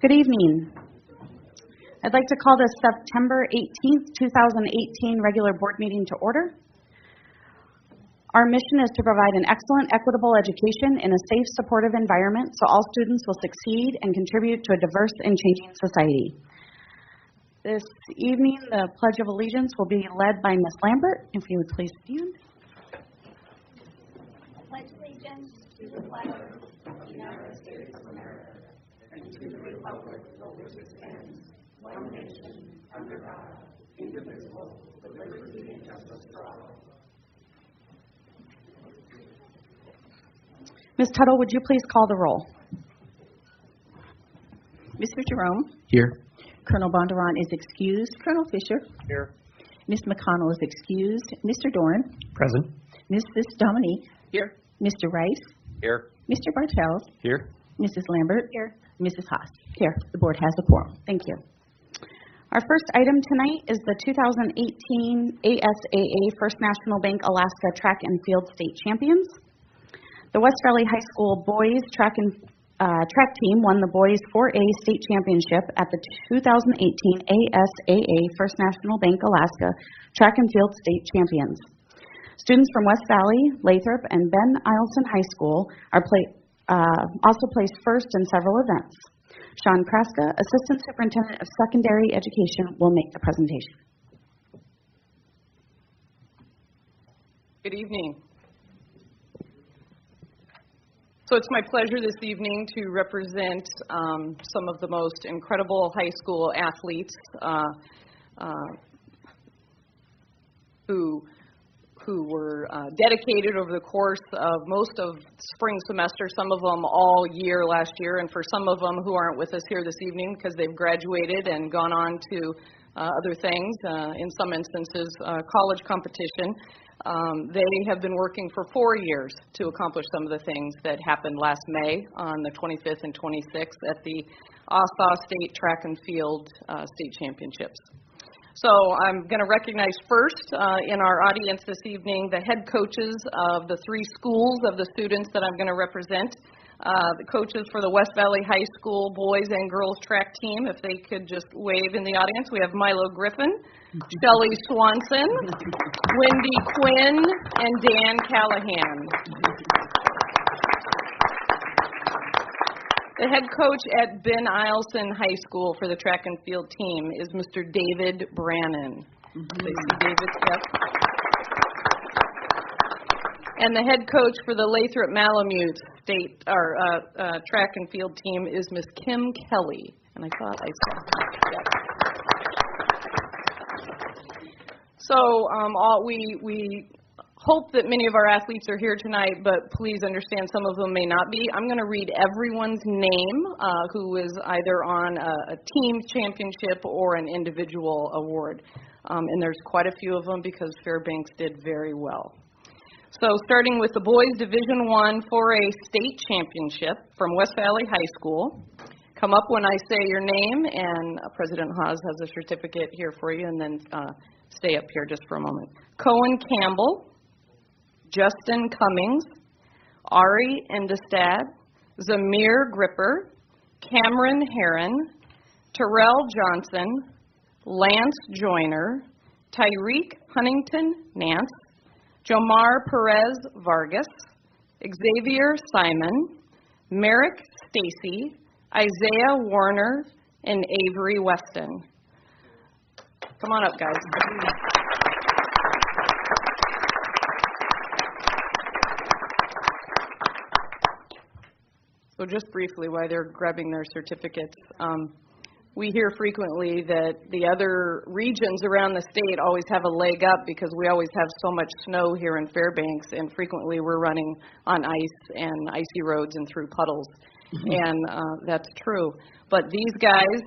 Good evening. I'd like to call this September 18th, 2018 regular board meeting to order. Our mission is to provide an excellent, equitable education in a safe, supportive environment so all students will succeed and contribute to a diverse and changing society. This evening, the Pledge of Allegiance will be led by Ms. Lambert. If you would please stand. Pledge allegiance to the flag of the United States of America and to the republic for which it stands, one nation, under God, indivisible, with liberty and justice for all. Ms. Tuttle, would you please call the roll? Mr. Jerome? Here. Colonel Bondurant is excused. Colonel Fisher? Here. Ms. McConnell is excused. Mr. Doran? Present. Mrs. Dominique? Here. Mr. Rice? Here. Mr. Bartels? Here. Mrs. Lambert? Here. Mrs. Haas? Here. The board has a quorum. Thank you. Our first item tonight is the 2018 ASAA First National Bank Alaska Track and Field State Champions. The West Valley High School boys track team won the boys 4A state championship at the 2018 ASAA First National Bank Alaska Track and Field State Champions. Students from West Valley, Lathrop, and Ben Eielson High School also placed first in several events. Sean Kraska, Assistant Superintendent of Secondary Education, will make the presentation. Good evening. So it's my pleasure this evening to represent some of the most incredible high school athletes who were dedicated over the course of most of spring semester, some of them all year last year, and for some of them who aren't with us here this evening because they've graduated and gone on to other things, in some instances college competition. They have been working for 4 years to accomplish some of the things that happened last May on the 25th and 26th at the OSSAW State Track and Field State Championships. So I'm going to recognize first in our audience this evening the head coaches of the 3 schools of the students that I'm going to represent. The coaches for the West Valley High School boys and girls track team, if they could just wave in the audience. We have Milo Griffin, Shelley Swanson, Wendy Quinn, and Dan Callahan. The head coach at Ben Eielson High School for the track and field team is Mr. David Brannon. They see David, yep. And the head coach for the Lathrop Malamute State track and field team is Miss Kim Kelly. And I thought I saw her. Yep. So we hope that many of our athletes are here tonight, but please understand some of them may not be. I'm going to read everyone's name who is either on a team championship or an individual award. And there's quite a few of them because Fairbanks did very well. So starting with the boys Division I 4A state championship from West Valley High School. Come up when I say your name, and President Haas has a certificate here for you, and then stay up here just for a moment. Cohen Campbell, Justin Cummings, Ari Endestad, Zamir Gripper, Cameron Heron, Terrell Johnson, Lance Joyner, Tyreek Huntington Nance, Jomar Perez Vargas, Xavier Simon, Merrick Stacy, Isaiah Warner, and Avery Weston. Come on up, guys. So just briefly, while they're grabbing their certificates, we hear frequently that the other regions around the state always have a leg up because we always have so much snow here in Fairbanks, and frequently we're running on ice and icy roads and through puddles. And that's true. But these guys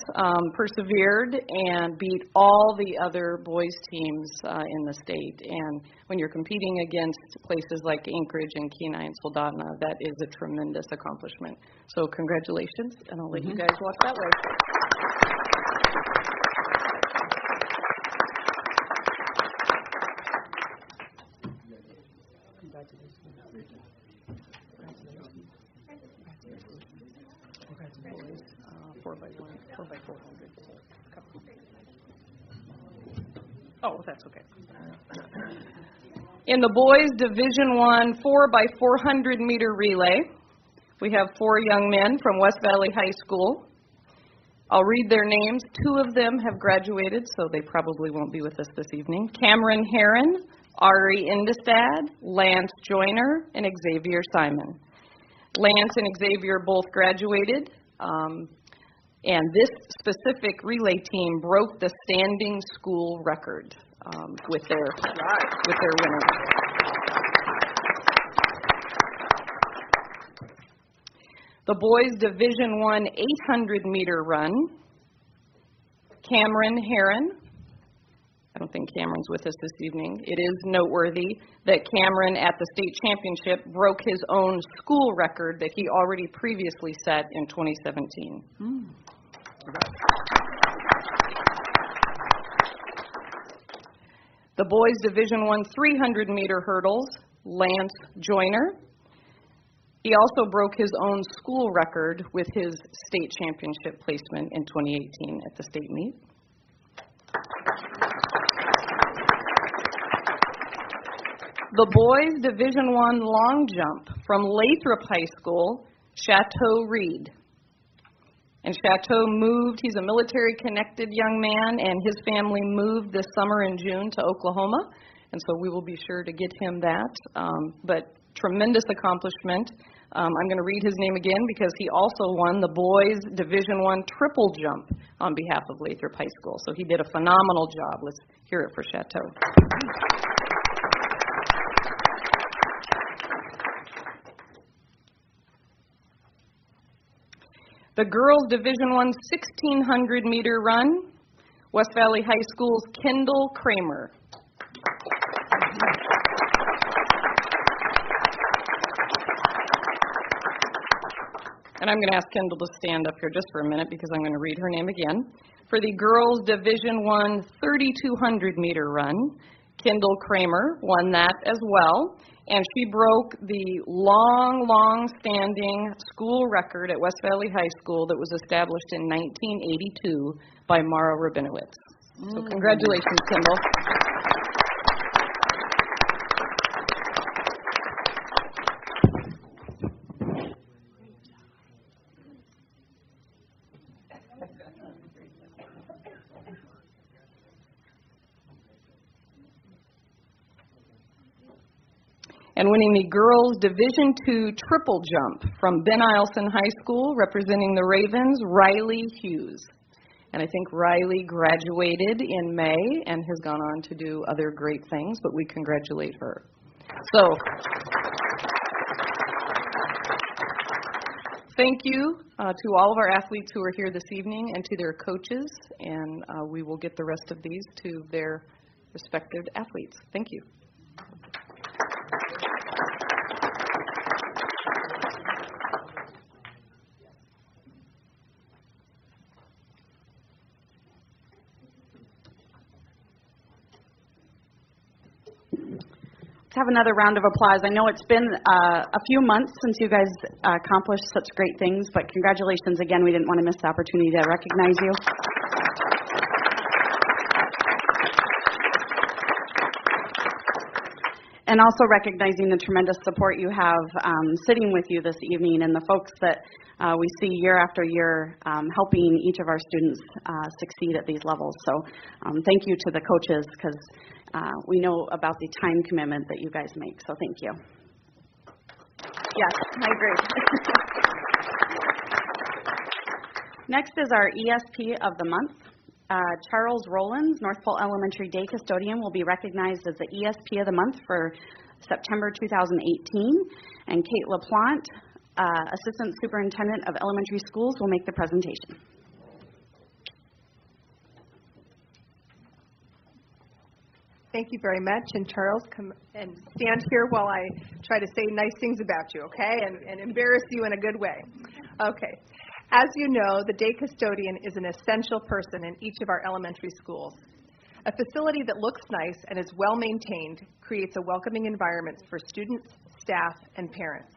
persevered and beat all the other boys teams in the state. And when you're competing against places like Anchorage and Kenai and Soldotna, that is a tremendous accomplishment. So congratulations, and I'll let you guys walk that way. Congratulations. 4x4. 4x400. Oh, that's okay. In the boys Division I 4x400 meter relay, we have 4 young men from West Valley High School. I'll read their names. 2 of them have graduated, so they probably won't be with us this evening. Cameron Herron, Ari Indestad, Lance Joyner, and Xavier Simon. Lance and Xavier both graduated, and this specific relay team broke the standing school record with their winners. The boys Division I 800 meter run, Cameron Herron. I don't think Cameron's with us this evening. It is noteworthy that Cameron at the state championship broke his own school record that he already previously set in 2017. The boys Division I 300 meter hurdles, Lance Joyner. He also broke his own school record with his state championship placement in 2018 at the state meet. The boys Division I long jump from Lathrop High School, Chateau Reed. And Chateau moved, he's a military-connected young man, and his family moved this summer in June to Oklahoma, and so we will be sure to get him that. But tremendous accomplishment. I'm going to read his name again because he also won the boys Division I triple jump on behalf of Lathrop High School. So he did a phenomenal job. Let's hear it for Chateau. The girls Division I 1600 meter run, West Valley High School's Kendall Kramer. And I'm going to ask Kendall to stand up here just for a minute because I'm going to read her name again. For the girls Division I 3200 meter run, Kendall Kramer won that as well. And she broke the long-standing school record at West Valley High School that was established in 1982 by Mara Rabinowitz. So congratulations, Kendall. And winning the girls Division II triple jump from Ben Eielson High School, representing the Ravens, Riley Hughes. And I think Riley graduated in May and has gone on to do other great things, but we congratulate her. So, thank you to all of our athletes who are here this evening and to their coaches, and we will get the rest of these to their respective athletes. Thank you. Let's have another round of applause. I know it's been a few months since you guys accomplished such great things, but congratulations again. We didn't want to miss the opportunity to recognize you. And also recognizing the tremendous support you have sitting with you this evening and the folks that we see year after year helping each of our students succeed at these levels. So thank you to the coaches because we know about the time commitment that you guys make. So thank you. Yes, I agree. Next is our ESP of the month. Charles Rollins, North Pole Elementary Day Custodian, will be recognized as the ESP of the month for September 2018. And Kate LaPlante, Assistant Superintendent of Elementary Schools, will make the presentation. Thank you very much. And Charles, come and stand here while I try to say nice things about you, okay? And embarrass you in a good way. Okay. As you know, the day custodian is an essential person in each of our elementary schools. A facility that looks nice and is well maintained creates a welcoming environment for students, staff, and parents.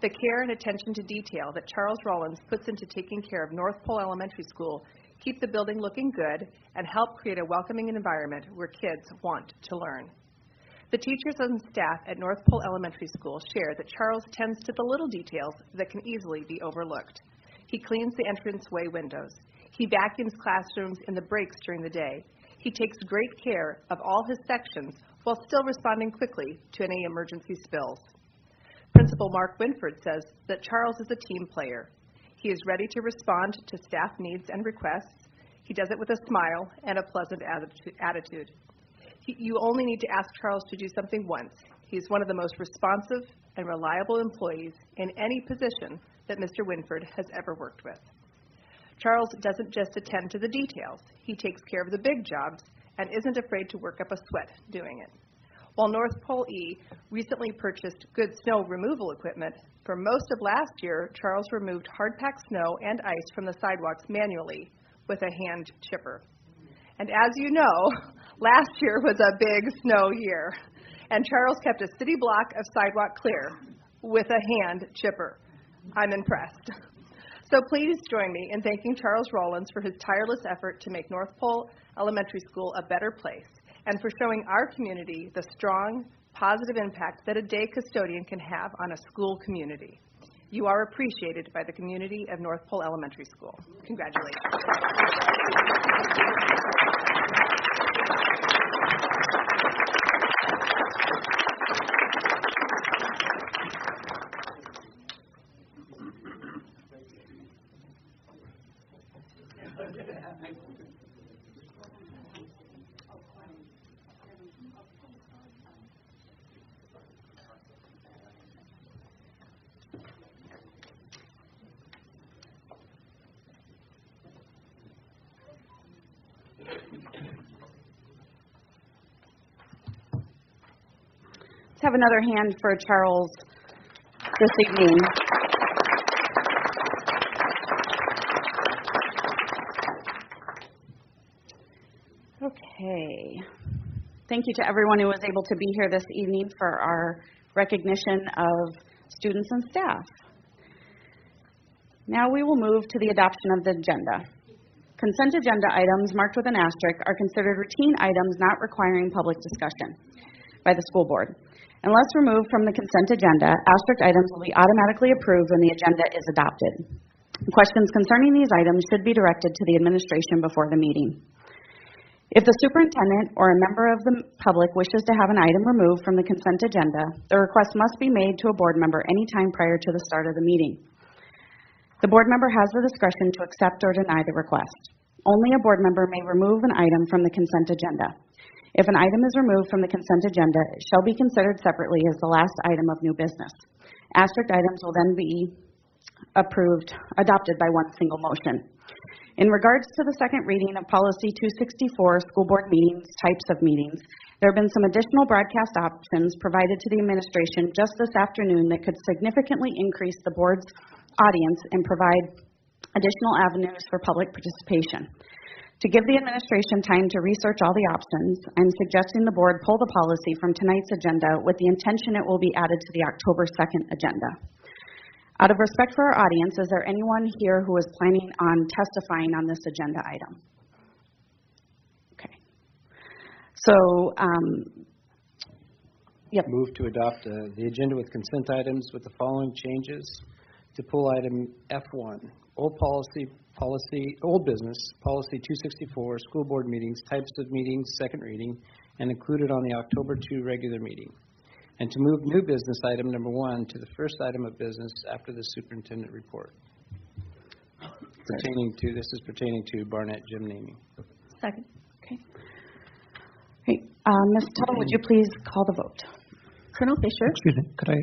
The care and attention to detail that Charles Rollins puts into taking care of North Pole Elementary School keep the building looking good and help create a welcoming environment where kids want to learn. The teachers and staff at North Pole Elementary School share that Charles tends to the little details that can easily be overlooked. He cleans the entranceway windows. He vacuums classrooms in the breaks during the day. He takes great care of all his sections while still responding quickly to any emergency spills. Principal Mark Winford says that Charles is a team player. He is ready to respond to staff needs and requests. He does it with a smile and a pleasant attitude. You only need to ask Charles to do something once. He's one of the most responsive and reliable employees in any position that Mr. Winford has ever worked with. Charles doesn't just attend to the details. He takes care of the big jobs and isn't afraid to work up a sweat doing it. While North Pole E recently purchased good snow removal equipment, for most of last year, Charles removed hard-packed snow and ice from the sidewalks manually with a hand chipper. And as you know, last year was a big snow year, and Charles kept a city block of sidewalk clear with a hand chipper. I'm impressed. So please join me in thanking Charles Rollins for his tireless effort to make North Pole Elementary School a better place and for showing our community the strong, positive impact that a day custodian can have on a school community. You are appreciated by the community of North Pole Elementary School. Congratulations. Let's have another hand for Charles this evening. Okay. Thank you to everyone who was able to be here this evening for our recognition of students and staff. Now we will move to the adoption of the agenda. Consent agenda items marked with an asterisk are considered routine items not requiring public discussion by the school board. Unless removed from the consent agenda, asterisk items will be automatically approved when the agenda is adopted. Questions concerning these items should be directed to the administration before the meeting. If the superintendent or a member of the public wishes to have an item removed from the consent agenda, the request must be made to a board member any time prior to the start of the meeting. The board member has the discretion to accept or deny the request. Only a board member may remove an item from the consent agenda. If an item is removed from the consent agenda, it shall be considered separately as the last item of new business. Asterisk items will then be adopted by one single motion. In regards to the second reading of Policy 264, school board meetings, types of meetings, there have been some additional broadcast options provided to the administration just this afternoon that could significantly increase the board's audience and provide additional avenues for public participation. To give the administration time to research all the options, I'm suggesting the board pull the policy from tonight's agenda with the intention it will be added to the October 2nd agenda. Out of respect for our audience, is there anyone here who is planning on testifying on this agenda item? Okay. So, yep. Move to adopt the agenda with consent items with the following changes. To pull item F1, old business, policy 264, school board meetings, types of meetings, second reading, and included on the October 2 regular meeting. And to move new business item number 1 to the first item of business after the superintendent report. This is pertaining to Barnett Gym naming. Second. Okay. Hey, Ms. Tuttle, would you please call the vote? Colonel Fisher? Excuse me, could I?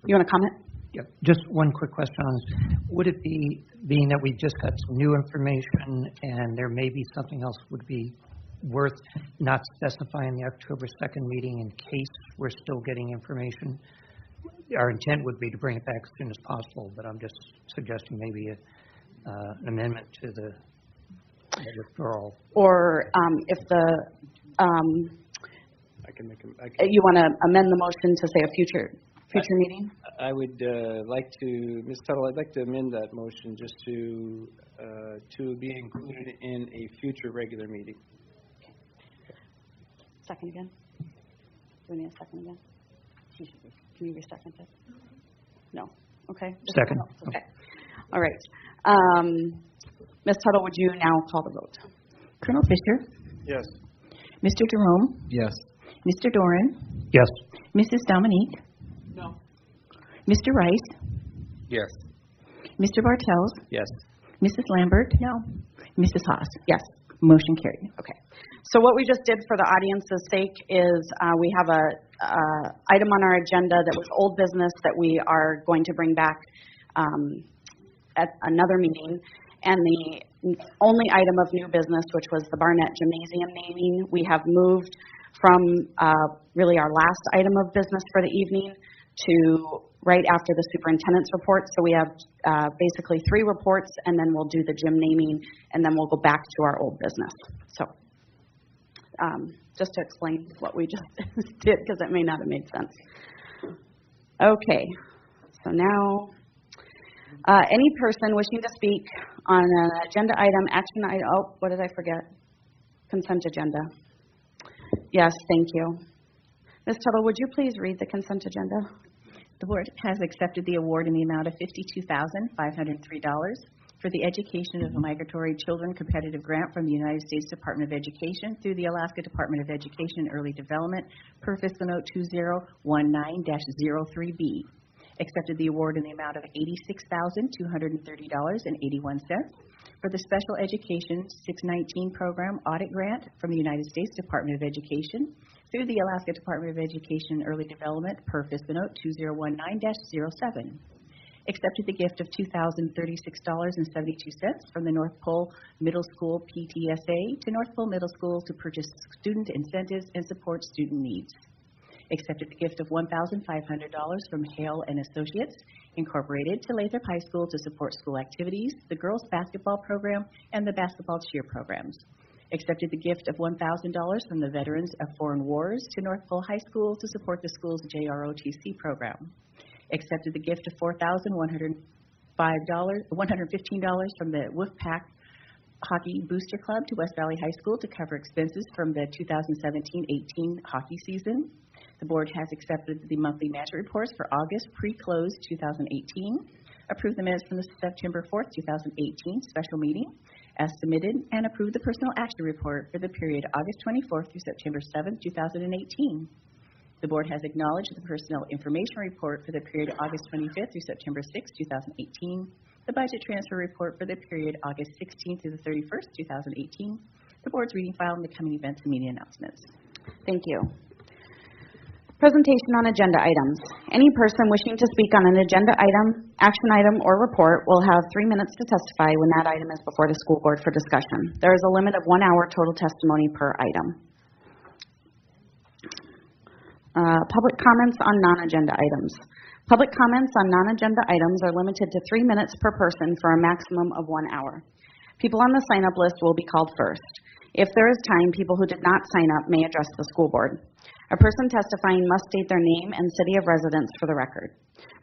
You want to comment? Yeah, just one quick question on this. Would it be, being that we've just got some new information and there may be something else would be worth not specifying the October 2nd meeting in case we're still getting information? Our intent would be to bring it back as soon as possible, but I'm just suggesting maybe an amendment to the withdrawal. Or if the I can you want to amend the motion to say a future future meeting? I would like to, Ms. Tuttle, I'd like to amend that motion just to be included in a future regular meeting. Second again? Do we need a second again? Can you re-second it? No? Okay. Second. Okay. All right. Ms. Tuttle, would you now call the vote? Colonel Fisher, Yes. Mr. Jerome, Yes. Mr. Doran, Yes. Mrs. Dominique, No. Mr. Rice, Yes. Mr. Bartels, Yes. Mrs. Lambert. No. Mrs. Haas. Yes. Motion carried. Okay. So what we just did for the audience's sake is we have a item on our agenda that was old business that we are going to bring back at another meeting. And the only item of new business, which was the Barnett Gymnasium naming, we have moved from really our last item of business for the evening to right after the superintendent's report. So we have basically 3 reports, and then we'll do the gym naming, and then we'll go back to our old business. So just to explain what we just did, because it may not have made sense. Okay, so now any person wishing to speak on an agenda item, action item, oh, what did I forget? Consent agenda. Yes, thank you. Ms. Tuttle, would you please read the consent agenda? The board has accepted the award in the amount of $52,503 for the Education of Migratory Children Competitive Grant from the United States Department of Education through the Alaska Department of Education and Early Development per fiscal note 2019-03B. Accepted the award in the amount of $86,230.81 for the Special Education 619 Program Audit Grant from the United States Department of Education through the Alaska Department of Education and Early Development per fiscal note 2019-07. Accepted the gift of $2,036.72 from the North Pole Middle School PTSA to North Pole Middle School to purchase student incentives and support student needs. Accepted the gift of $1,500 from Hale and Associates, Incorporated, to Lathrop High School to support school activities, the girls' basketball program, and the basketball cheer programs. Accepted the gift of $1,000 from the Veterans of Foreign Wars to North Pole High School to support the school's JROTC program. Accepted the gift of $4,115 from the Wolfpack Hockey Booster Club to West Valley High School to cover expenses from the 2017-18 hockey season. The board has accepted the monthly management reports for August pre-close 2018, approved the minutes from the September 4th, 2018 special meeting as submitted, and approved the personal action report for the period August 24th through September 7th, 2018. The board has acknowledged the personnel information report for the period August 25th through September 6th, 2018, the budget transfer report for the period August 16th through the 31st, 2018, the board's reading file, and the coming events and meeting announcements. Thank you. Presentation on agenda items. Any person wishing to speak on an agenda item, action item, or report will have 3 minutes to testify when that item is before the school board for discussion. There is a limit of 1 hour total testimony per item. Public comments on non-agenda items. Public comments on non-agenda items are limited to 3 minutes per person for a maximum of 1 hour. People on the sign-up list will be called first. If there is time, people who did not sign up may address the school board. A person testifying must state their name and city of residence for the record.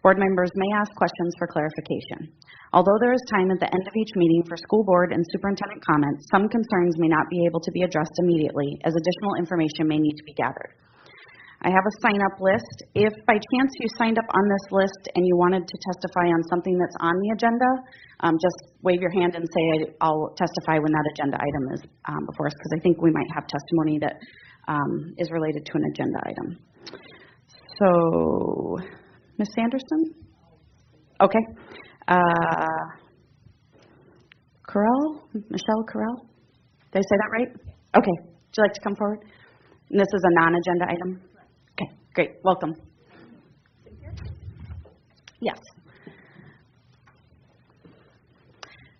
Board members may ask questions for clarification. Although there is time at the end of each meeting for school board and superintendent comments, some concerns may not be able to be addressed immediately, as additional information may need to be gathered. I have a sign-up list. If by chance you signed up on this list and you wanted to testify on something that's on the agenda, just wave your hand and say, I'll testify when that agenda item is before us, because I think we might have testimony that is related to an agenda item. So, Ms. Sanderson? Okay. Michelle Correll? Did I say that right? Okay. Would you like to come forward? And this is a non-agenda item? Okay, great. Welcome. Yes.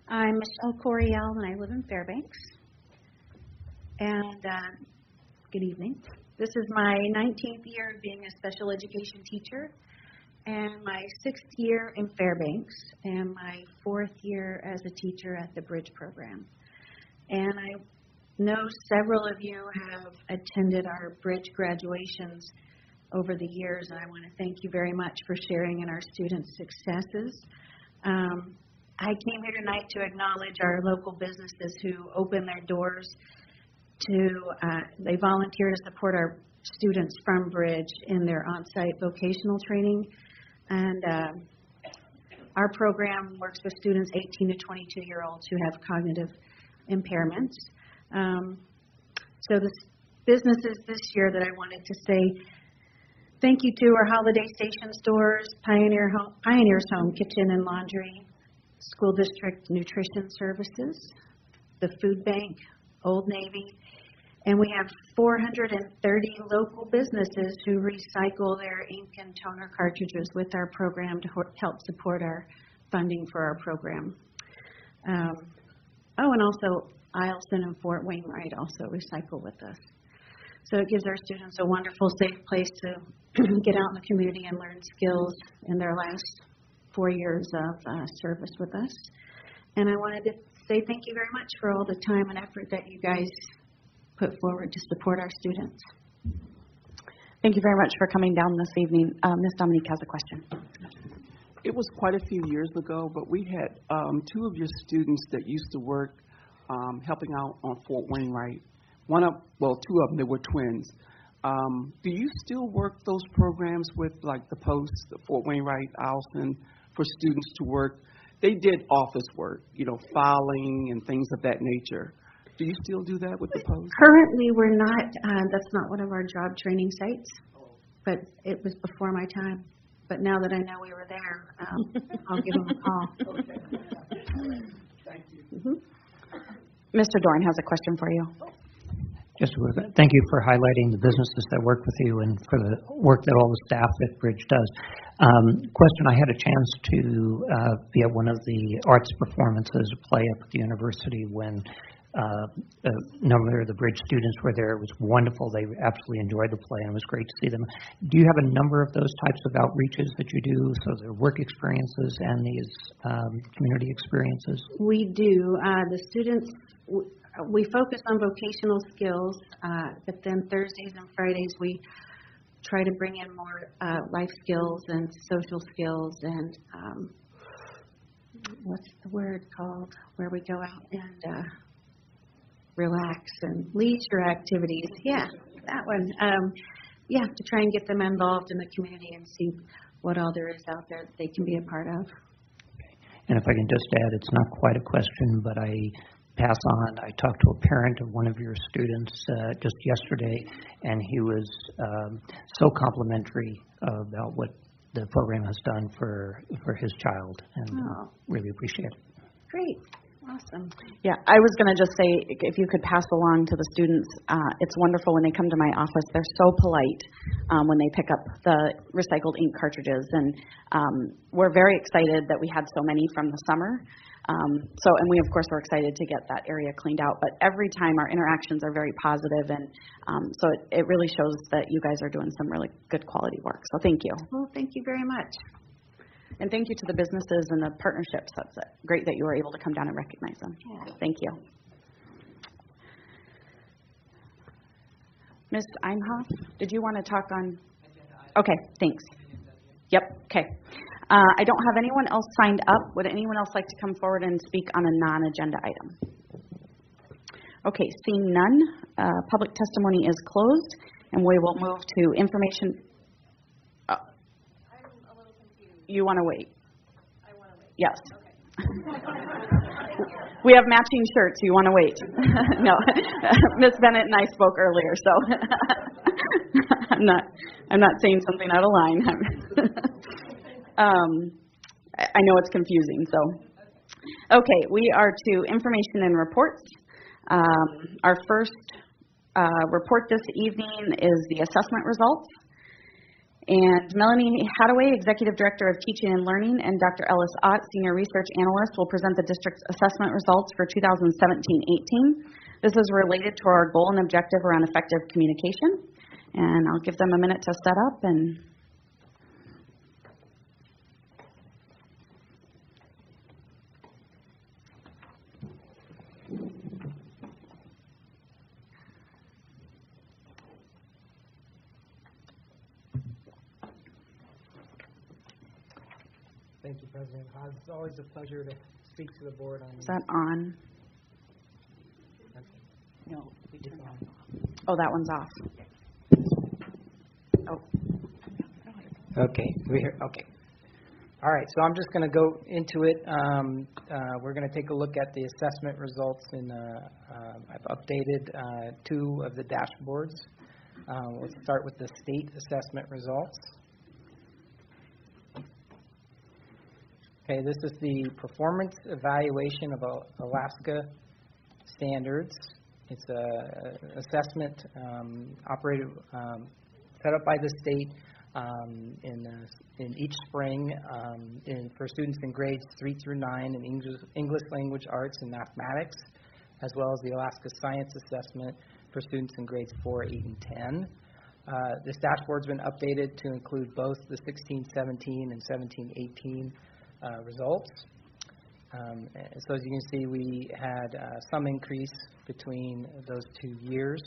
I'm Michelle Coriel, and I live in Fairbanks. And good evening. This is my 19th year of being a special education teacher, and my 6th year in Fairbanks, and my 4th year as a teacher at the Bridge program. And I know several of you have attended our Bridge graduations over the years, and I want to thank you very much for sharing in our students' successes. I came here tonight to acknowledge our local businesses who opened their doors they volunteer to support our students from Bridge in their on-site vocational training. And our program works with students 18 to 22-year-olds who have cognitive impairments. So the businesses this year that I wanted to say thank you to our Holiday Station stores, Pioneer's Home Kitchen and Laundry, School District Nutrition Services, the Food Bank, Old Navy, and we have 430 local businesses who recycle their ink and toner cartridges with our program to help support our funding for our program. And also Eielson and Fort Wainwright also recycle with us. So it gives our students a wonderful, safe place to get out in the community and learn skills in their last 4 years of service with us. And I wanted to say thank you very much for all the time and effort that you guys put forward to support our students. Thank you very much for coming down this evening. Ms. Dominique has a question. It was quite a few years ago, but we had 2 of your students that used to work helping out on Fort Wainwright. 2 of them, they were twins. Do you still work those programs with, like, the Post, the Fort Wainwright, Eielson, for students to work? They did office work, filing and things of that nature. Do you still do that with the Post? Currently, we're not. That's not one of our job training sites, but it was before my time. But now that I know we were there, I'll give them a call. Thank you. Mm-hmm. Mr. Dorn has a question for you. Thank you for highlighting the businesses that work with you and for the work that all the staff at Bridge does. Question, I had a chance to be at one of the arts performances, a play up at the university when a number of the Bridge students were there. It was wonderful. They absolutely enjoyed the play, and it was great to see them. Do you have a number of those types of outreaches that you do, so their work experiences and these community experiences? We do. The students, we focus on vocational skills, but then Thursdays and Fridays we try to bring in more life skills and social skills and what's the word called, where we go out and relax and leisure activities. Yeah, that one. To try and get them involved in the community and see what all there is out there that they can be a part of. Okay. And if I can just add, it's not quite a question, but I pass on. I talked to a parent of one of your students just yesterday, and he was so complimentary about what the program has done for his child, and really appreciate it. Great. Awesome. Yeah, I was going to just say, if you could pass along to the students, it's wonderful when they come to my office. They're so polite when they pick up the recycled ink cartridges, and we're very excited that we had so many from the summer. And we, of course, were excited to get that area cleaned out. But every time our interactions are very positive, and so it really shows that you guys are doing some really good quality work. So thank you. Well, thank you very much. And thank you to the businesses and the partnerships. That's great that you were able to come down and recognize them. Yeah. Thank you. Ms. Einhoff, did you want to talk on? Okay, thanks. Yep, okay. I don't have anyone else signed up. Would anyone else like to come forward and speak on a non-agenda item? Okay, seeing none, public testimony is closed, and we will move to information. You want to wait? I want to wait. Yes. Okay. We have matching shirts. You want to wait? No. Ms. Bennett and I spoke earlier, so I'm not saying something out of line. I know it's confusing, so. Okay, we are to information and reports. Our first report this evening is the assessment results. And Melanie Hadaway, Executive Director of Teaching and Learning, and Dr. Ellis Ott, Senior Research Analyst, will present the district's assessment results for 2017-18. This is related to our goal and objective around effective communication. And I'll give them a minute to set up and Thank you, President Haas. It's always a pleasure to speak to the board on. Is that on? No, we turned that off. Oh, that one's off. Oh, Okay, we're here. Okay. All right, so I'm just going to go into it. We're going to take a look at the assessment results, and I've updated two of the dashboards. Let's start with the state assessment results. Okay, this is the performance evaluation of Alaska standards. It's a assessment operated, set up by the state in each spring for students in grades 3 through 9 in English language arts and mathematics, as well as the Alaska Science Assessment for students in grades 4, 8, and 10. This dashboard's been updated to include both the 16-17 and 17-18 results. So as you can see, we had some increase between those 2 years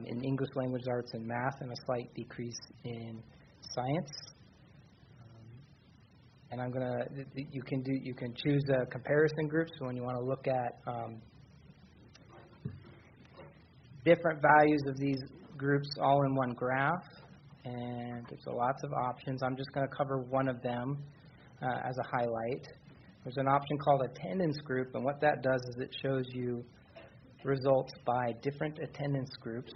in English language arts and math, and a slight decrease in science. And I'm gonna you can choose comparison groups when you want to look at different values of these groups all in one graph, and there's lots of options. I'm just going to cover one of them as a highlight. There's an option called attendance group, and what that does is it shows you results by different attendance groups.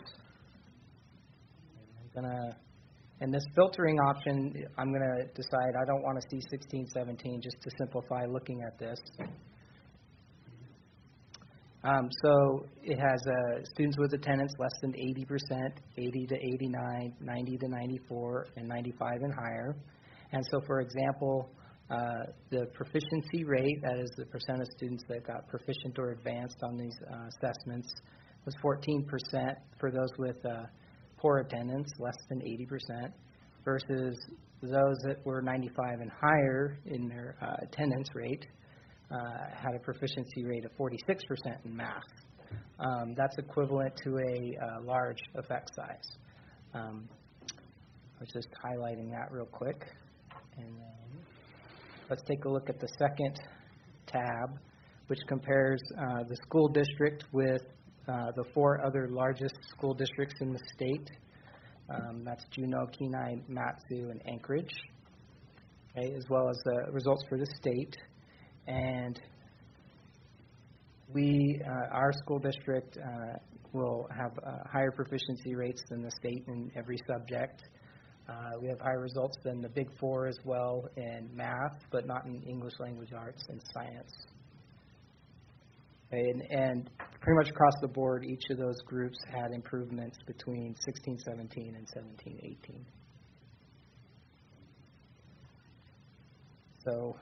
And this filtering option, I'm going to decide I don't want to see 16-17 just to simplify looking at this. So it has students with attendance less than 80%, 80 to 89, 90 to 94, and 95 and higher. And so, for example, the proficiency rate, that is the percent of students that got proficient or advanced on these assessments, was 14% for those with poor attendance, less than 80%, versus those that were 95 and higher in their attendance rate had a proficiency rate of 46% in math. That's equivalent to a large effect size. I was just highlighting that real quick. And then let's take a look at the second tab, which compares the school district with the 4 other largest school districts in the state. That's Juneau, Kenai, Matsu, and Anchorage, okay, as well as the results for the state. And our school district will have higher proficiency rates than the state in every subject. We have higher results than the Big 4 as well in math, but not in English language arts and science. Okay, and pretty much across the board, each of those groups had improvements between 16-17 and 17-18. So,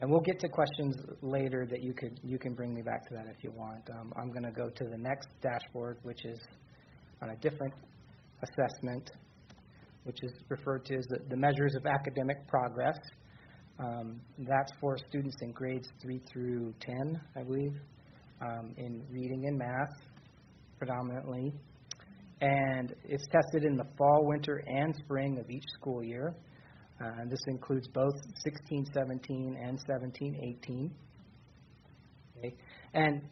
and we'll get to questions later that you can bring me back to that if you want. I'm going to go to the next dashboard, which is on a different assessment, which is referred to as the measures of academic progress. That's for students in grades 3 through 10, I believe, in reading and math predominantly. And it's tested in the fall, winter, and spring of each school year. And this includes both 16-17 and 17-18. Okay. And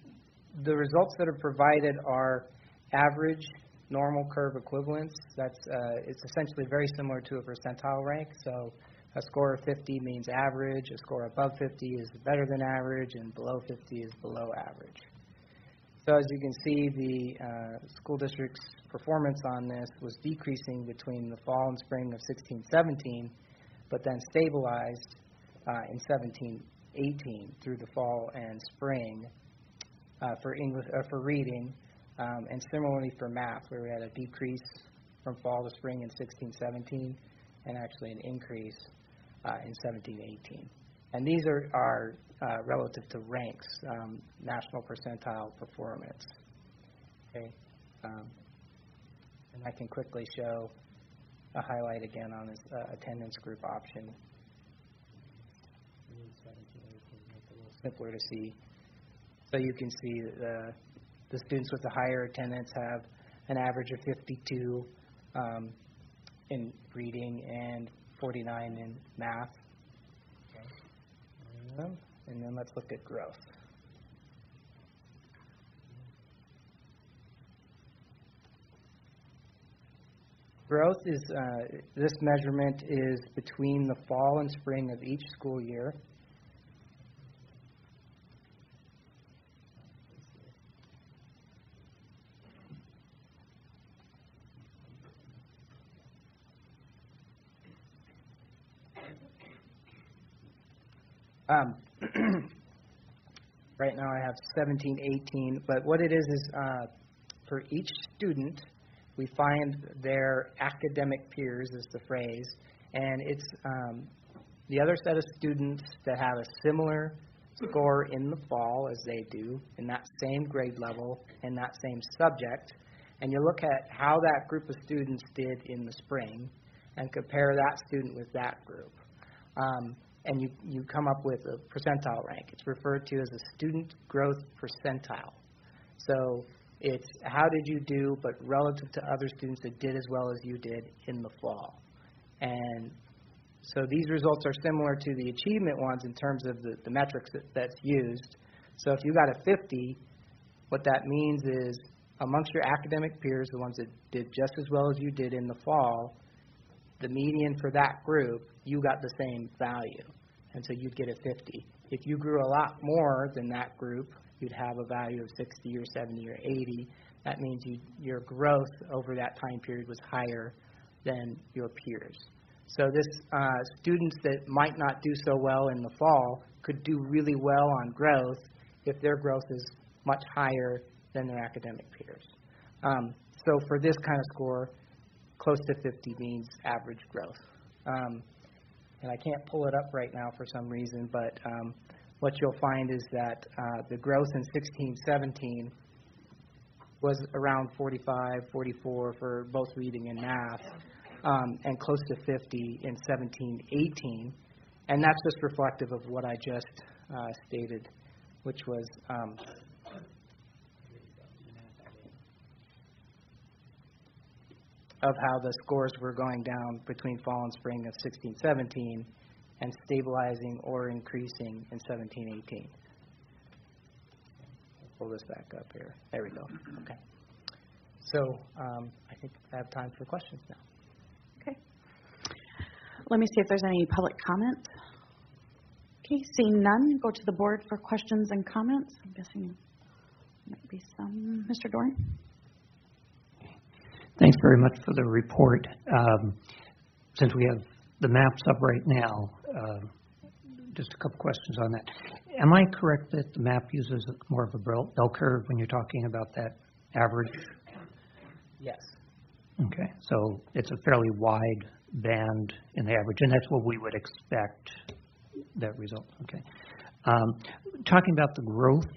the results that are provided are average normal curve equivalence. It's essentially very similar to a percentile rank. So a score of 50 means average, a score above 50 is better than average, and below 50 is below average. So as you can see, the school district's performance on this was decreasing between the fall and spring of 16-17, but then stabilized in 17-18 through the fall and spring for English for reading, and similarly for math, where we had a decrease from fall to spring in 16-17, and actually an increase in 17-18. And these are relative to ranks, national percentile performance. Okay, and I can quickly show a highlight again on this attendance group option. 17-18, make it a little simpler to see. So you can see the students with the higher attendance have an average of 52 in reading and 49 in math. them, and then let's look at growth. Growth is, this measurement is between the fall and spring of each school year. Right now I have 17, 18, but what it is for each student, we find their academic peers is the phrase, and it's the other set of students that have a similar score in the fall as they do in that same grade level in that same subject, and you look at how that group of students did in the spring and compare that student with that group. And you come up with a percentile rank. It's referred to as a student growth percentile. So it's how did you do, but relative to other students that did as well as you did in the fall. And so these results are similar to the achievement ones in terms of the metrics that's used. So if you got a 50, what that means is amongst your academic peers, the ones that did just as well as you did in the fall, the median for that group, you got the same value, and so you'd get a 50. If you grew a lot more than that group, you'd have a value of 60 or 70 or 80. That means your growth over that time period was higher than your peers. So this students that might not do so well in the fall could do really well on growth if their growth is much higher than their academic peers. So for this kind of score, close to 50 means average growth. And I can't pull it up right now for some reason, but what you'll find is that the growth in 16-17 was around 45, 44 for both reading and math, and close to 50 in 17-18. And that's just reflective of what I just stated, which was of how the scores were going down between fall and spring of 16-17 and stabilizing or increasing in 17-18. Pull this back up here. There we go. Okay. So I think I have time for questions now. Okay. Let me see if there's any public comment. Okay, seeing none, go to the board for questions and comments. I'm guessing there might be some. Mr. Doran? Thanks very much for the report. Since we have the maps up right now, just a couple questions on that. Am I correct that the map uses more of a bell curve when you're talking about that average? Yes. Okay, so it's a fairly wide band in the average, and that's what we would expect, that result. Okay. Talking about the growth,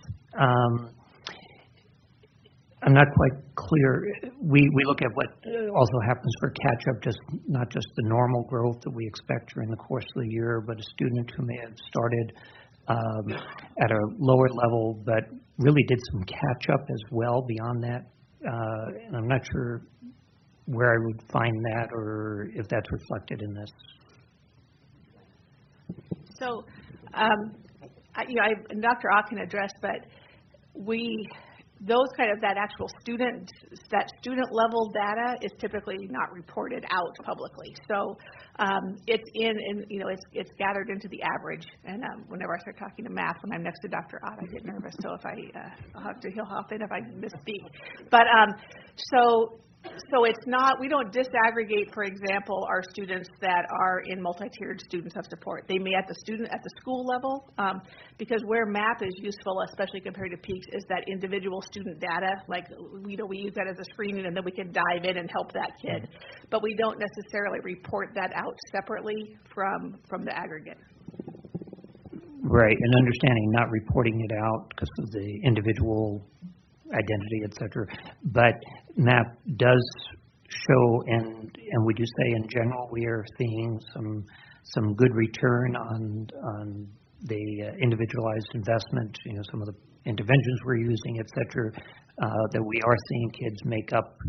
I'm not quite clear. We look at what also happens for catch-up, not just the normal growth that we expect during the course of the year, but a student who may have started at a lower level but really did some catch-up as well beyond that. And I'm not sure where I would find that or if that's reflected in this. So, Dr. Ott can address, but those kind of that actual student level data is typically not reported out publicly. So it's it's gathered into the average. And whenever I start talking to math, when I'm next to Dr. Ott, I get nervous. So if he'll hop in if I misspeak. But so it's not, we don't disaggregate, for example, our students that are in multi-tiered students of support. They may at the school level, because where MAP is useful, especially compared to PEAKS, is that individual student data. Like, we use that as a screening, and then we can dive in and help that kid. But we don't necessarily report that out separately from the aggregate. Right, and understanding not reporting it out because of the individual identity, et cetera. But MAP does show, and would you say in general we are seeing some good return on the individualized investment, some of the interventions we're using, et cetera, that we are seeing kids make up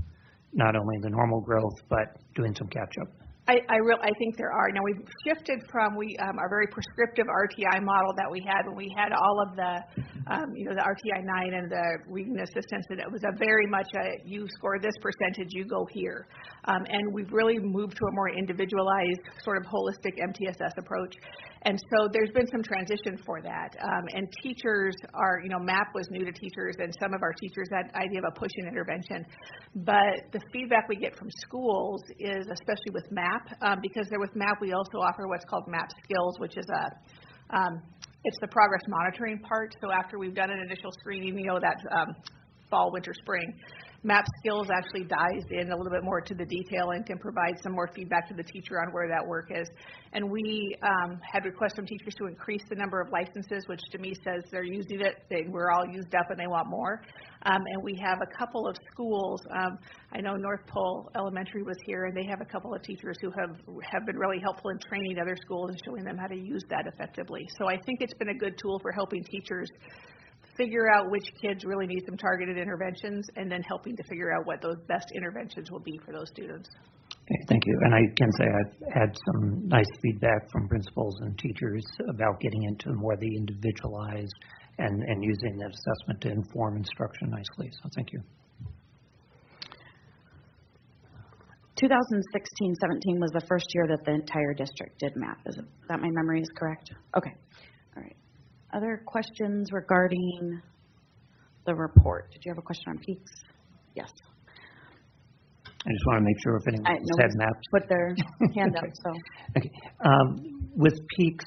not only the normal growth, but doing some catch-up? I think there are. Now, we've shifted from our very prescriptive RTI model that we had when we had all of the, the RTI 9 and the reading assistance, and it was a very much you score this percentage, you go here. And we've really moved to a more individualized, sort of holistic MTSS approach. And so there's been some transition for that. And teachers are, MAP was new to teachers, and some of our teachers had the idea of a push-in intervention. But the feedback we get from schools is, especially with MAP, because with MAP we also offer what's called MAP Skills, which is it's the progress monitoring part. So after we've done an initial screening, that fall, winter, spring, MAP Skills actually dives in a little bit more to the detail and can provide some more feedback to the teacher on where that work is. And we had requests from teachers to increase the number of licenses, which to me says they're using it. We're all used up and they want more. And we have a couple of schools. I know North Pole Elementary was here, and they have a couple of teachers who have been really helpful in training other schools and showing them how to use that effectively. So I think it's been a good tool for helping teachers figure out which kids really need some targeted interventions, and then helping to figure out what those best interventions will be for those students. Okay, thank you. And I can say I've had some nice feedback from principals and teachers about getting into more of the individualized and using the assessment to inform instruction nicely. So thank you. 2016-17 was the first year that the entire district did MAP. Is that my memory is correct? Okay. All right. Other questions regarding the report? Did you have a question on peaks? Yes. I just want to make sure if anyone had maps. Put their hand up. So. Okay. With peaks,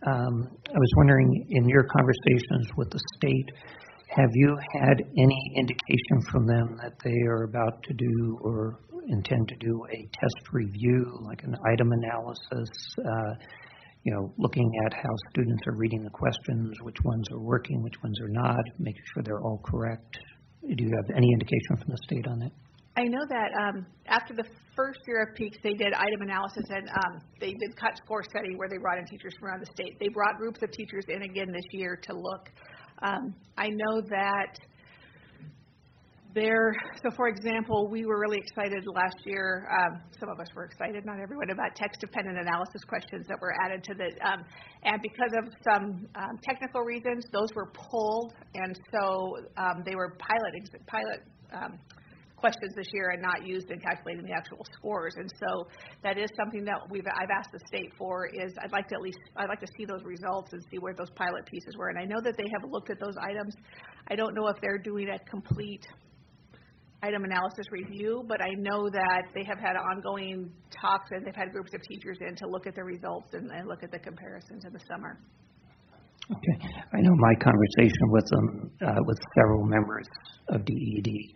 I was wondering, in your conversations with the state, have you had any indication from them that they are about to do or intend to do a test review, like an item analysis? Looking at how students are reading the questions, which ones are working, which ones are not, making sure they're all correct. Do you have any indication from the state on that? I know that after the first year of peaks, they did item analysis, and they did cut score study where they brought in teachers from around the state. They brought groups of teachers in again this year to look. I know that so for example, we were really excited last year, some of us were excited, not everyone, about text-dependent analysis questions that were added to the, and because of some technical reasons, those were pulled, and so they were pilot questions this year and not used in calculating the actual scores. And so that is something that I've asked the state for. I'd like to see those results and see where those pilot pieces were. And I know that they have looked at those items. I don't know if they're doing a complete item analysis review, but I know that they have had ongoing talks, and they've had groups of teachers in to look at the results and look at the comparisons in the summer. Okay. I know my conversation with them, with several members of DED,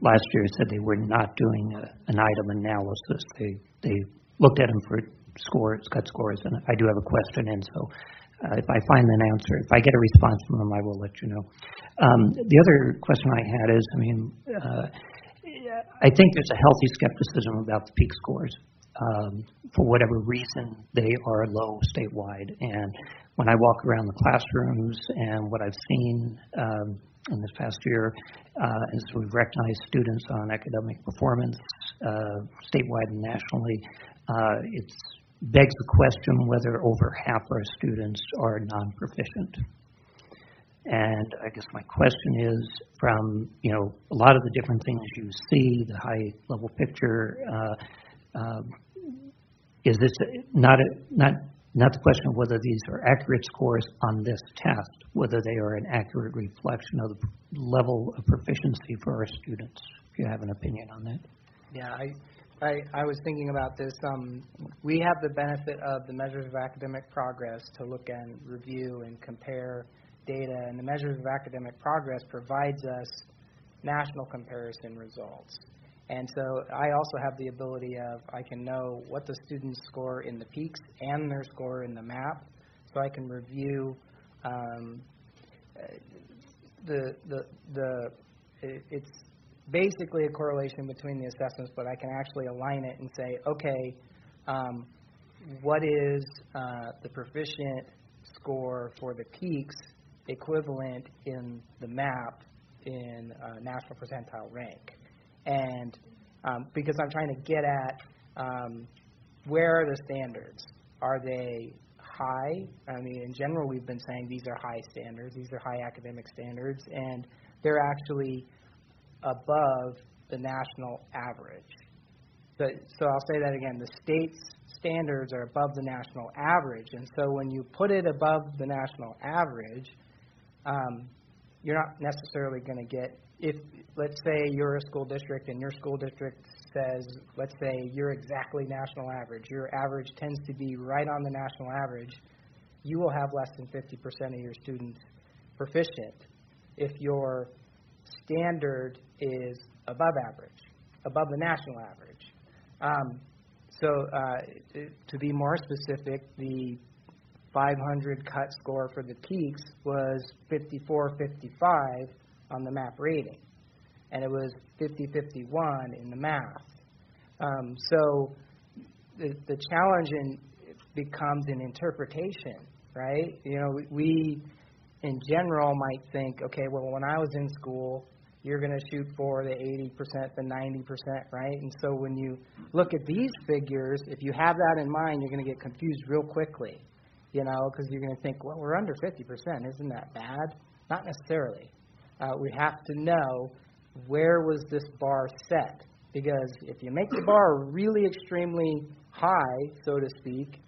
last year said they were not doing an item analysis. They looked at them for scores, cut scores, and I do have a question, and so if I find an answer, if I get a response from them, I will let you know. The other question I had is, I think there's a healthy skepticism about the peak scores. For whatever reason, they are low statewide. And when I walk around the classrooms and what I've seen in this past year, as we've recognized students on academic performance statewide and nationally, it begs the question whether over half our students are non-proficient. And I guess my question is, from a lot of the different things you see, the high-level picture, is this not the question of whether these are accurate scores on this test, whether they are an accurate reflection of the level of proficiency for our students? If you have an opinion on that. Yeah, I was thinking about this. We have the benefit of the measures of academic progress to look and review and compare data, and the measures of academic progress provides us national comparison results. And so I also have the ability of, I can know what the students score in the peaks and their score in the MAP, so I can review it's basically a correlation between the assessments, but I can actually align it and say, okay, what is the proficient score for the peaks equivalent in the MAP in national percentile rank? And because I'm trying to get at where are the standards? Are they high? I mean, in general, we've been saying these are high standards. These are high academic standards, and they're actually above the national average. So I'll say that again. The state's standards are above the national average, and so when you put it above the national average, you're not necessarily going to get, if let's say you're a school district and your school district says, let's say you're exactly national average, your average tends to be right on the national average, you will have less than 50% of your students proficient if your standard is above average, above the national average. To be more specific, the 500 cut score for the peaks was 54-55 on the MAP rating, and it was 50-51 in the math. So the challenge becomes an interpretation, right? You know, we in general might think, okay, well, when I was in school, you're going to shoot for the 80%, the 90%, right? And so when you look at these figures, if you have that in mind, you're going to get confused real quickly, you know, because you're going to think, well, we're under 50%. Isn't that bad? Not necessarily. We have to know where was this bar set, because if you make the bar really extremely high, so to speak,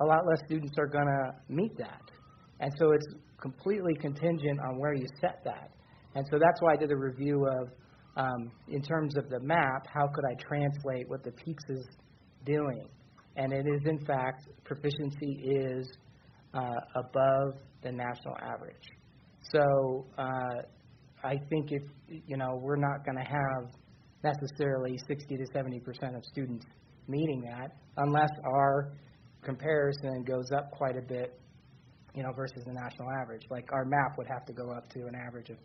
a lot less students are going to meet that. And so it's completely contingent on where you set that. And so that's why I did a review of, in terms of the map, how could I translate what the PEAKS is doing? And it is, in fact, proficiency is above the national average. So I think if, you know, we're not going to have necessarily 60 to 70% of students meeting that unless our comparison goes up quite a bit, you know, versus the national average. Like our map would have to go up to an average of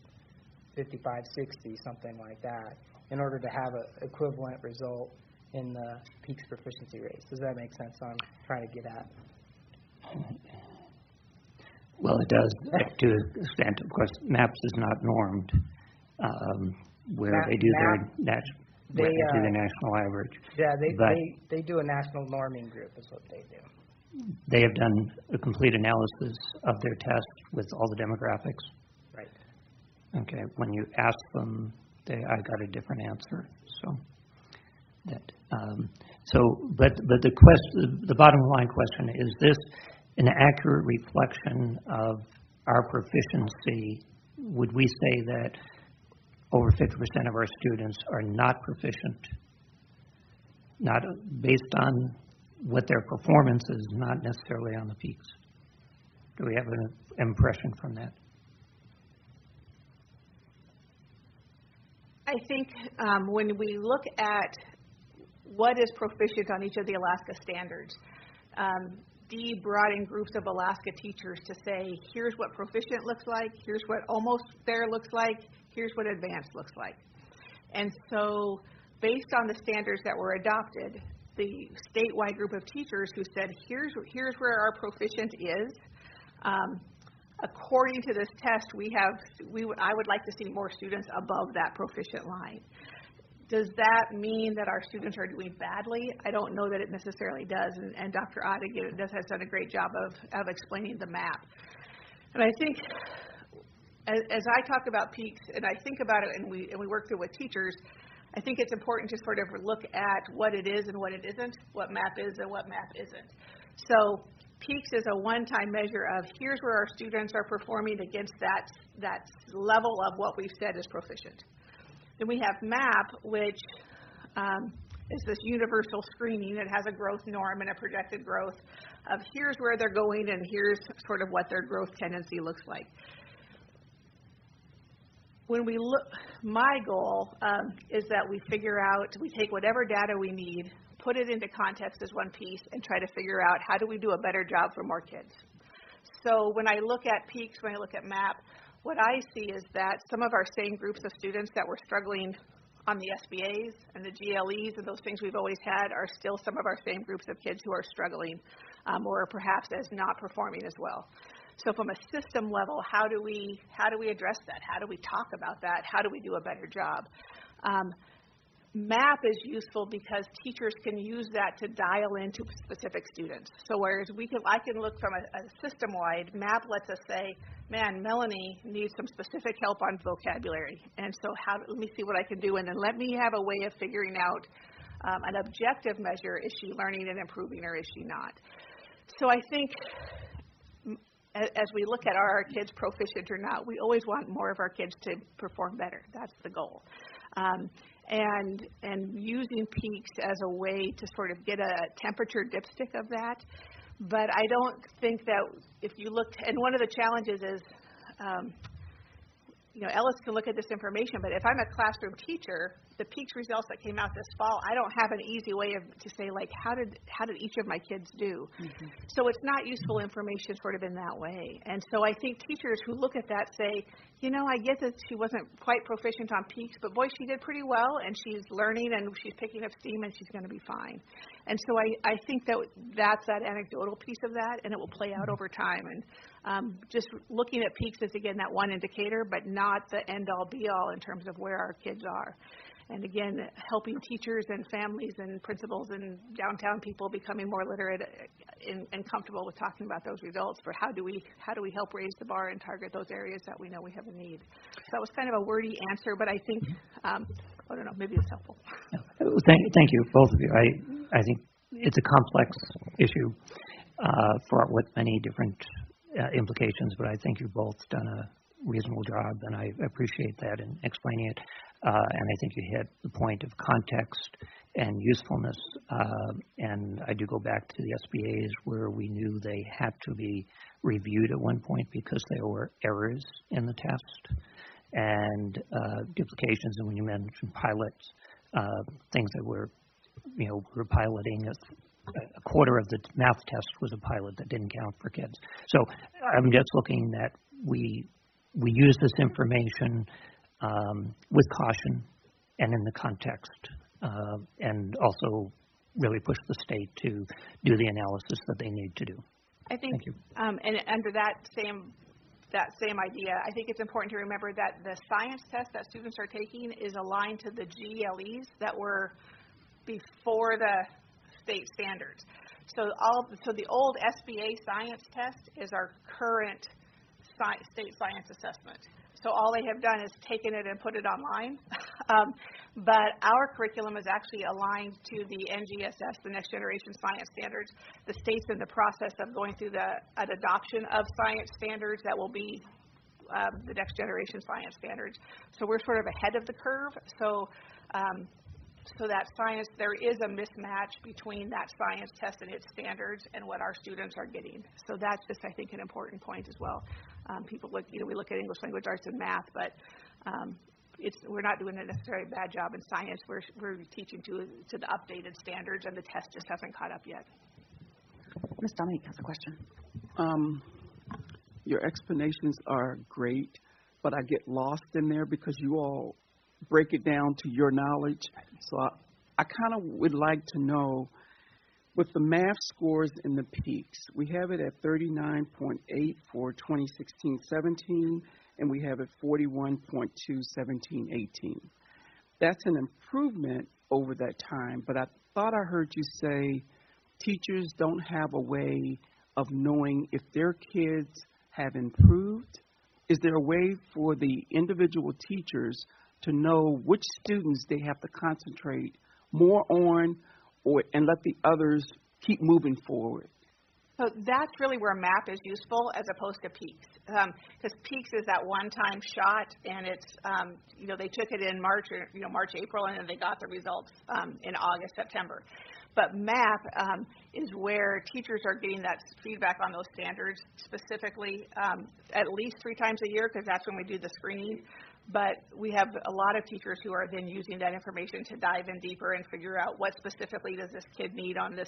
55, 60, something like that, in order to have an equivalent result in the PEAKS proficiency rates. Does that make sense? I'm trying to get at. Well, it does to an extent. Of course, MAPS is not normed, where they do their national average. Yeah, they do a national norming group is what they do. They have done a complete analysis of their test with all the demographics. Right. Okay. When you ask them, I got a different answer. So that. But the bottom line question is this an accurate reflection of our proficiency? Would we say that over 50% of our students are not proficient, not based on what their performance is, not necessarily on the PEAKS? Do we have an impression from that? I think when we look at what is proficient on each of the Alaska standards, Dee brought in groups of Alaska teachers to say, here's what proficient looks like, here's what almost there looks like, here's what advanced looks like. And so based on the standards that were adopted, the statewide group of teachers who said, here's where our proficient is, according to this test, I would like to see more students above that proficient line. Does that mean that our students are doing badly? I don't know that it necessarily does, and Dr. Ott has done a great job of explaining the map. And I think as I talk about PEAKS and I think about it and we work through with teachers, I think it's important to sort of look at what it is and what it isn't, what MAP is and what MAP isn't. So PEAKS is a one-time measure of here's where our students are performing against that level of what we've said is proficient. Then we have MAP, which is this universal screening. It has a growth norm and a projected growth of here's where they're going and here's sort of what their growth tendency looks like. When we look, my goal is that we take whatever data we need, put it into context as one piece, and try to figure out how do we do a better job for more kids. So when I look at PEAKS, when I look at MAP, what I see is that some of our same groups of students that were struggling on the SBAs and the GLEs and those things we've always had are still some of our same groups of kids who are struggling or perhaps as not performing as well. So from a system level, how do we address that? How do we talk about that? How do we do a better job? MAP is useful because teachers can use that to dial into specific students. So whereas I can look from a system-wide, MAP lets us say, man, Melanie needs some specific help on vocabulary. And so let me see what I can do, and then let me have a way of figuring out an objective measure. Is she learning and improving, or is she not? So I think as we look at are our kids proficient or not, we always want more of our kids to perform better. That's the goal. And using peaks as a way to sort of get a temperature dipstick of that. But I don't think that if you looked, and one of the challenges is, Ellis can look at this information, but if I'm a classroom teacher, the peaks results that came out this fall, I don't have an easy way to say, like, how did each of my kids do? Mm-hmm. So it's not useful information sort of in that way. And so I think teachers who look at that say, I get that she wasn't quite proficient on peaks, but boy, she did pretty well, and she's learning, and she's picking up steam, and she's going to be fine. And so I think that's that anecdotal piece of that, and it will play out over time. And just looking at peaks is, again, that one indicator, but not the end-all, be-all in terms of where our kids are. And again, helping teachers and families and principals and downtown people becoming more literate and comfortable with talking about those results. For how do we help raise the bar and target those areas that we know we have a need? So that was kind of a wordy answer, but I think I don't know, maybe it's helpful. Thank you, both of you. I think it's a complex issue with many different implications, but I think you've both done a reasonable job, and I appreciate that in explaining it. And I think you hit the point of context and usefulness. And I do go back to the SBAs where we knew they had to be reviewed at one point because there were errors in the test and duplications. And when you mentioned pilots, things that we're piloting, a quarter of the math test was a pilot that didn't count for kids. So I'm just looking that we use this information with caution and in the context, and also really push the state to do the analysis that they need to do. I think, Thank you. And under that same idea, I think it's important to remember that the science test that students are taking is aligned to the GLEs that were before the state standards. So the old SBA science test is our current state science assessment. So all they have done is taken it and put it online. But our curriculum is actually aligned to the NGSS, the Next Generation Science Standards. The state's in the process of going through an adoption of science standards that will be the Next Generation Science Standards. So we're sort of ahead of the curve. So that science, there is a mismatch between that science test and its standards and what our students are getting. So that's just, I think, an important point as well. People look, we look at English language arts and math, but we're not doing a necessarily bad job in science. We're teaching to the updated standards, and the test just hasn't caught up yet. Ms. Dominique has a question. Your explanations are great, but I get lost in there because you all break it down to your knowledge. So I kind of would like to know, with the math scores in the peaks, we have it at 39.8 for 2016-17, and we have it 41.2 17-18. That's an improvement over that time, but I thought I heard you say teachers don't have a way of knowing if their kids have improved. Is there a way for the individual teachers to know which students they have to concentrate more on and let the others keep moving forward? So that's really where MAP is useful as opposed to peaks. Because peaks is that one-time shot, and it's, they took it in March, April, and then they got the results in August, September. But MAP is where teachers are getting that feedback on those standards specifically at least 3 times a year, because that's when we do the screening. But we have a lot of teachers who are then using that information to dive in deeper and figure out what specifically does this kid need on this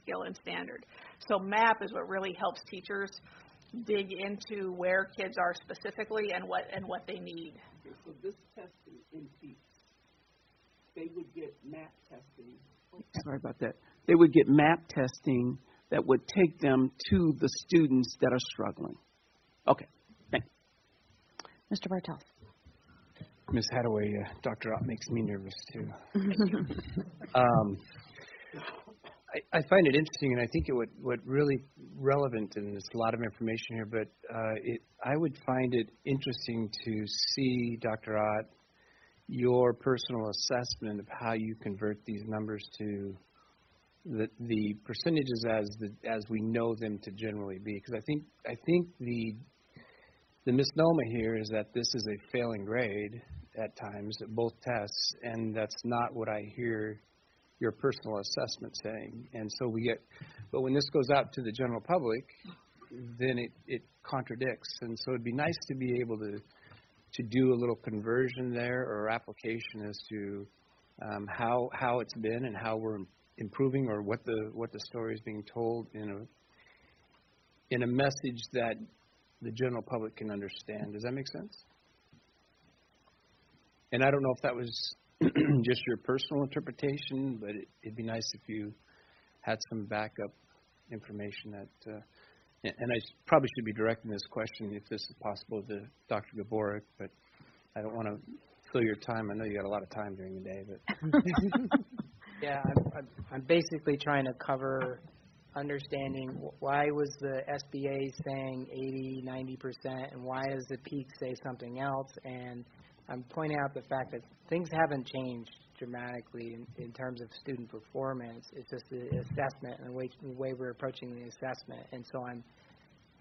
skill and standard. So MAP is what really helps teachers dig into where kids are specifically and what they need. So this testing in peaks, they would get MAP testing. Sorry about that. They would get MAP testing that would take them to the students that are struggling. Okay, thank you. Mr. Bartels. Ms. Hadaway, Dr. Ott makes me nervous too. I find it interesting, and I think what really relevant, and there's a lot of information here, but I would find it interesting to see, Dr. Ott, your personal assessment of how you convert these numbers to the percentages as we know them to generally be, because I think the misnomer here is that this is a failing grade at times at both tests, and that's not what I hear your personal assessment saying. And so but when this goes out to the general public, then it contradicts. And so it'd be nice to be able to do a little conversion there or application as to how it's been and how we're improving, or what the story is being told in a message that the general public can understand. Does that make sense? And I don't know if that was just your personal interpretation, but it'd be nice if you had some backup information that, and I probably should be directing this question, if this is possible, to Dr. Gaborik, but I don't want to fill your time. I know you got a lot of time during the day, but. Yeah, I'm basically trying to cover understanding why was the SBA saying 80-90%, and why does the peak say something else, and I'm pointing out the fact that things haven't changed dramatically in terms of student performance. It's just the assessment and the way we're approaching the assessment. And so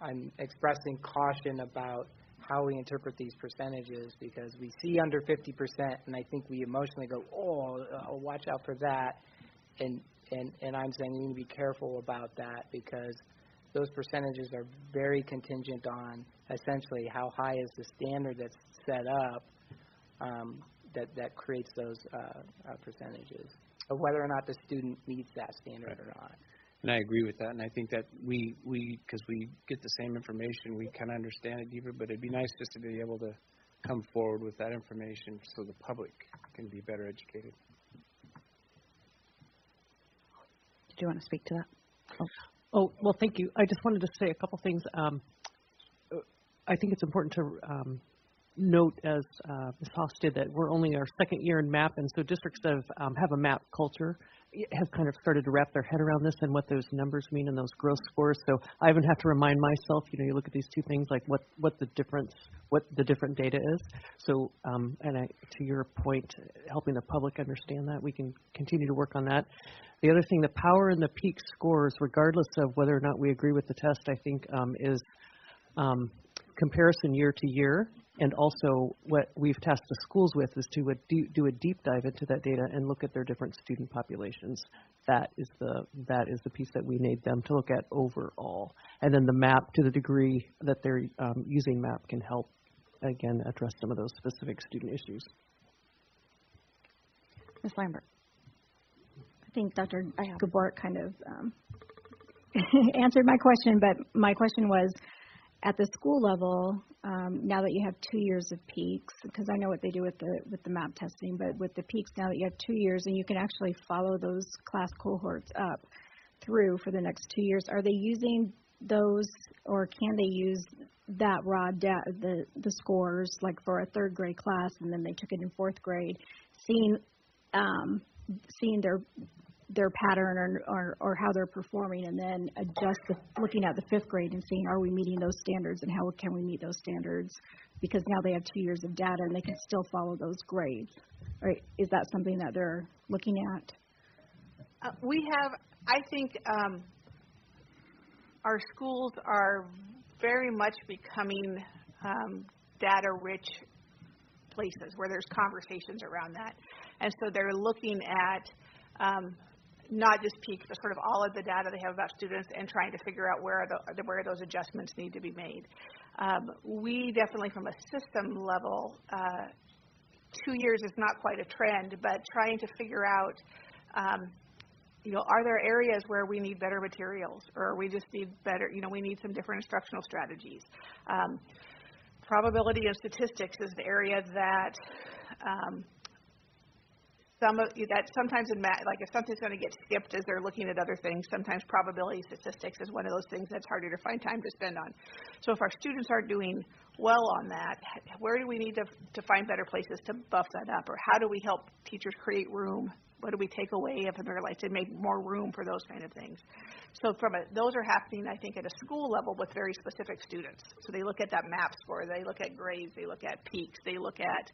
I'm expressing caution about how we interpret these percentages, because we see under 50%, and I think we emotionally go, watch out for that. And I'm saying we need to be careful about that, because those percentages are very contingent on essentially how high is the standard that's set up that creates those percentages, of whether or not the student meets that standard or not. And I agree with that, and I think that we because we get the same information, we kind of understand it deeper, but it'd be nice just to be able to come forward with that information so the public can be better educated. Did you want to speak to that? Oh, well, thank you. I just wanted to say a couple things. I think it's important to note, as Ms. Haas did, that we're only our second year in MAP, and so districts that have a MAP culture have kind of started to wrap their head around this and what those numbers mean and those growth scores. So I even have to remind myself, you look at these two things, like what the different data is. So, to your point, helping the public understand that, we can continue to work on that. The other thing, the power and the peak scores, regardless of whether or not we agree with the test, I think is comparison year to year. And also what we've tasked the schools with is to do a deep dive into that data and look at their different student populations. That is the piece that we need them to look at overall. And then the MAP, to the degree that they're using MAP, can help, again, address some of those specific student issues. Ms. Lambert. I think Dr. Gaborik kind of answered my question, but my question was, at the school level, now that you have 2 years of peaks, because I know what they do with the MAP testing, but with the peaks, now that you have 2 years and you can actually follow those class cohorts up through for the next 2 years, are they using those, or can they use that raw data, the scores, like for a third grade class, and then they took it in fourth grade, seeing their pattern or how they're performing, and then looking at the fifth grade and seeing, are we meeting those standards, and how can we meet those standards, because now they have 2 years of data and they can still follow those grades. Right? Is that something that they're looking at? I think our schools are very much becoming data-rich places where there's conversations around that. And so they're looking at not just peaks, but sort of all of the data they have about students and trying to figure out where those adjustments need to be made. We definitely, from a system level, 2 years is not quite a trend, but trying to figure out, are there areas where we need better materials, or we just need better, we need some different instructional strategies. Probability and statistics is the area that that sometimes in math, like if something's going to get skipped as they're looking at other things, sometimes probability statistics is one of those things that's harder to find time to spend on. So if our students are doing well on that, where do we need to find better places to buff that up, or how do we help teachers create room? What do we take away of their life to make more room for those kind of things? So those are happening, I think, at a school level with very specific students. So they look at that MAP score, they look at grades, they look at peaks, they look at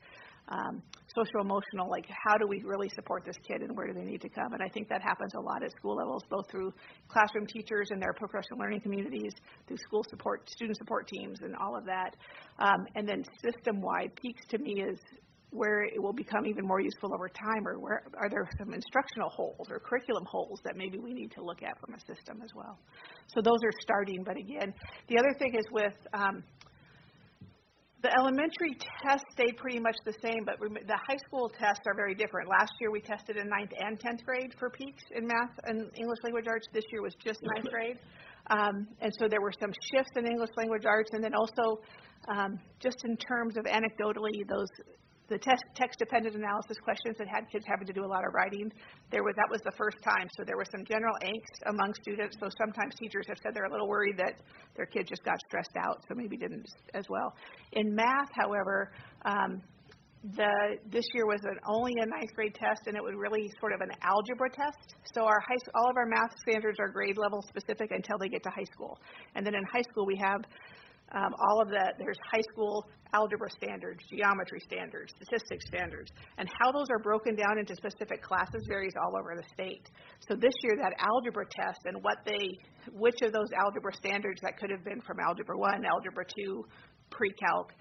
social emotional, like how do we really support this kid and where do they need to come? And I think that happens a lot at school levels, both through classroom teachers and their professional learning communities, through school support, student support teams and all of that. And then system-wide, peaks to me is where it will become even more useful over time, or where are there some instructional holes or curriculum holes that maybe we need to look at from a system as well. So those are starting, but again, the other thing is with the elementary tests stayed pretty much the same, but the high school tests are very different. Last year we tested in 9th and 10th grade for peaks in math and English language arts. This year was just 9th grade. And so there were some shifts in English language arts, and then also just in terms of anecdotally, the text-dependent analysis questions that had kids having to do a lot of writing, that was the first time. So there was some general angst among students. So sometimes teachers have said they're a little worried that their kid just got stressed out, so maybe didn't as well. In math, however, this year was only a 9th grade test, and it was really sort of an algebra test. So all of our math standards are grade level specific until they get to high school. And then in high school we have there's high school algebra standards, geometry standards, statistics standards, and how those are broken down into specific classes varies all over the state. So this year that algebra test and which of those algebra standards that could have been from Algebra 1, Algebra 2, pre-calc,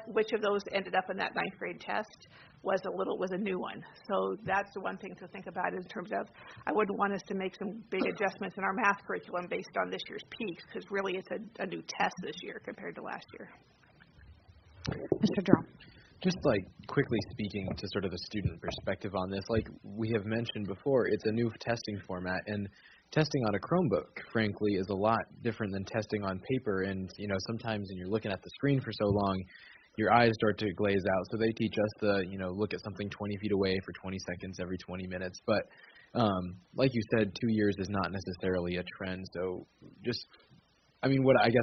which of those ended up in that 9th grade test was a new one. So that's the one thing to think about in terms of, I wouldn't want us to make some big adjustments in our math curriculum based on this year's peaks, because really it's a new test this year compared to last year. Mr. Durrell. Just like quickly speaking to sort of the student perspective on this, like we have mentioned before, it's a new testing format, and testing on a Chromebook, frankly, is a lot different than testing on paper. And, sometimes when you're looking at the screen for so long, your eyes start to glaze out. So they teach us to, look at something 20 feet away for 20 seconds every 20 minutes. But like you said, 2 years is not necessarily a trend. So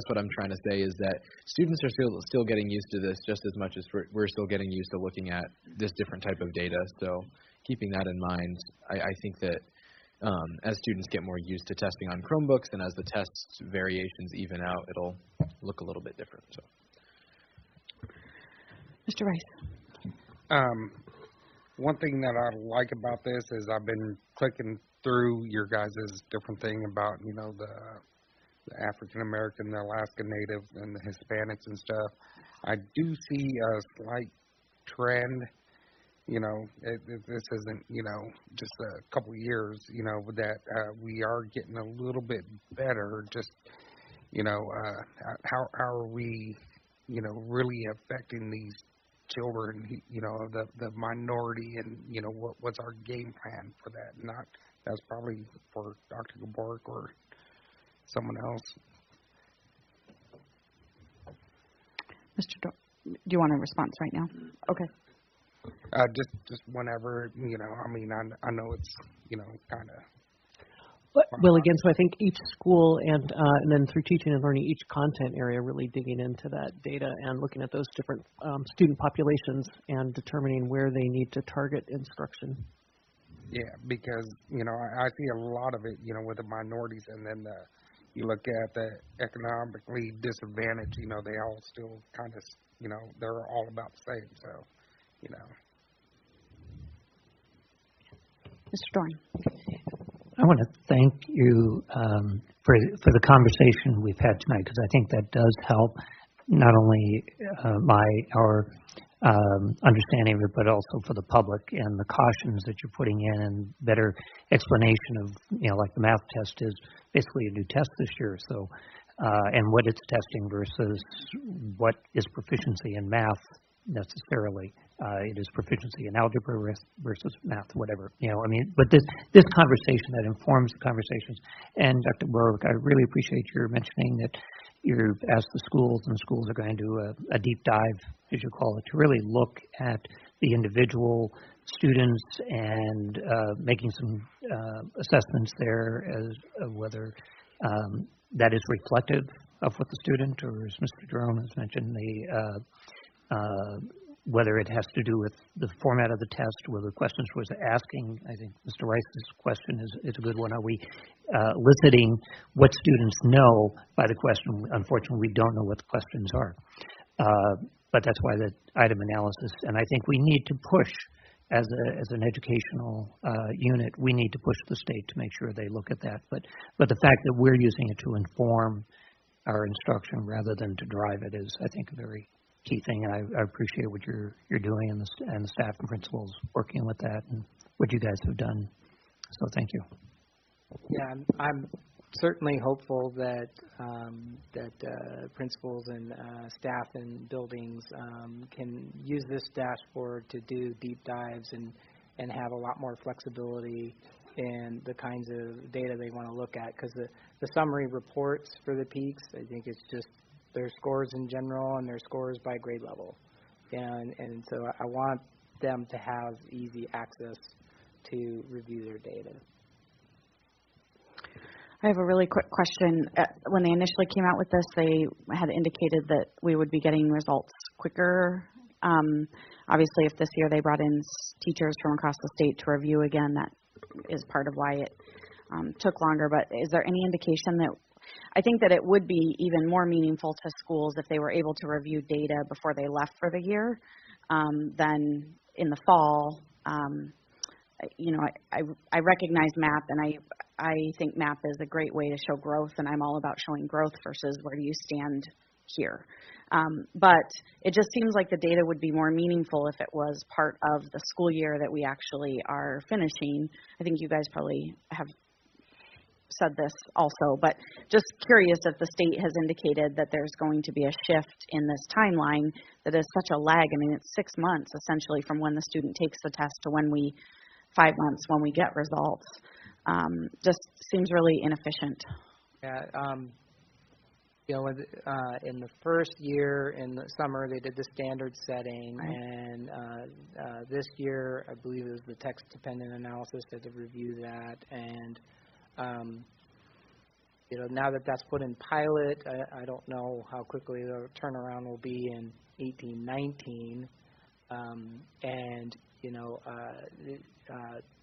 what I'm trying to say is that students are still getting used to this just as much as we're still getting used to looking at this different type of data. So keeping that in mind, I think that as students get more used to testing on Chromebooks and as the test variations even out, it'll look a little bit different. So. Mr. Rice. One thing that I like about this is I've been clicking through your guys' different thing about, the African American, the Alaska Native, and the Hispanics and stuff. I do see a slight trend, this isn't, just a couple of years, that we are getting a little bit better. Just, how are we, really affecting these children, the minority, and what's our game plan for that? That's probably for Dr. Gabork or someone else. Do you want a response right now? Okay. Just whenever, I know it's, kind of. Well, again, so I think each school and then through teaching and learning, each content area really digging into that data and looking at those different student populations and determining where they need to target instruction. Yeah, because, I see a lot of it, with the minorities, and then you look at the economically disadvantaged, they all still kind of, they're all about the same, so, Mr. Dorn. I want to thank you for the conversation we've had tonight, because I think that does help not only our understanding of it, but also for the public, and the cautions that you're putting in, and better explanation of, like the math test is basically a new test this year. So, and what it's testing versus what is proficiency in math necessarily. It is proficiency in algebra versus math, whatever, but this conversation that informs the conversations. And Dr. Burke, I really appreciate your mentioning that you've asked the schools, and the schools are going to do a deep dive, as you call it, to really look at the individual students and making some assessments there as whether that is reflective of what the student, or as Mr. Jerome has mentioned, whether it has to do with the format of the test, whether the questions was asking. I think Mr. Rice's question is a good one. Are we eliciting what students know by the question? Unfortunately, we don't know what the questions are. But that's why the item analysis, and I think we need to push, as an educational unit, we need to push the state to make sure they look at that. But the fact that we're using it to inform our instruction rather than to drive it is, I think, a very key thing. And I appreciate what you're doing, and the staff and principals working with that, and what you guys have done. So thank you. Yeah, I'm certainly hopeful that principals and staff in buildings can use this dashboard to do deep dives and have a lot more flexibility in the kinds of data they want to look at. Because the summary reports for the peaks, I think it's just their scores in general and their scores by grade level. And so I want them to have easy access to review their data. I have a really quick question. When they initially came out with this, they had indicated that we would be getting results quicker. Obviously, if this year they brought in teachers from across the state to review again, that is part of why it took longer. But is there any indication that, I think that it would be even more meaningful to schools if they were able to review data before they left for the year than in the fall. I recognize MAP, and I think MAP is a great way to show growth, and I'm all about showing growth versus where do you stand here. But it just seems like the data would be more meaningful if it was part of the school year that we actually are finishing. I think you guys probably have said this also, but just curious if the state has indicated that there's going to be a shift in this timeline that is such a lag. I mean, it's 6 months essentially from when the student takes the test to 5 months when we get results. Just seems really inefficient. Yeah, in the first year in the summer they did the standard setting, right. And this year I believe it was the text-dependent analysis that to review that, and now that that's put in pilot, I don't know how quickly the turnaround will be in 18-19, and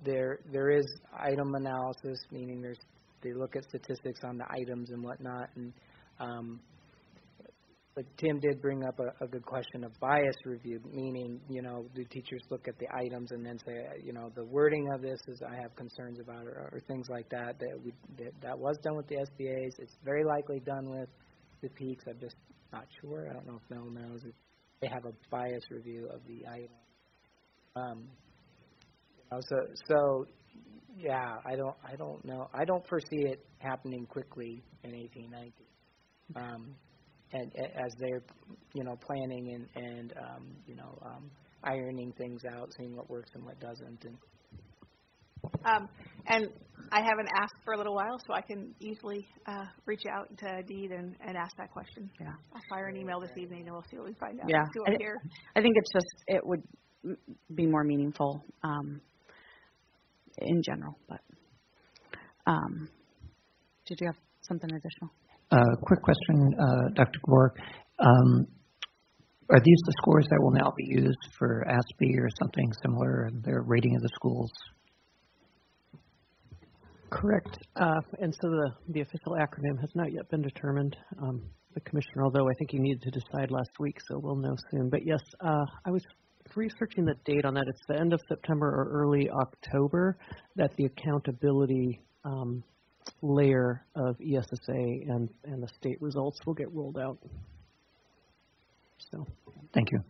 there is item analysis, meaning they look at statistics on the items and whatnot, and but Tim did bring up a good question of bias review, meaning do teachers look at the items and then say the wording of this is I have concerns about, or things like that. That was done with the SBAs. It's very likely done with the peaks. I'm just not sure. I don't know if Mel knows if they have a bias review of the item. So yeah, I don't know. I don't foresee it happening quickly in 18-19. And as they're planning and ironing things out, seeing what works and what doesn't. And I haven't asked for a little while, so I can easily reach out to Deed and ask that question. Yeah. I'll fire an email this evening and we'll see what we find out. Yeah. See what we hear. I think it would be more meaningful in general. But did you have something additional? Quick question, Dr. Gore. Are these the scores that will now be used for ASPE or something similar in their rating of the schools? Correct. And so the official acronym has not yet been determined. The commissioner, although I think he needed to decide last week, so we'll know soon. But yes, I was researching the date on that. It's the end of September or early October that the accountability layer of ESSA and the state results will get rolled out. So, thank you.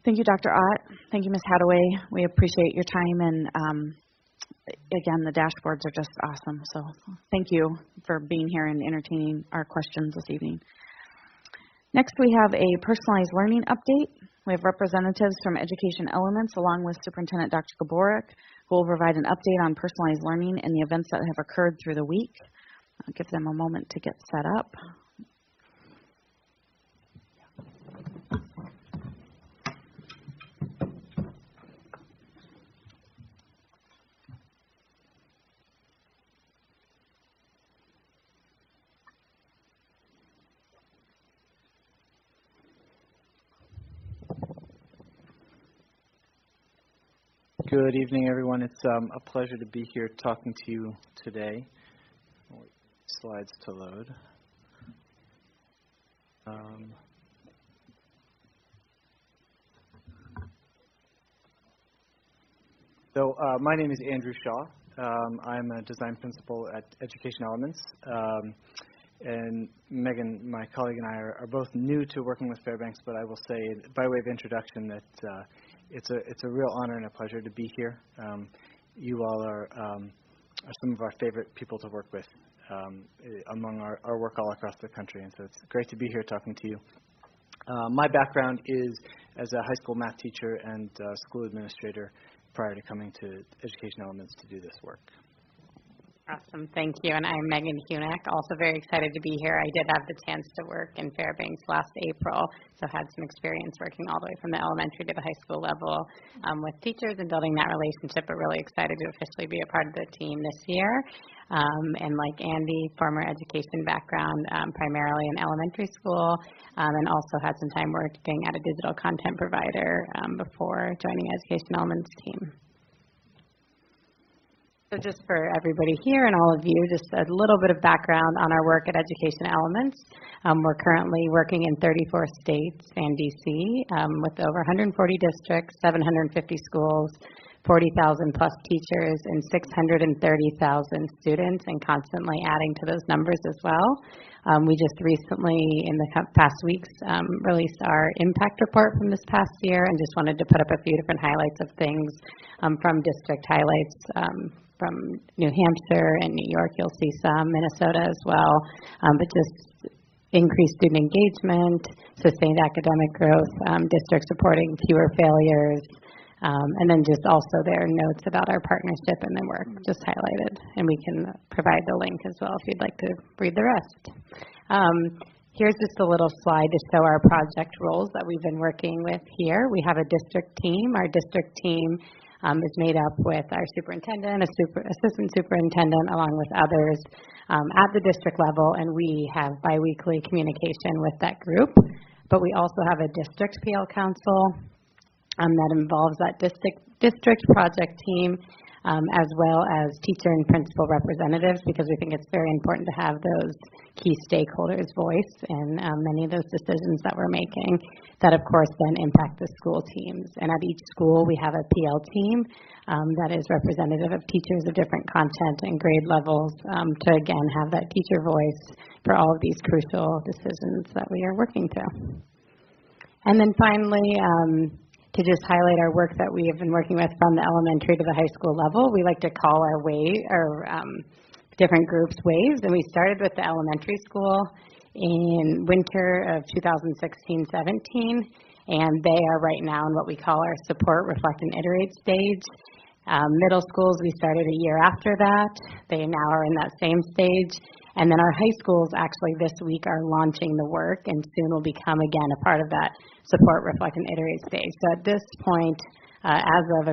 Thank you, Dr. Ott. Thank you, Ms. Hadaway. We appreciate your time, and again, the dashboards are just awesome. So thank you for being here and entertaining our questions this evening. Next, we have a personalized learning update. We have representatives from Education Elements along with Superintendent Dr. Gaborik, who will provide an update on personalized learning and the events that have occurred through the week. I'll give them a moment to get set up. Good evening, everyone. It's a pleasure to be here talking to you today. I'll wait for slides to load. My name is Andrew Shaw. I'm a design principal at Education Elements. And Megan, my colleague, and I are both new to working with Fairbanks, but I will say, by way of introduction, that it's a real honor and a pleasure to be here. You all are some of our favorite people to work with among our work all across the country, and so it's great to be here talking to you. My background is as a high school math teacher and school administrator prior to coming to Education Elements to do this work. Awesome, thank you. And I'm Megan Hunak, also very excited to be here. I did have the chance to work in Fairbanks last April, so had some experience working all the way from the elementary to the high school level with teachers and building that relationship, but really excited to officially be a part of the team this year. And like Andy, former education background, primarily in elementary school, and also had some time working at a digital content provider before joining Education Elements team. So just for everybody here and all of you, just a little bit of background on our work at Education Elements. We're currently working in 34 states and DC with over 140 districts, 750 schools, 40,000 plus teachers, and 630,000 students, and constantly adding to those numbers as well. We just recently, in the past weeks, released our impact report from this past year, and just wanted to put up a few different highlights of things from district highlights from New Hampshire and New York. You'll see some, Minnesota as well, but just increased student engagement, sustained academic growth, districts reporting fewer failures, and then just also there notes about our partnership and the work just highlighted. And we can provide the link as well if you'd like to read the rest. Here's just a little slide to show our project roles that we've been working with here. We have a district team. Our district team is made up with our superintendent, assistant superintendent, along with others at the district level, and we have biweekly communication with that group. But we also have a district PL council that involves that district project team, as well as teacher and principal representatives, because we think it's very important to have those key stakeholders' voice in many of those decisions that we're making that, of course, then impact the school teams. And at each school, we have a PL team that is representative of teachers of different content and grade levels to, again, have that teacher voice for all of these crucial decisions that we are working through. And then finally, to just highlight our work that we have been working with from the elementary to the high school level, we like to call our different groups waves, and we started with the elementary school in winter of 2016-17, and they are right now in what we call our support, reflect, and iterate stage. Middle schools, we started a year after that. They now are in that same stage. And then our high schools actually this week are launching the work, and soon will become again a part of that support, reflect, and iterate stage. So at this point, as of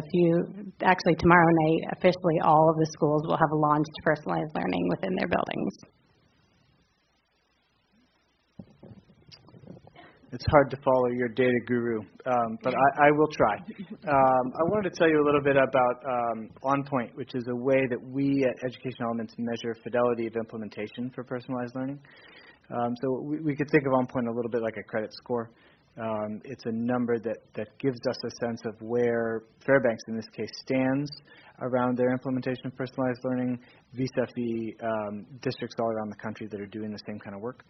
actually tomorrow night, officially all of the schools will have launched personalized learning within their buildings. It's hard to follow your data guru, but I will try. I wanted to tell you a little bit about OnPoint, which is a way that we at Education Elements measure fidelity of implementation for personalized learning. So we could think of OnPoint a little bit like a credit score. It's a number that gives us a sense of where Fairbanks, in this case, stands around their implementation of personalized learning vis-a-vis districts all around the country that are doing the same kind of work.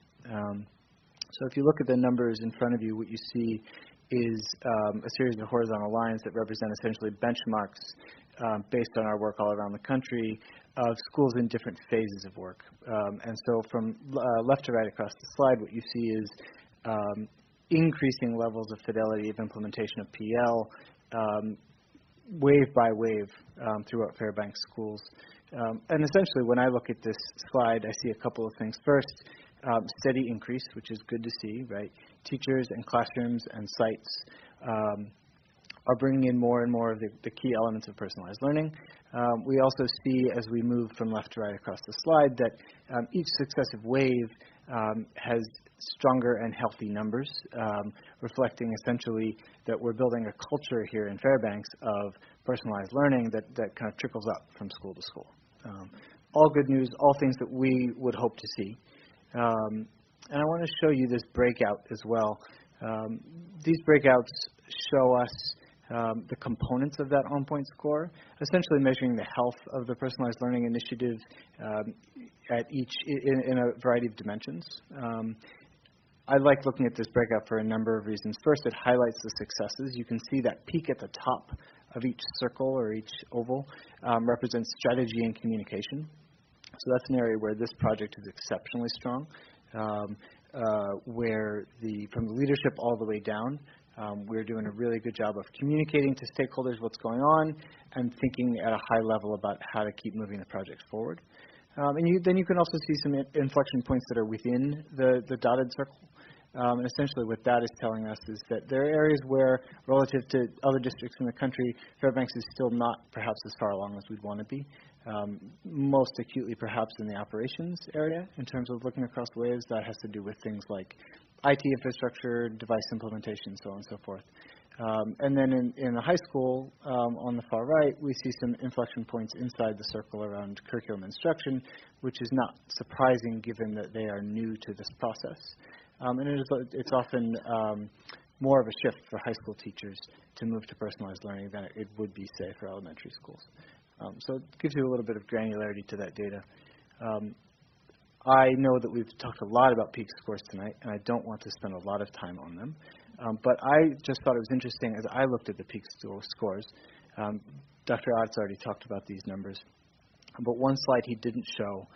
So if you look at the numbers in front of you, what you see is a series of horizontal lines that represent essentially benchmarks based on our work all around the country of schools in different phases of work. And so from left to right across the slide, what you see is increasing levels of fidelity of implementation of PL wave by wave throughout Fairbanks schools. And essentially, when I look at this slide, I see a couple of things. First, steady increase, which is good to see, right? Teachers and classrooms and sites are bringing in more and more of the key elements of personalized learning. We also see, as we move from left to right across the slide, that each successive wave has stronger and healthy numbers, reflecting essentially that we're building a culture here in Fairbanks of personalized learning that kind of trickles up from school to school. All good news, all things that we would hope to see. And I want to show you this breakout as well. These breakouts show us the components of that on-point score, essentially measuring the health of the personalized learning initiative at each in a variety of dimensions. I like looking at this breakout for a number of reasons. First, it highlights the successes. You can see that peak at the top of each circle or each oval represents strategy and communication. So that's an area where this project is exceptionally strong, where from the leadership all the way down, we're doing a really good job of communicating to stakeholders what's going on and thinking at a high level about how to keep moving the project forward. And then you can also see some inflection points that are within the dotted circle. And essentially what that is telling us is that there are areas where, relative to other districts in the country, Fairbanks is still not perhaps as far along as we'd want to be. Most acutely perhaps in the operations area in terms of looking across waves. That has to do with things like IT infrastructure, device implementation, so on and so forth. And then in the high school, on the far right, we see some inflection points inside the circle around curriculum instruction, which is not surprising given that they are new to this process. And it's often more of a shift for high school teachers to move to personalized learning than it would be, say, for elementary schools. So it gives you a little bit of granularity to that data. I know that we've talked a lot about peak scores tonight, and I don't want to spend a lot of time on them. But I just thought it was interesting as I looked at the peak scores. Dr. Ott's already talked about these numbers. But one slide he didn't show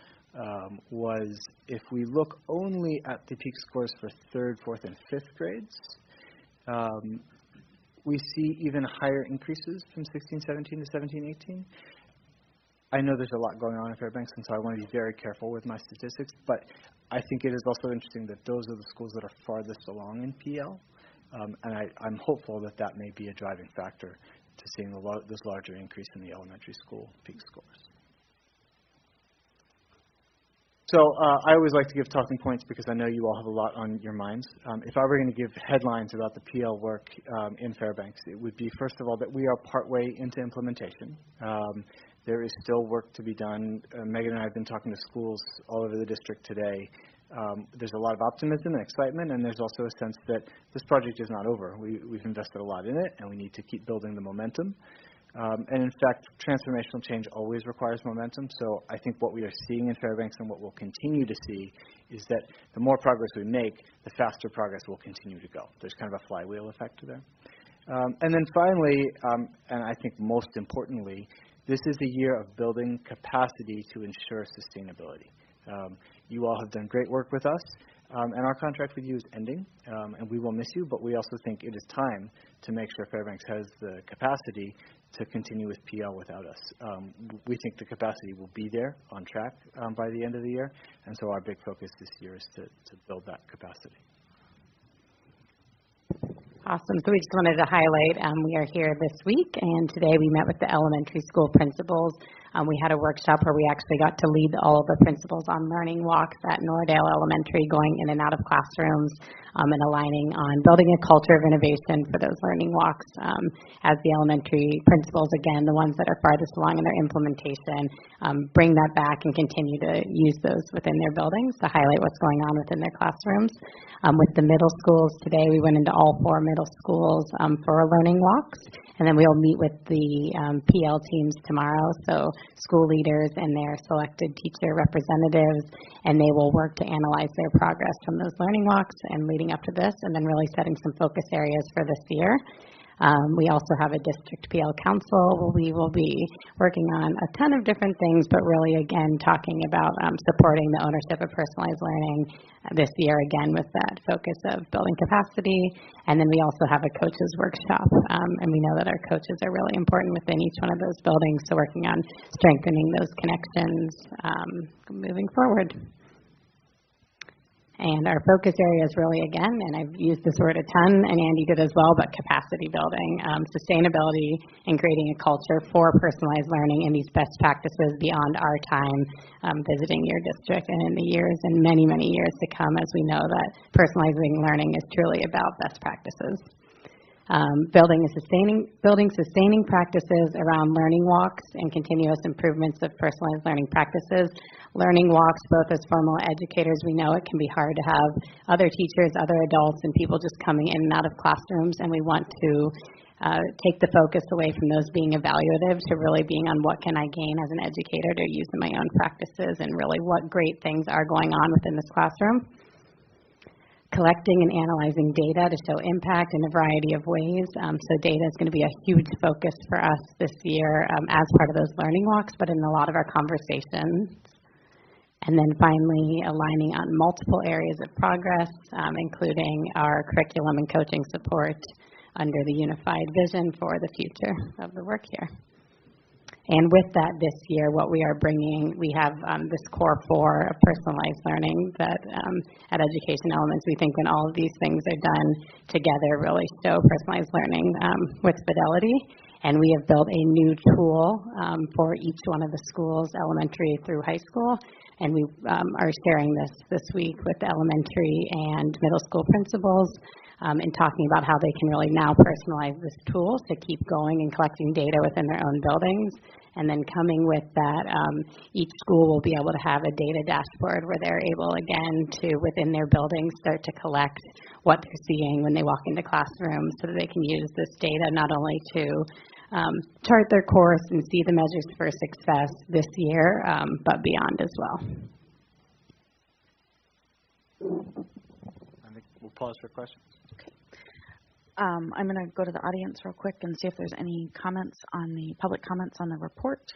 was if we look only at the peak scores for 3rd, 4th, and 5th grades, we see even higher increases from 16-17 to 17-18. I know there's a lot going on in Fairbanks, and so I want to be very careful with my statistics, but I think it is also interesting that those are the schools that are farthest along in PL, and I'm hopeful that that may be a driving factor to seeing this larger increase in the elementary school peak scores. So I always like to give talking points because I know you all have a lot on your minds. If I were going to give headlines about the PL work in Fairbanks, it would be, first of all, that we are partway into implementation. There is still work to be done. Megan and I have been talking to schools all over the district today. There's a lot of optimism and excitement, and there's also a sense that this project is not over. We've invested a lot in it, and we need to keep building the momentum. And in fact, transformational change always requires momentum. So I think what we are seeing in Fairbanks and what we'll continue to see is that the more progress we make, the faster progress will continue to go. There's kind of a flywheel effect there. And then finally, and I think most importantly, this is a year of building capacity to ensure sustainability. You all have done great work with us, and our contract with you is ending, and we will miss you, but we also think it is time to make sure Fairbanks has the capacity to continue with PL without us. We think the capacity will be there on track by the end of the year, and so our big focus this year is to build that capacity. Awesome. So we just wanted to highlight we are here this week, and today we met with the elementary school principals. We had a workshop where we actually got to lead all of the principals on learning walks at Nordale Elementary, going in and out of classrooms and aligning on building a culture of innovation for those learning walks. As the elementary principals, again, the ones that are farthest along in their implementation, bring that back and continue to use those within their buildings to highlight what's going on within their classrooms. With the middle schools today, we went into all 4 middle schools for our learning walks. And then we'll meet with the PL teams tomorrow, so school leaders and their selected teacher representatives, and they will work to analyze their progress from those learning walks and leading up to this, and then really setting some focus areas for this year. We also have a district PL council where we will be working on a ton of different things, but really, again, talking about supporting the ownership of personalized learning this year, again, with that focus of building capacity. And then we also have a coaches workshop, and we know that our coaches are really important within each one of those buildings, so working on strengthening those connections moving forward. And our focus area is really, again, and I've used this word a ton, and Andy did as well, but capacity building, sustainability, and creating a culture for personalized learning and these best practices beyond our time visiting your district and in the years and many, many years to come, as we know that personalizing learning is truly about best practices. Building sustaining practices around learning walks and continuous improvements of personalized learning practices. Learning walks, both as formal educators, we know it can be hard to have other teachers, other adults, and people just coming in and out of classrooms, and we want to take the focus away from those being evaluative to really being on what can I gain as an educator to use in my own practices and really what great things are going on within this classroom. Collecting and analyzing data to show impact in a variety of ways. So data is going to be a huge focus for us this year as part of those learning walks, but in a lot of our conversations. And then finally, aligning on multiple areas of progress, including our curriculum and coaching support under the unified vision for the future of the work here. And with that, this year, what we are bringing, we have this core 4 of personalized learning that at Education Elements, we think when all of these things are done together, really show personalized learning with fidelity. And we have built a new tool for each one of the schools, elementary through high school. And we are sharing this week with elementary and middle school principals and talking about how they can really now personalize this tool to keep going and collecting data within their own buildings. And then coming with that, each school will be able to have a data dashboard where they're able, again, to, within their buildings, start to collect what they're seeing when they walk into classrooms so that they can use this data not only to chart their course and see the measures for success this year, but beyond as well. I think we'll pause for questions. Okay. I'm going to go to the audience real quick and see if there's any public comments on the report.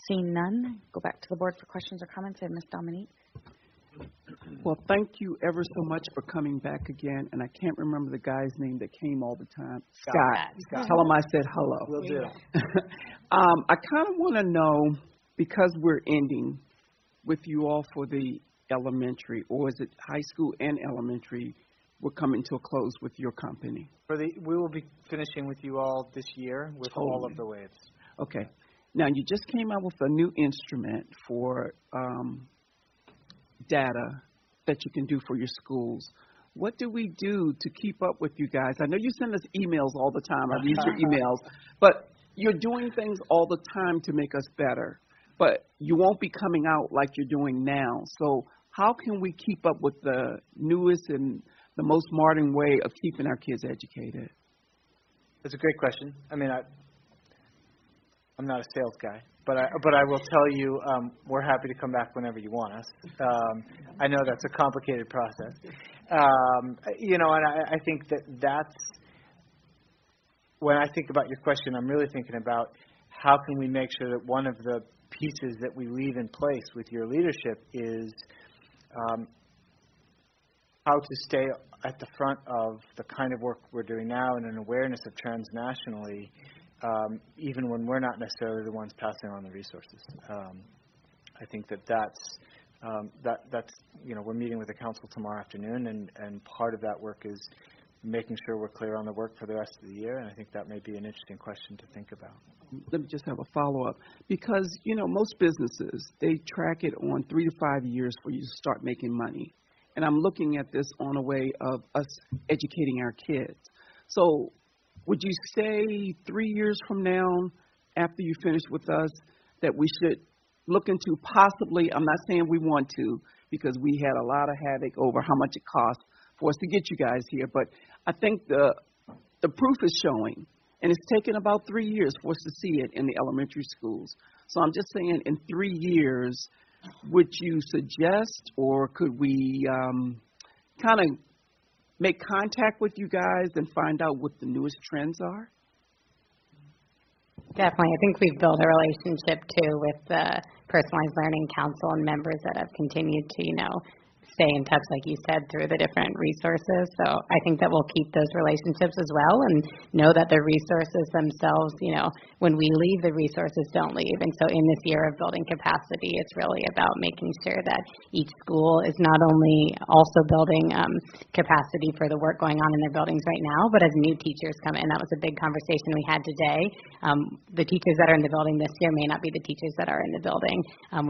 Seeing none, go back to the board for questions or comments. Ms. Dominique. Well, thank you ever so much for coming back again. And I can't remember the guy's name that came all the time. Scott. Tell him I said hello. Will do. I kind of want to know, because we're ending with you all for the elementary, or is it high school and elementary, we're coming to a close with your company? We will be finishing with you all this year with all of the waves. Okay. Now, you just came out with a new instrument for data that you can do for your schools. What do we do to keep up with you guys? I know you send us emails all the time. I read your emails. But you're doing things all the time to make us better. But you won't be coming out like you're doing now. So how can we keep up with the newest and the most modern way of keeping our kids educated? That's a great question. I mean, I'm not a sales guy, but I will tell you we're happy to come back whenever you want us. I know that's a complicated process. And I think that's, when I think about your question, I'm really thinking about how can we make sure that one of the pieces that we leave in place with your leadership is how to stay at the front of the kind of work we're doing now and an awareness of trends nationally, even when we're not necessarily the ones passing on the resources. I think that's we're meeting with the council tomorrow afternoon, and part of that work is making sure we're clear on the work for the rest of the year, and I think that may be an interesting question to think about. Let me just have a follow-up. Because, most businesses, they track it on 3 to 5 years for you to start making money. And I'm looking at this on a way of us educating our kids. So would you say 3 years from now, after you finish with us, that we should look into possibly, I'm not saying we want to, because we had a lot of havoc over how much it costs for us to get you guys here, but I think the proof is showing, and it's taken about 3 years for us to see it in the elementary schools. So I'm just saying, in 3 years, would you suggest, or could we kind of make contact with you guys and find out what the newest trends are? Definitely. I think we've built a relationship, too, with the Personalized Learning Council and members that have continued to, stay in touch, like you said, through the different resources. So I think that we'll keep those relationships as well and know that the resources themselves, when we leave, the resources don't leave. And so in this year of building capacity, it's really about making sure that each school is not only also building capacity for the work going on in their buildings right now, but as new teachers come in. That was a big conversation we had today. The teachers that are in the building this year may not be the teachers that are in the building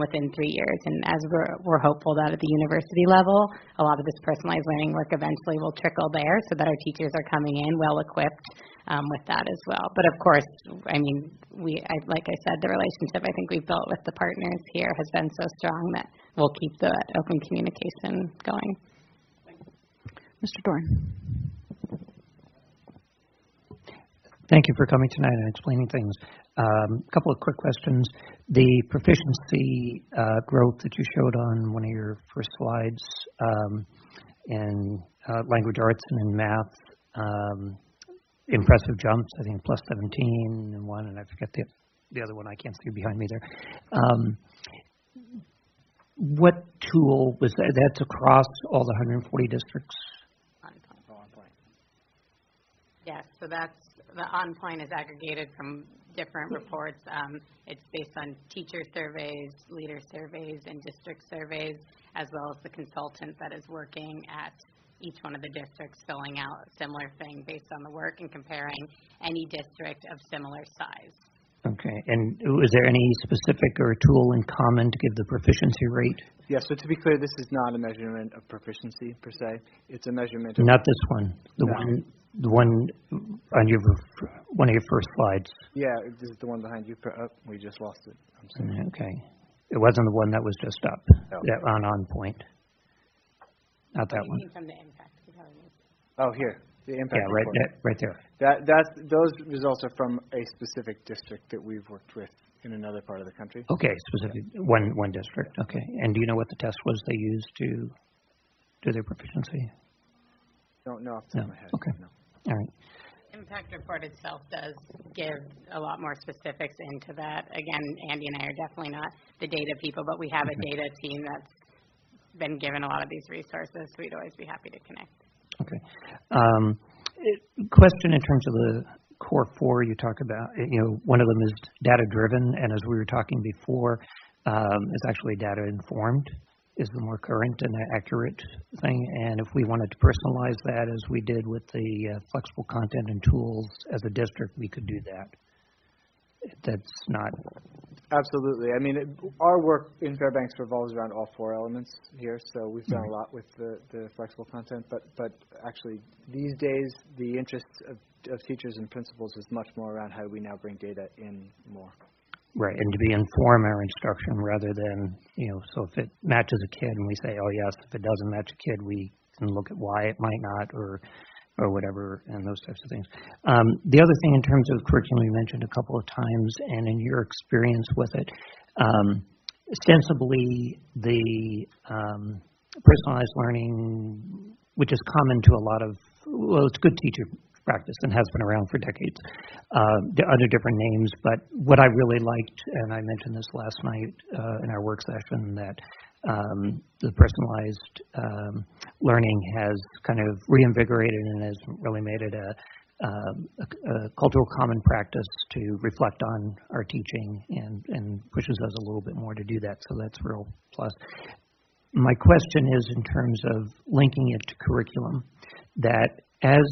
within 3 years. And as we're hopeful that at the university level, a lot of this personalized learning work eventually will trickle there so that our teachers are coming in well equipped with that as well. But of course, like I said, the relationship I think we've built with the partners here has been so strong that we'll keep the open communication going. Mr. Dorn. Thank you for coming tonight and explaining things. A couple of quick questions. The proficiency growth that you showed on one of your first slides in language arts and in math, impressive jumps, I think plus 17 in one, and I forget the other one, I can't see behind me there. What tool was that? That's across all the 140 districts? Yes, so that's the OnPoint is aggregated from different reports. It's based on teacher surveys, leader surveys, and district surveys, as well as the consultant that is working at each one of the districts filling out a similar thing based on the work and comparing any district of similar size. Okay, and was there any specific or tool in common to give the proficiency rate? Yeah, so to be clear, this is not a measurement of proficiency per se. It's a measurement of... Not this one. The one on one of your first slides. Yeah, this is the one behind you. We just lost it. I'm sorry. Okay. It wasn't the one that was just up. No. That on point. Not that one. From the impact. Oh, here. The impact report. Right there. Those results are from a specific district that we've worked with in another part of the country. Okay, specific one district. Okay, and do you know what the test was they used to do their proficiency? Don't know off the top of my head. Okay. No. All right. Impact report itself does give a lot more specifics into that. Again, Andy and I are definitely not the data people, but we have a data team that's been given a lot of these resources, so we'd always be happy to connect. Okay. Question in terms of the core four you talk about, one of them is data driven, and as we were talking before, is actually data informed is the more current and accurate thing. And if we wanted to personalize that as we did with the flexible content and tools as a district, we could do that. That's not... Absolutely. I mean, our work in Fairbanks revolves around all four elements here, so we've done a lot with the flexible content, but actually these days the interest of teachers and principals is much more around how we now bring data in more. Right, and to inform our instruction rather than, so if it matches a kid and we say, oh yes, if it doesn't match a kid, we can look at why it might not or whatever, and those types of things. The other thing in terms of curriculum you mentioned a couple of times, and in your experience with it, ostensibly the personalized learning, which is common to a lot of, it's good teacher practice and has been around for decades, under different names, but what I really liked, and I mentioned this last night in our work session, that the personalized learning has kind of reinvigorated and has really made it a cultural common practice to reflect on our teaching and pushes us a little bit more to do that, so that's a real plus. My question is in terms of linking it to curriculum, that as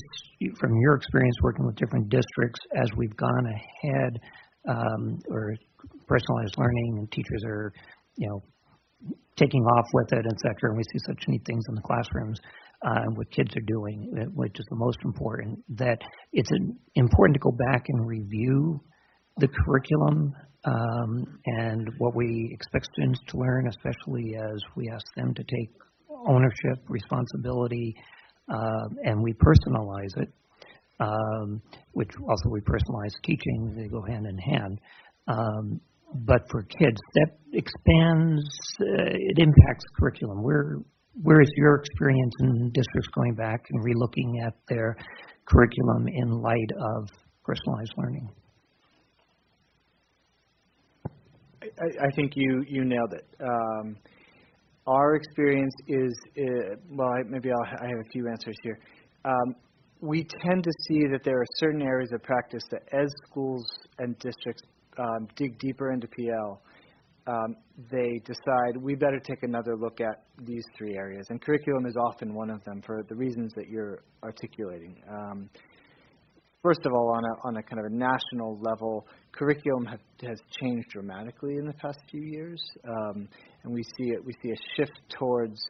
from your experience working with different districts, as we've gone ahead, or personalized learning and teachers are, taking off with it, et cetera, and we see such neat things in the classrooms, and what kids are doing, which is the most important, that it's important to go back and review the curriculum and what we expect students to learn, especially as we ask them to take ownership, responsibility, and we personalize it, which also we personalize teaching, they go hand in hand. But for kids, that expands, it impacts curriculum. Where is your experience in districts going back and relooking at their curriculum in light of personalized learning? I think you nailed it. Our experience is, I have a few answers here. We tend to see that there are certain areas of practice that as schools and districts dig deeper into PL, they decide we better take another look at these three areas. And curriculum is often one of them for the reasons that you're articulating. First of all, on a kind of a national level, curriculum has changed dramatically in the past few years, and we see a shift towards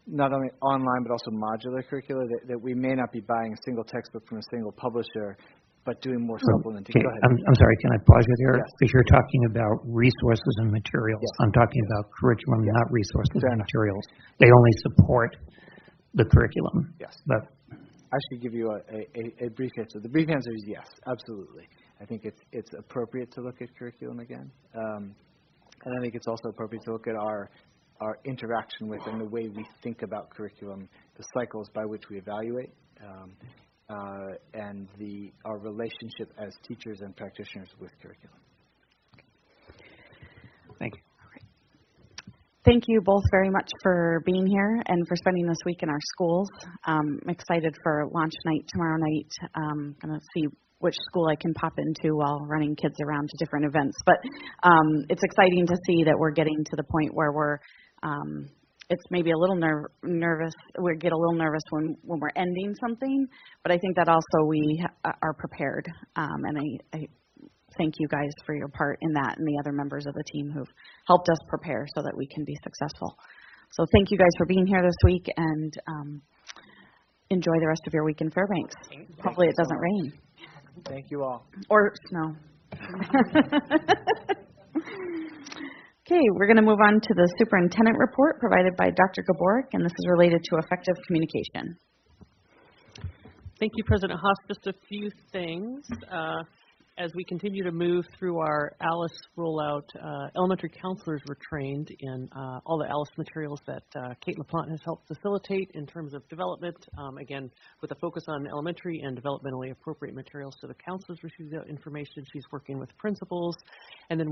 not only online but also modular curricula. That we may not be buying a single textbook from a single publisher, but doing more supplementing. Okay. Go ahead. I'm sorry. Can I pause you there? Yes. Because you're talking about resources and materials. Yes. I'm talking about curriculum, not resources Fair and enough. materials. They only support the curriculum. Yes. But I should give you a brief answer. The brief answer is yes, absolutely. I think it's appropriate to look at curriculum again, and I think it's also appropriate to look at our interaction with and the way we think about curriculum, the cycles by which we evaluate, and our relationship as teachers and practitioners with curriculum. thank you. Thank you both very much for being here and for spending this week in our schools. I'm excited for launch night tomorrow night. I'm going to see which school I can pop into while running kids around to different events. But it's exciting to see that we're getting to the point where it's maybe a little nervous. We get a little nervous when we're ending something, but I think that also we are prepared. And I thank you guys for your part in that and the other members of the team who've helped us prepare so that we can be successful. So thank you guys for being here this week, and enjoy the rest of your week in Fairbanks. Hopefully it doesn't rain. Thank you all. Or snow. Okay, we're going to move on to the superintendent report provided by Dr. Gaborik, and this is related to effective communication. Thank you, President Haas. Just a few things. As we continue to move through our ALICE rollout, elementary counselors were trained in all the ALICE materials that Kate LaPlante has helped facilitate in terms of development, again, with a focus on elementary and developmentally appropriate materials. So the counselors receive the information. She's working with principals. And then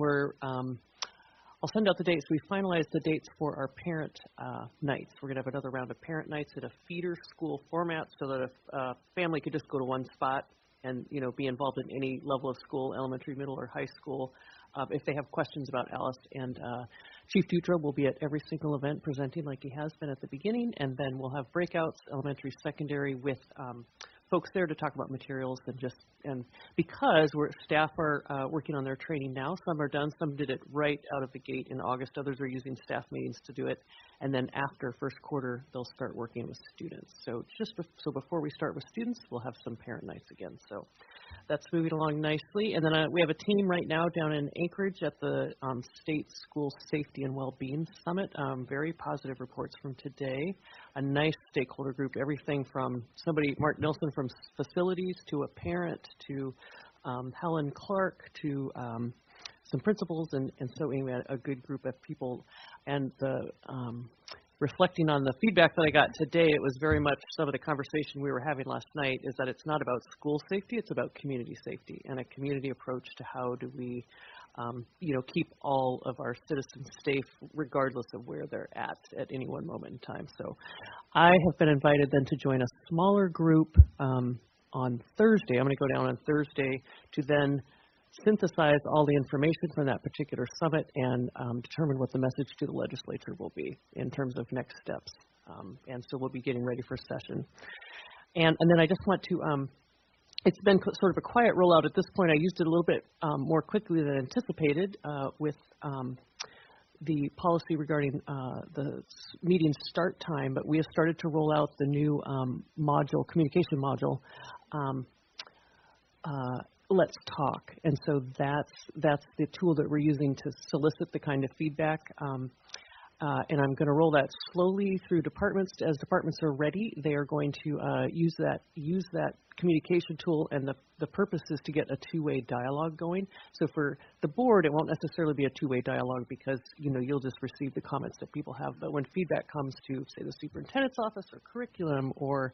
I'll send out the dates. We finalized the dates for our parent nights. We're going to have another round of parent nights at a feeder school format so that a family could just go to one spot and be involved in any level of school, elementary, middle, or high school, if they have questions about ALICE. And Chief Dutra will be at every single event presenting like he has been at the beginning, and then we'll have breakouts, elementary, secondary, with folks there to talk about materials and because staff are working on their training now. Some are done. Some did it right out of the gate in August. Others are using staff meetings to do it. And then after first quarter, they'll start working with students. So before we start with students, we'll have some parent nights again. So that's moving along nicely. And then we have a team right now down in Anchorage at the State School Safety and Wellbeing Summit. Very positive reports from today. A nice stakeholder group, everything from Mark Nilsson from facilities, to a parent, to Helen Clark, to some principals, and so we had a good group of people. And reflecting on the feedback that I got today, it was very much some of the conversation we were having last night, is that it's not about school safety, it's about community safety and a community approach to how do we keep all of our citizens safe regardless of where they're at any one moment in time. So I have been invited then to join a smaller group on Thursday. I'm going to go down on Thursday to then synthesize all the information from that particular summit and determine what the message to the legislature will be in terms of next steps. And so we'll be getting ready for session. And then I just want to, it's been sort of a quiet rollout at this point. I used it a little bit more quickly than anticipated with the policy regarding the meeting start time, but we have started to roll out the new communication module, Let's Talk. And so that's the tool that we're using to solicit the kind of feedback. And I'm going to roll that slowly through departments. As departments are ready, they are going to use that communication tool, and the purpose is to get a two-way dialogue going. So for the board, it won't necessarily be a two-way dialogue because you'll just receive the comments that people have. But when feedback comes to, say, the superintendent's office or curriculum or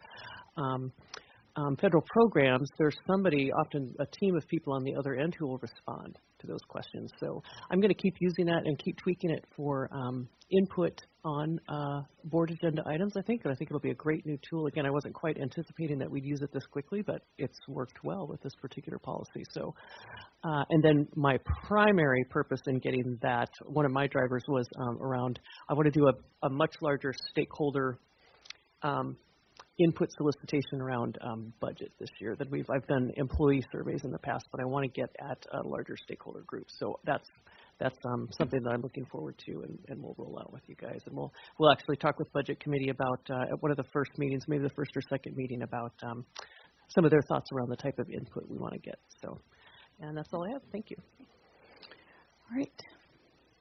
federal programs, there's somebody, often a team of people on the other end who will respond to those questions. So I'm going to keep using that and keep tweaking it for input on board agenda items, I think, and I think it'll be a great new tool. Again, I wasn't quite anticipating that we'd use it this quickly, but it's worked well with this particular policy. So, and then my primary purpose in getting that, one of my drivers was around, I want to do a much larger stakeholder input solicitation around budget this year. That I've done employee surveys in the past, but I want to get at a larger stakeholder group. So that's something that I'm looking forward to, and we'll roll out with you guys. And we'll actually talk with Budget Committee about at one of the first meetings, maybe the first or second meeting, about some of their thoughts around the type of input we want to get. So, and that's all I have. Thank you. All right.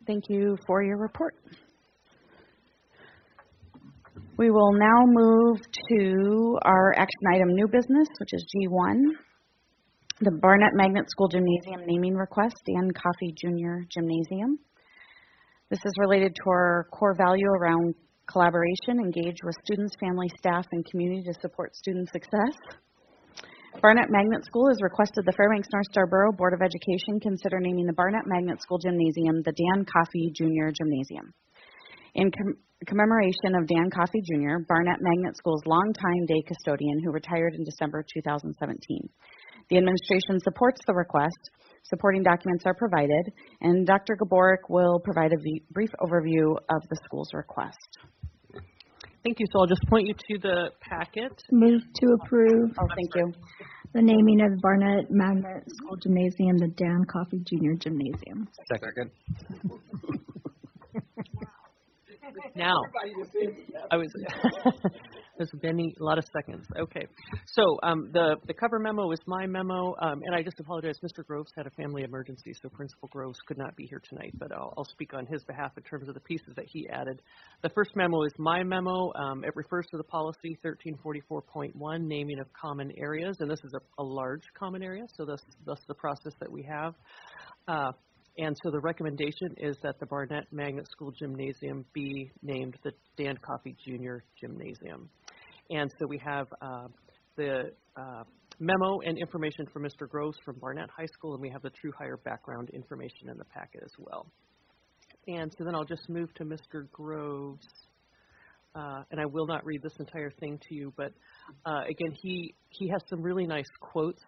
Thank you for your report. We will now move to our action item new business, which is G1, the Barnett Magnet School Gymnasium naming request, Dan Coffey Jr. Gymnasium. This is related to our core value around collaboration, engage with students, family, staff, and community to support student success. Barnett Magnet School has requested the Fairbanks North Star Borough Board of Education consider naming the Barnett Magnet School Gymnasium the Dan Coffey Jr. Gymnasium. In commemoration of Dan Coffey Jr., Barnett Magnet School's longtime day custodian who retired in December 2017. The administration supports the request. Supporting documents are provided, and Dr. Gaborik will provide a brief overview of the school's request. Thank you. So I'll just point you to the packet. Move to approve. Oh, thank you. The naming of Barnett Magnet School Gymnasium the Dan Coffey Jr. Gymnasium. Second. Now, I was there's been a lot of seconds. Okay, so the cover memo is my memo, and I just apologize. Mr. Groves had a family emergency, so Principal Groves could not be here tonight, but I'll speak on his behalf in terms of the pieces that he added. The first memo is my memo. It refers to the policy 1344.1, naming of common areas, and this is a large common area, so that's the process that we have. And so the recommendation is that the Barnett Magnet School Gymnasium be named the Dan Coffey Jr. Gymnasium. And so we have the memo and information from Mr. Groves from Barnett High School, and we have the True Hire background information in the packet as well. And so then I'll just move to Mr. Groves, and I will not read this entire thing to you, but again, he has some really nice quotes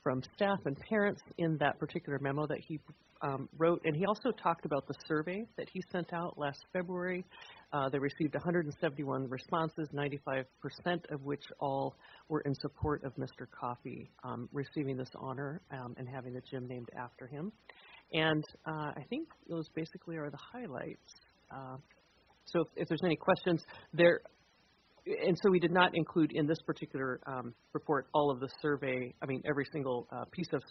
from staff and parents in that particular memo that he wrote, and he also talked about the survey that he sent out last February. They received 171 responses, 95% of which all were in support of Mr. Coffey receiving this honor and having the gym named after him. And I think those basically are the highlights. So if there's any questions there. And so we did not include in this particular report all of the survey, every single piece of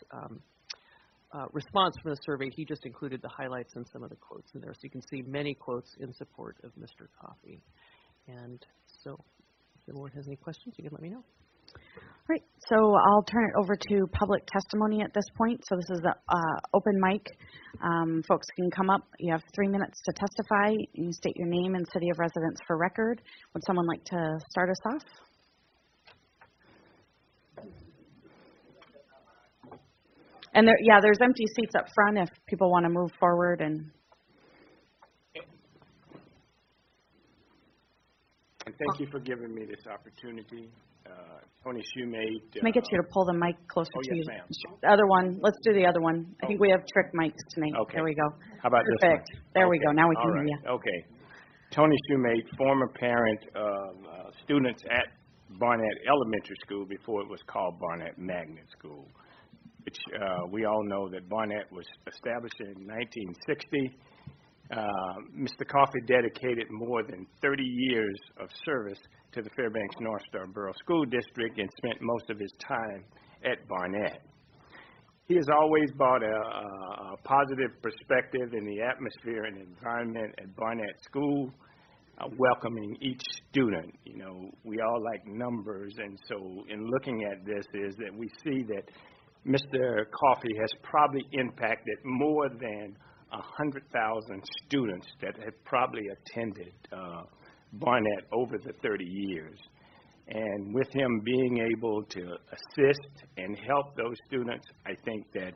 response from the survey. He just included the highlights and some of the quotes in there. So you can see many quotes in support of Mr. Coffey. And so if the board has any questions, you can let me know. All right, so I'll turn it over to public testimony at this point. So this is an open mic. Folks can come up. You have 3 minutes to testify. You state your name and city of residence for record. Would someone like to start us off? And there's empty seats up front if people want to move forward. And thank you for giving me this opportunity. Tony Shoemate. Can I get you to pull the mic closer to you? Ma'am. The other one. Let's do the other one. I think we have trick mics tonight. Okay. There we go. How about Perfect. this one? There we go. Now we can hear you. Okay. Tony Shoemate, former parent of students at Barnett Elementary School before it was called Barnett Magnet School, which we all know that Barnett was established in 1960. Mr. Coffey dedicated more than 30 years of service to the Fairbanks North Star Borough School District and spent most of his time at Barnett. He has always brought a positive perspective in the atmosphere and environment at Barnett School, welcoming each student. You know, we all like numbers, and so in looking at this is that we see that Mr. Coffey has probably impacted more than 100,000 students that have probably attended Barnett over the 30 years. And with him being able to assist and help those students, I think that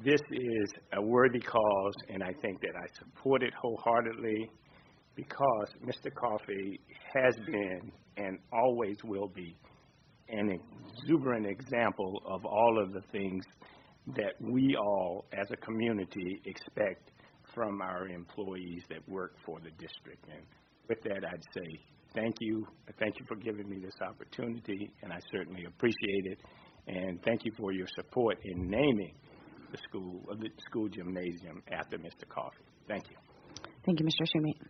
this is a worthy cause, and I think that I support it wholeheartedly because Mr. Coffey has been and always will be an exuberant example of all of the things that we all as a community expect from our employees that work for the district. And with that, I'd say thank you. Thank you for giving me this opportunity, and I certainly appreciate it. And thank you for your support in naming the school gymnasium after Mr. Coffey. Thank you. Thank you, Mr. Shoemate.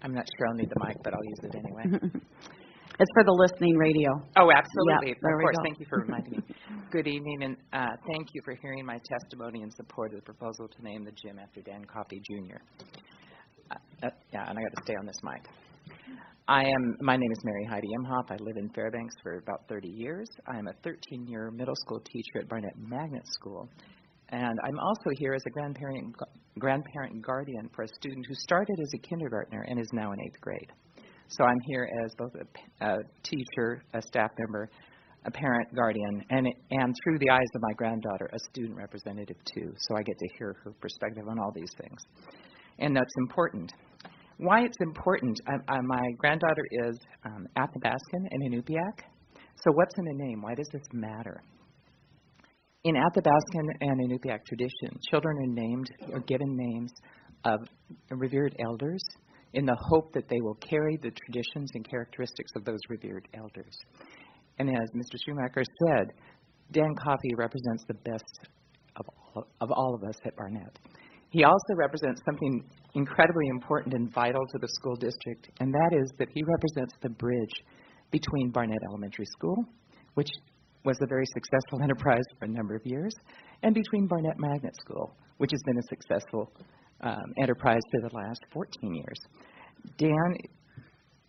I'm not sure I'll need the mic, but I'll use it anyway. It's for the listening radio. Oh, absolutely. Yeah, there of we course. go. Thank you for reminding me. Good evening, and thank you for hearing my testimony in support of the proposal to name the gym after Dan Coffey, Jr. Yeah, and I got to stay on this mic. My name is Mary Heidi Imhoff. I live in Fairbanks for about 30 years. I am a 13-year middle school teacher at Barnett Magnet School. And I'm also here as a grandparent and guardian for a student who started as a kindergartner and is now in 8th grade. So I'm here as both a teacher, a staff member, a parent, guardian, and through the eyes of my granddaughter, a student representative too. So I get to hear her perspective on all these things. And that's important. Why it's important, my granddaughter is Athabascan and Inupiaq. So what's in a name? Why does this matter? In Athabascan and Inupiaq tradition, children are named or given names of revered elders in the hope that they will carry the traditions and characteristics of those revered elders. And as Mr. Schumacher said, Dan Coffey represents the best of all of us at Barnett. He also represents something incredibly important and vital to the school district, and that is that he represents the bridge between Barnett Elementary School, which was a very successful enterprise for a number of years, and between Barnett Magnet School, which has been a successful enterprise for the last 14 years. Dan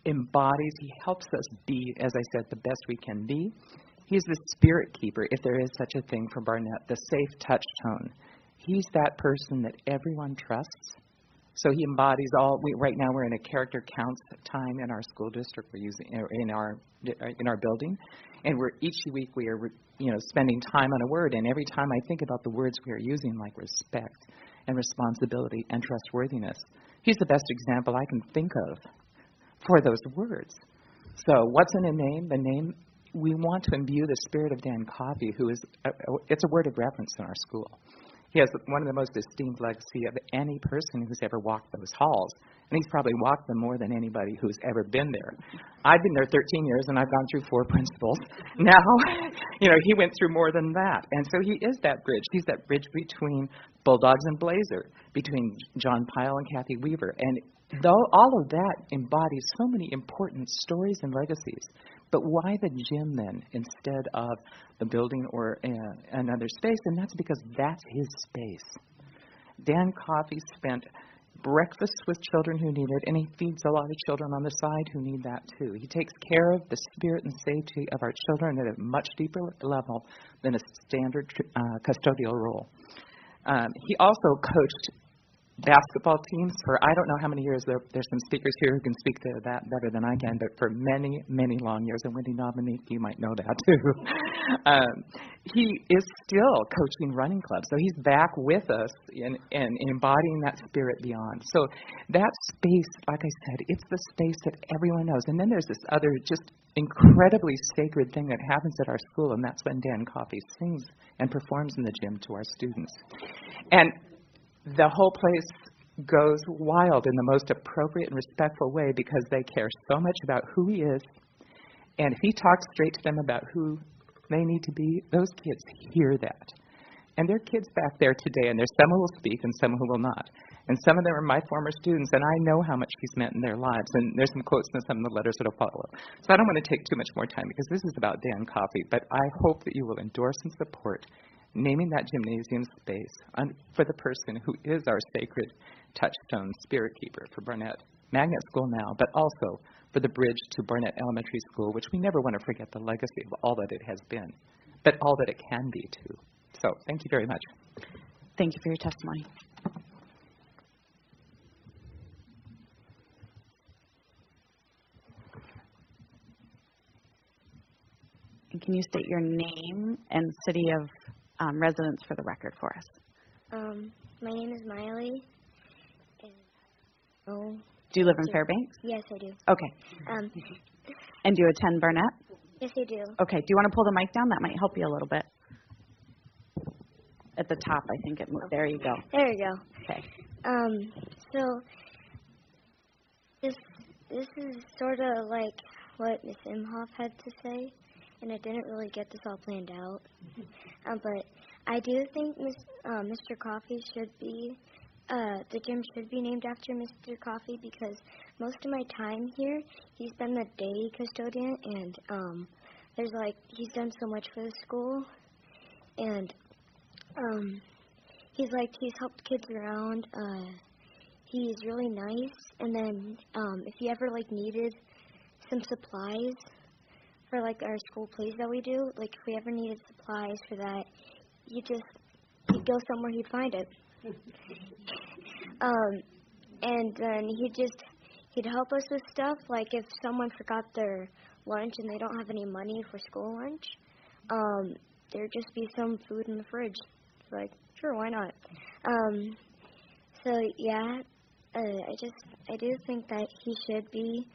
embodies, he helps us be, as I said, the best we can be. He's the spirit keeper, if there is such a thing for Barnett, the safe touchstone. He's that person that everyone trusts. So he embodies right now we're in a character counts time in our school district. We're using in our building, and each week we are spending time on a word. And every time I think about the words we are using, like respect and responsibility and trustworthiness, he's the best example I can think of for those words. So what's in a name? The name, we want to imbue the spirit of Dan Coffey, who is it's a word of reference in our school. He has one of the most esteemed legacy of any person who's ever walked those halls. And he's probably walked them more than anybody who's ever been there. I've been there 13 years, and I've gone through 4 principals. Now, he went through more than that. And so he is that bridge. He's that bridge between Bulldogs and Blazer, between John Pyle and Kathy Weaver. And though all of that embodies so many important stories and legacies, but why the gym then instead of the building or another space? And that's because that's his space. Dan Coffey spent breakfast with children who need it, and he feeds a lot of children on the side who need that too. He takes care of the spirit and safety of our children at a much deeper level than a standard custodial role. He also coached basketball teams for I don't know how many years. There's some speakers here who can speak to that better than I can, but for many, many long years, and Wendy Dominique, you might know that too. He is still coaching running clubs, so he's back with us in embodying that spirit beyond. So that space, like I said, it's the space that everyone knows. And then there's this other just incredibly sacred thing that happens at our school, and that's when Dan Coffey sings and performs in the gym to our students. And the whole place goes wild in the most appropriate and respectful way because they care so much about who he is. And if he talks straight to them about who they need to be, those kids hear that. And there are kids back there today, and there's some who will speak and some who will not. And some of them are my former students, and I know how much he's meant in their lives. And there's some quotes in some of the letters that will follow. So I don't want to take too much more time because this is about Dan Coffey, but I hope that you will endorse and support naming that gymnasium space for the person who is our sacred touchstone spirit keeper for Barnett Magnet School now, but also for the bridge to Barnett Elementary School, which we never want to forget the legacy of all that it has been, but all that it can be too. So thank you very much. Thank you for your testimony. And can you state your name and city of residence for the record for us? My name is Miley. And, do you live in Fairbanks? Yes, I do. Okay. And do you attend Barnett? Yes, I do. Okay. Do you want to pull the mic down? That might help you a little bit. At the top, I think it moved. There you go. There you go. Okay. So this is sort of like what Ms. Imhoff had to say, and I didn't really get this all planned out. But I do think Mr. Coffee should be, the gym should be named after Mr. Coffee because most of my time here, he's been the day custodian, and he's done so much for the school, and he's helped kids around. He's really nice, and then if he ever needed some supplies for our school plays that we do, if we ever needed supplies for that, he'd go somewhere, he'd find it. And then he'd help us with stuff, if someone forgot their lunch and they don't have any money for school lunch, there'd just be some food in the fridge. Sure, why not? So yeah, I do think that he should be,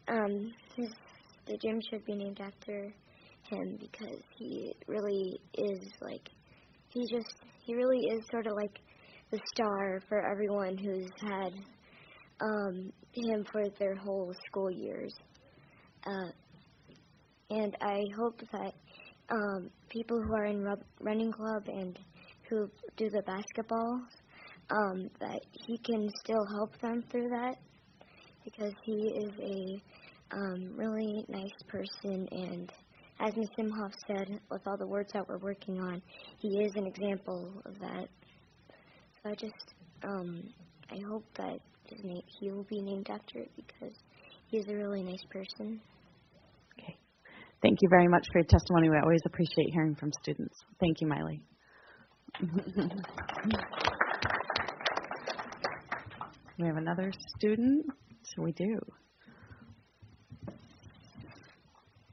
the gym should be named after him because he really is he really is sort of the star for everyone who's had him for their whole school years. And I hope that people who are in running club and who do the basketball, that he can still help them through that because he is a really nice person, and as Ms. Imhoff said, with all the words that we're working on, he is an example of that. So I hope that he will be named after it because he is a really nice person. Okay. Thank you very much for your testimony. We always appreciate hearing from students. Thank you, Miley. We have another student? So we do.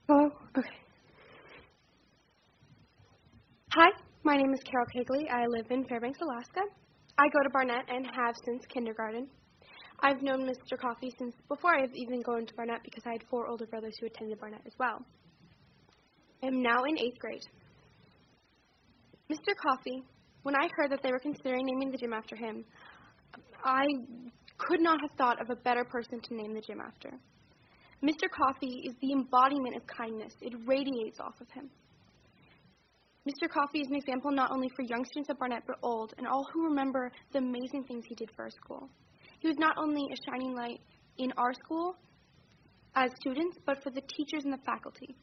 Hello? Okay. Hi, my name is Carol Kegley. I live in Fairbanks, Alaska. I go to Barnett and have since kindergarten. I've known Mr. Coffee since before I've even gone to Barnett because I had 4 older brothers who attended Barnett as well. I'm now in 8th grade. Mr. Coffee, when I heard that they were considering naming the gym after him, I could not have thought of a better person to name the gym after. Mr. Coffee is the embodiment of kindness. It radiates off of him. Mr. Coffee is an example not only for young students at Barnett, but old, and all who remember the amazing things he did for our school. He was not only a shining light in our school as students, but for the teachers and the faculty.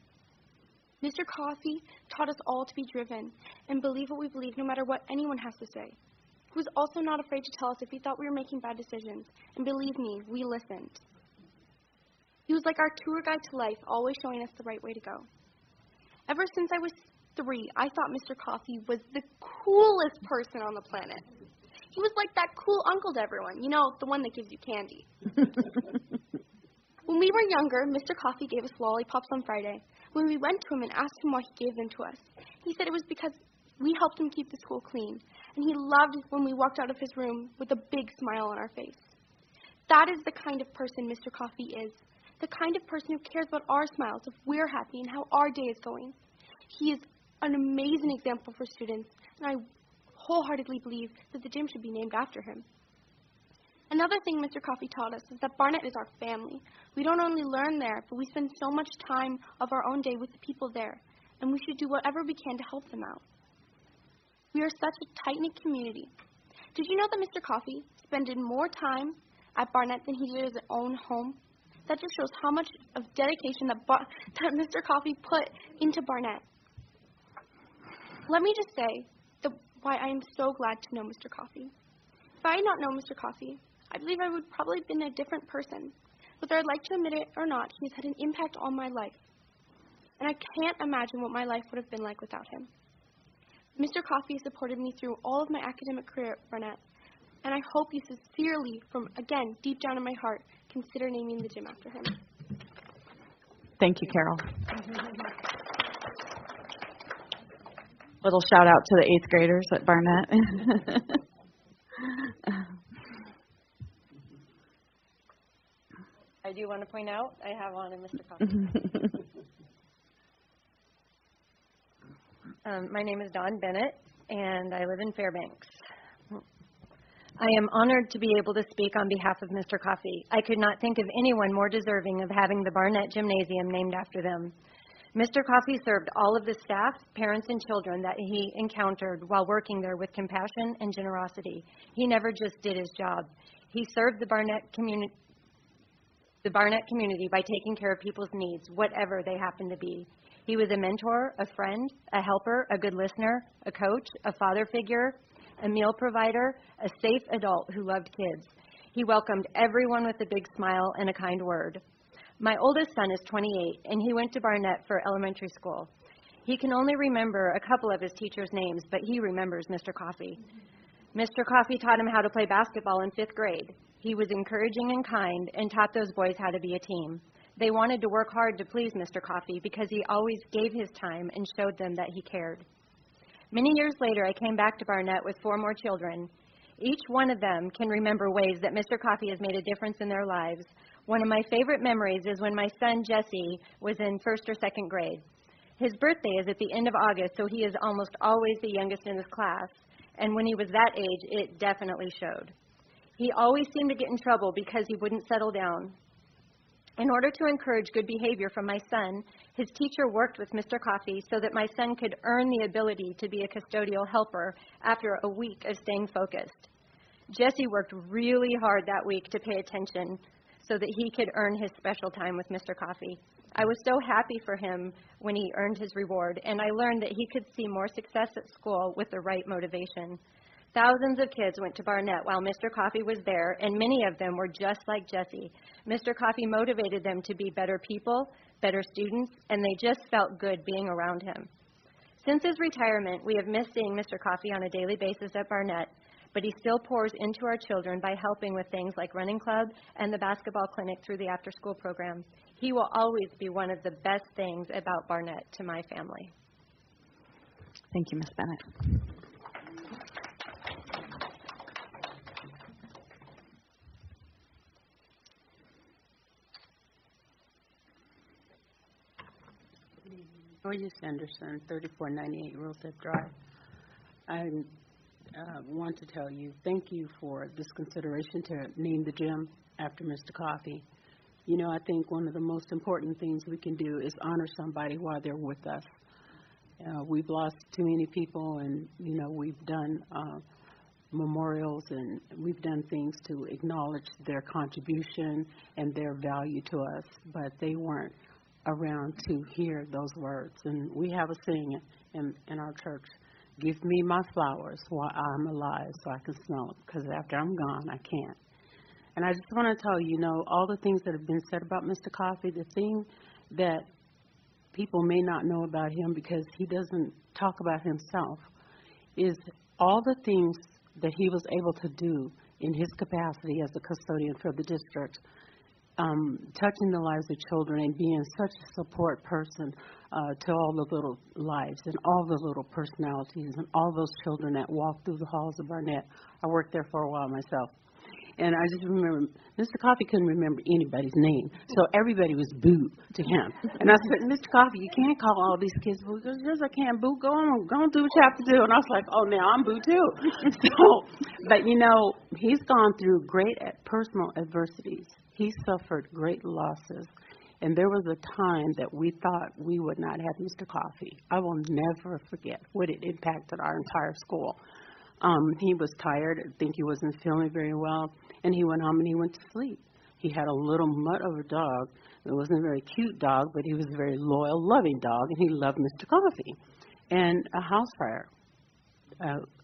Mr. Coffee taught us all to be driven and believe what we believe no matter what anyone has to say. He was also not afraid to tell us if he thought we were making bad decisions, and believe me, we listened. He was like our tour guide to life, always showing us the right way to go. Ever since I was 3, I thought Mr. Coffee was the coolest person on the planet. He was like that cool uncle to everyone, the one that gives you candy. When we were younger, Mr. Coffee gave us lollipops on Friday. When we went to him and asked him why he gave them to us, he said it was because we helped him keep the school clean, and he loved when we walked out of his room with a big smile on our face. That is the kind of person Mr. Coffee is, the kind of person who cares about our smiles if we're happy and how our day is going. He is an amazing example for students, and I wholeheartedly believe that the gym should be named after him. Another thing Mr. Coffee taught us is that Barnett is our family. We don't only learn there, but we spend so much time of our own day with the people there, and we should do whatever we can to help them out. We are such a tight-knit community. Did you know that Mr. Coffee spent more time at Barnett than he did at his own home? That just shows how much of dedication that Mr. Coffee put into Barnett. Let me just say why I am so glad to know Mr. Coffee. If I had not known Mr. Coffee, I believe I would probably have been a different person. Whether I'd like to admit it or not, he's had an impact on my life. And I can't imagine what my life would have been like without him. Mr. Coffey supported me through all of my academic career at Barnett, and I hope you sincerely, from, again, deep down in my heart, consider naming the gym after him. Thank you, Carol. Little shout out to the 8th graders at Barnett. I do want to point out, I have on a Mr. Coffey. My name is Dawn Bennett, and I live in Fairbanks. I am honored to be able to speak on behalf of Mr. Coffey. I could not think of anyone more deserving of having the Barnett Gymnasium named after them. Mr. Coffey served all of the staff, parents, and children that he encountered while working there with compassion and generosity. He never just did his job. He served the Barnett community by taking care of people's needs, whatever they happened to be. He was a mentor, a friend, a helper, a good listener, a coach, a father figure, a meal provider, a safe adult who loved kids. He welcomed everyone with a big smile and a kind word. My oldest son is 28, and he went to Barnett for elementary school. He can only remember a couple of his teachers' names, but he remembers Mr. Coffey. Mr. Coffey taught him how to play basketball in 5th grade. He was encouraging and kind and taught those boys how to be a team. They wanted to work hard to please Mr. Coffey because he always gave his time and showed them that he cared. Many years later, I came back to Barnett with 4 more children. Each one of them can remember ways that Mr. Coffey has made a difference in their lives. One of my favorite memories is when my son, Jesse, was in 1st or 2nd grade. His birthday is at the end of August, so he is almost always the youngest in his class. And when he was that age, it definitely showed. He always seemed to get in trouble because he wouldn't settle down. In order to encourage good behavior from my son, his teacher worked with Mr. Coffey so that my son could earn the ability to be a custodial helper after a week of staying focused. Jesse worked really hard that week to pay attention so that he could earn his special time with Mr. Coffey. I was so happy for him when he earned his reward, and I learned that he could see more success at school with the right motivation. Thousands of kids went to Barnett while Mr. Coffey was there, and many of them were just like Jesse. Mr. Coffey motivated them to be better people, better students, and they just felt good being around him. Since his retirement, we have missed seeing Mr. Coffey on a daily basis at Barnett, but he still pours into our children by helping with things like running club and the basketball clinic through the after-school program. He will always be one of the best things about Barnett to my family. Thank you, Ms. Bennett. Joyce Anderson, 3498 Rosehead Drive. I want to tell you, thank you for this consideration to name the gym after Mr. Coffey. You know, I think one of the most important things we can do is honor somebody while they're with us. We've lost too many people, and, you know, we've done memorials and we've done things to acknowledge their contribution and their value to us, but they weren't around to hear those words. And we have a saying in our church, give me my flowers while I'm alive so I can smell them, because after I'm gone, I can't. And I just want to tell you, you know, all the things that have been said about Mr. Coffey, the thing that people may not know about him because he doesn't talk about himself is all the things that he was able to do in his capacity as a custodian for the district, touching the lives of children and being such a support person to all the little lives and all the little personalities and all those children that walk through the halls of Barnett. I worked there for a while myself. And I just remember, Mr. Coffey couldn't remember anybody's name, so everybody was boo to him. And I said, Mr. Coffey, you can't call all these kids boo. He goes, yes, I can, boo. Go on do what you have to do. And I was like, oh, now I'm boo too. But, you know, he's gone through great personal adversities. He suffered great losses. And there was a time that we thought we would not have Mr. Coffey. I will never forget what it impacted our entire school. He was tired. I think he wasn't feeling very well. And he went home and he went to sleep. He had a little mutt of a dog. It wasn't a very cute dog, but he was a very loyal, loving dog, and he loved Mr. Coffey. And a house fire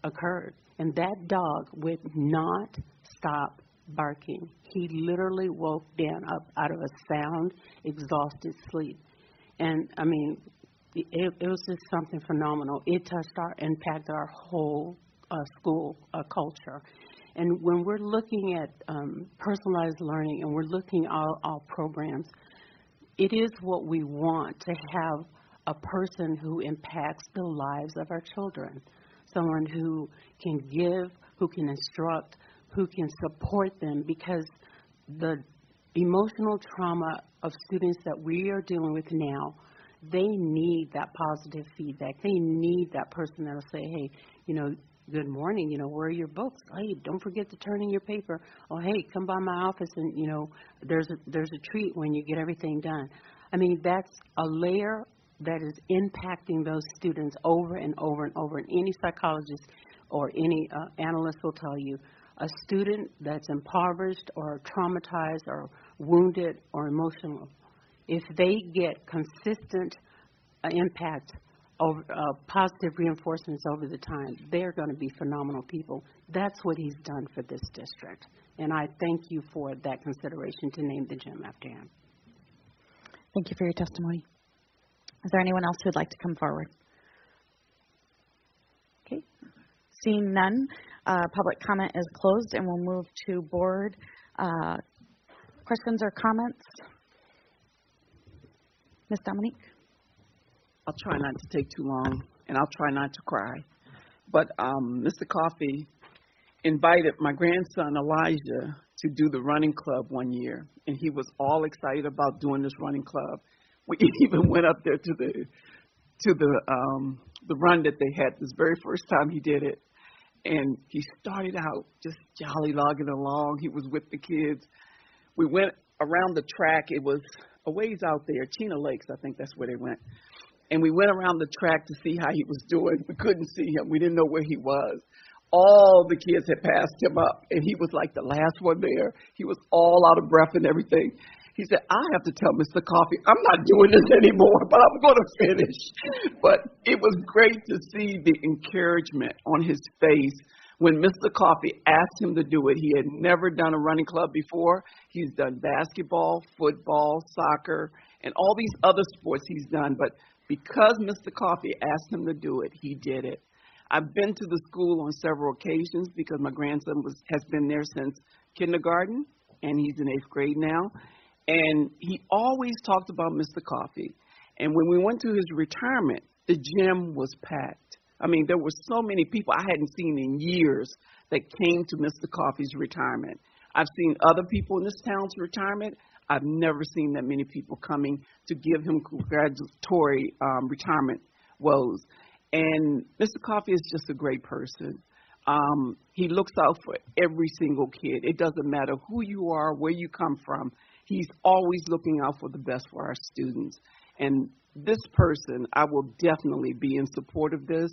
occurred, and that dog would not stop barking. He literally woke Dan up out of a sound, exhausted sleep. And, I mean, it was just something phenomenal. It impacted our whole school culture. And when we're looking at personalized learning and we're looking at our programs, it is what we want to have a person who impacts the lives of our children, someone who can give, who can instruct, who can support them, because the emotional trauma of students that we are dealing with now, they need that positive feedback. They need that person that will say, hey, good morning, where are your books? Hey, don't forget to turn in your paper. Oh, hey, come by my office and, there's a treat when you get everything done. I mean, that's a layer that is impacting those students over and over and over. And any psychologist or any analyst will tell you, a student that's impoverished or traumatized or wounded or emotional, if they get consistent impact over positive reinforcements over the time, they're going to be phenomenal people. That's what he's done for this district. And I thank you for that consideration to name the gym after him. Thank you for your testimony. Is there anyone else who would like to come forward? Okay. Seeing none, public comment is closed, and we'll move to board questions or comments. Ms. Dominique? I'll try not to take too long, and I'll try not to cry. But Mr. Coffey invited my grandson, Elijah, to do the running club one year, and he was all excited about doing this running club. We even went up there to the run that they had this very first time he did it, and he started out just jolly logging along. He was with the kids. We went around the track. It was a ways out there, Chena Lakes, I think that's where they went. And we went around the track to see how he was doing. We couldn't see him. We didn't know where he was. All the kids had passed him up, and he was like the last one there. He was all out of breath and everything. He said, I have to tell Mr. Coffey, I'm not doing this anymore, but I'm going to finish. But it was great to see the encouragement on his face when Mr. Coffey asked him to do it. He had never done a running club before. He's done basketball, football, soccer, and all these other sports he's done. But because Mr. Coffey asked him to do it, he did it. I've been to the school on several occasions because my grandson has been there since kindergarten, and he's in 8th grade now. And he always talked about Mr. Coffey. And when we went to his retirement, the gym was packed. I mean, there were so many people I hadn't seen in years that came to Mr. Coffey's retirement. I've seen other people in this town's retirement. I've never seen that many people coming to give him congratulatory retirement woes. And Mr. Coffey is just a great person. He looks out for every single kid. It doesn't matter who you are, where you come from. He's always looking out for the best for our students. And this person, I will definitely be in support of this.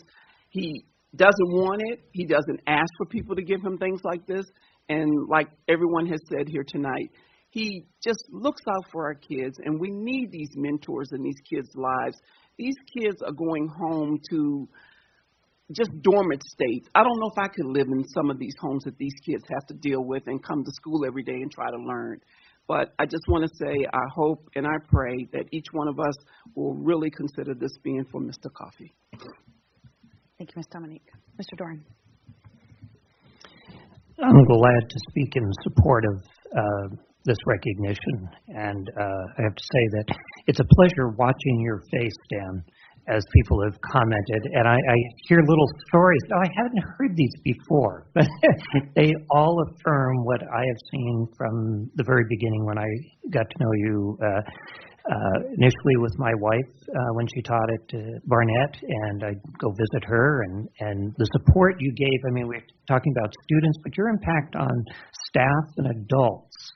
He doesn't want it. He doesn't ask for people to give him things like this. And like everyone has said here tonight, he just looks out for our kids, and we need these mentors in these kids' lives. These kids are going home to just dormant states. I don't know if I could live in some of these homes that these kids have to deal with and come to school every day and try to learn. But I just want to say I hope and I pray that each one of us will really consider this being for Mr. Coffey. Thank you, Ms. Dominique. Mr. Doran. I'm glad to speak in support of this recognition, and I have to say that it's a pleasure watching your face, Dan, as people have commented, and I hear little stories. I haven't heard these before, but they all affirm what I have seen from the very beginning when I got to know you initially with my wife when she taught at Barnett, and I'd go visit her, and the support you gave. I mean, we're talking about students, but your impact on staff and adults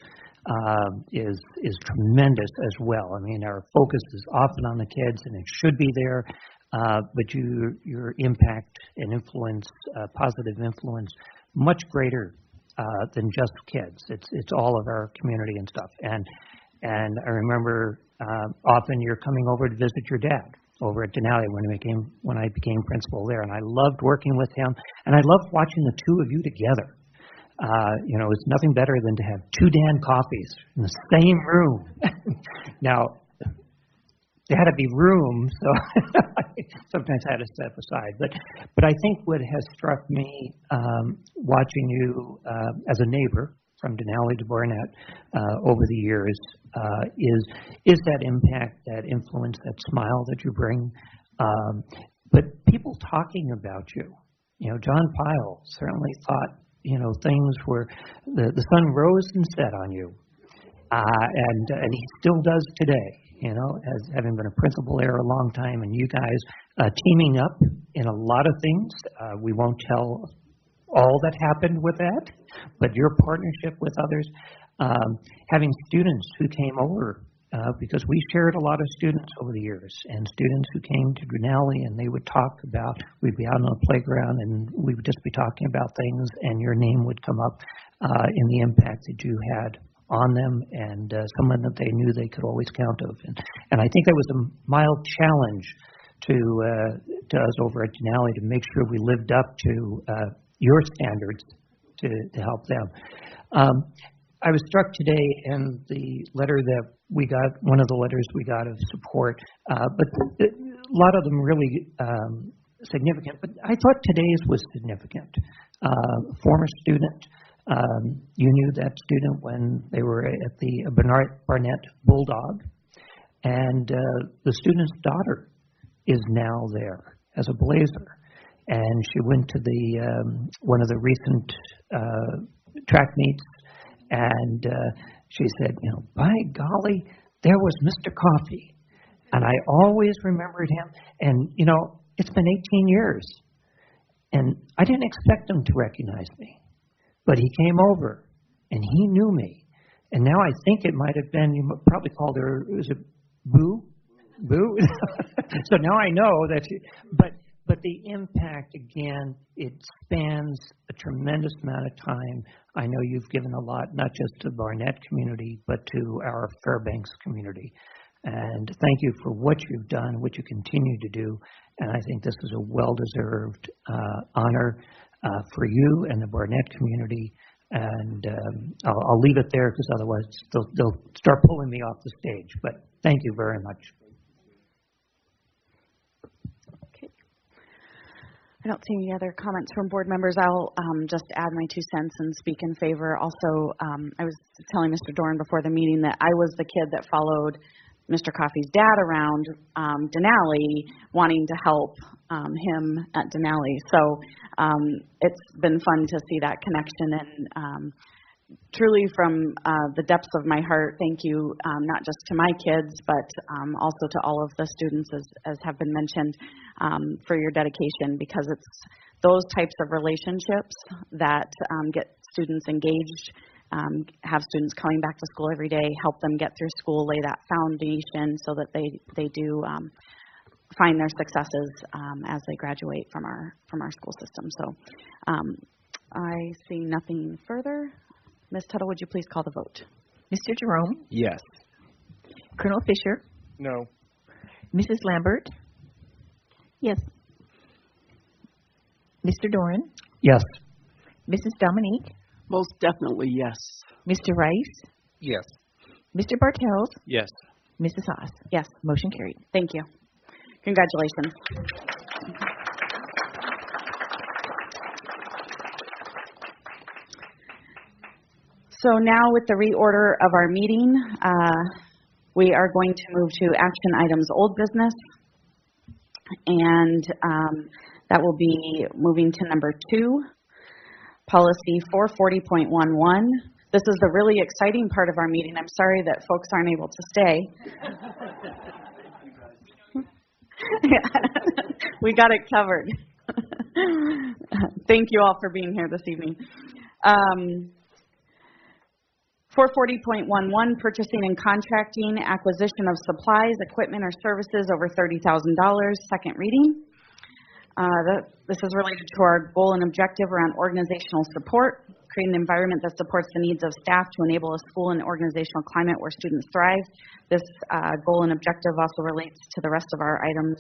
is tremendous as well. I mean, our focus is often on the kids, and it should be there, but your impact and influence, positive influence, much greater than just kids. It's all of our community and stuff. And I remember often you're coming over to visit your dad over at Denali when I became principal there, and I loved working with him, and I loved watching the two of you together. It's nothing better than to have two Dan Coffeys in the same room. Now, there had to be room, so sometimes I had to step aside. But I think what has struck me watching you as a neighbor from Denali to Barnett over the years is that impact, that influence, that smile that you bring. But people talking about you. You know, John Pyle certainly thought, you know, things were, the sun rose and set on you. And he still does today, you know, as having been a principal there a long time, and you guys teaming up in a lot of things. We won't tell all that happened with that, but your partnership with others, having students who came over, because we shared a lot of students over the years, and students who came to Denali, and they would talk about, we'd be out on the playground, and we would just be talking about things, and your name would come up in the impact that you had on them, and someone that they knew they could always count on. And I think that was a mild challenge to us over at Denali to make sure we lived up to your standards to help them. I was struck today in the letter that we got, one of the letters we got of support, but a lot of them really significant. But I thought today's was significant. Former student, you knew that student when they were at the Barnett Bulldog, and the student's daughter is now there as a Blazer, and she went to the one of the recent track meets. And she said, you know, by golly, there was Mr. Coffee. And I always remembered him. And, you know, it's been 18 years. And I didn't expect him to recognize me. But he came over, and he knew me. And now I think it might have been, you probably called her, was it Boo? Boo? So now I know that, but the impact, again, it spans a tremendous amount of time. I know you've given a lot, not just to the Barnett community, but to our Fairbanks community. And thank you for what you've done, what you continue to do. And I think this is a well-deserved honor for you and the Barnett community. And I'll leave it there because otherwise they'll start pulling me off the stage. But thank you very much. I don't see any other comments from board members. I'll just add my 2 cents and speak in favor. Also, I was telling Mr. Doran before the meeting that I was the kid that followed Mr. Coffey's dad around Denali, wanting to help him at Denali. So it's been fun to see that connection, and truly from the depths of my heart, thank you not just to my kids, but also to all of the students, as have been mentioned, for your dedication, because it's those types of relationships that get students engaged, have students coming back to school every day, help them get through school, lay that foundation so that they do find their successes as they graduate from our school system. So I see nothing further. Ms. Tuttle, would you please call the vote? Mr. Jerome? Yes. Colonel Fisher? No. Mrs. Lambert? Yes. Mr. Doran? Yes. Mrs. Dominique? Most definitely yes. Mr. Rice? Yes. Mr. Bartels? Yes. Mrs. Haas? Yes. Motion carried. Thank you. Congratulations. So now with the reorder of our meeting, we are going to move to action items old business. And that will be moving to number 2, policy 440.11. This is the really exciting part of our meeting. I'm sorry that folks aren't able to stay. We got it covered. Thank you all for being here this evening. 440.11, purchasing and contracting, acquisition of supplies, equipment, or services over $30,000, second reading. This is related to our goal and objective around organizational support, creating an environment that supports the needs of staff to enable a school and organizational climate where students thrive. This goal and objective also relates to the rest of our items,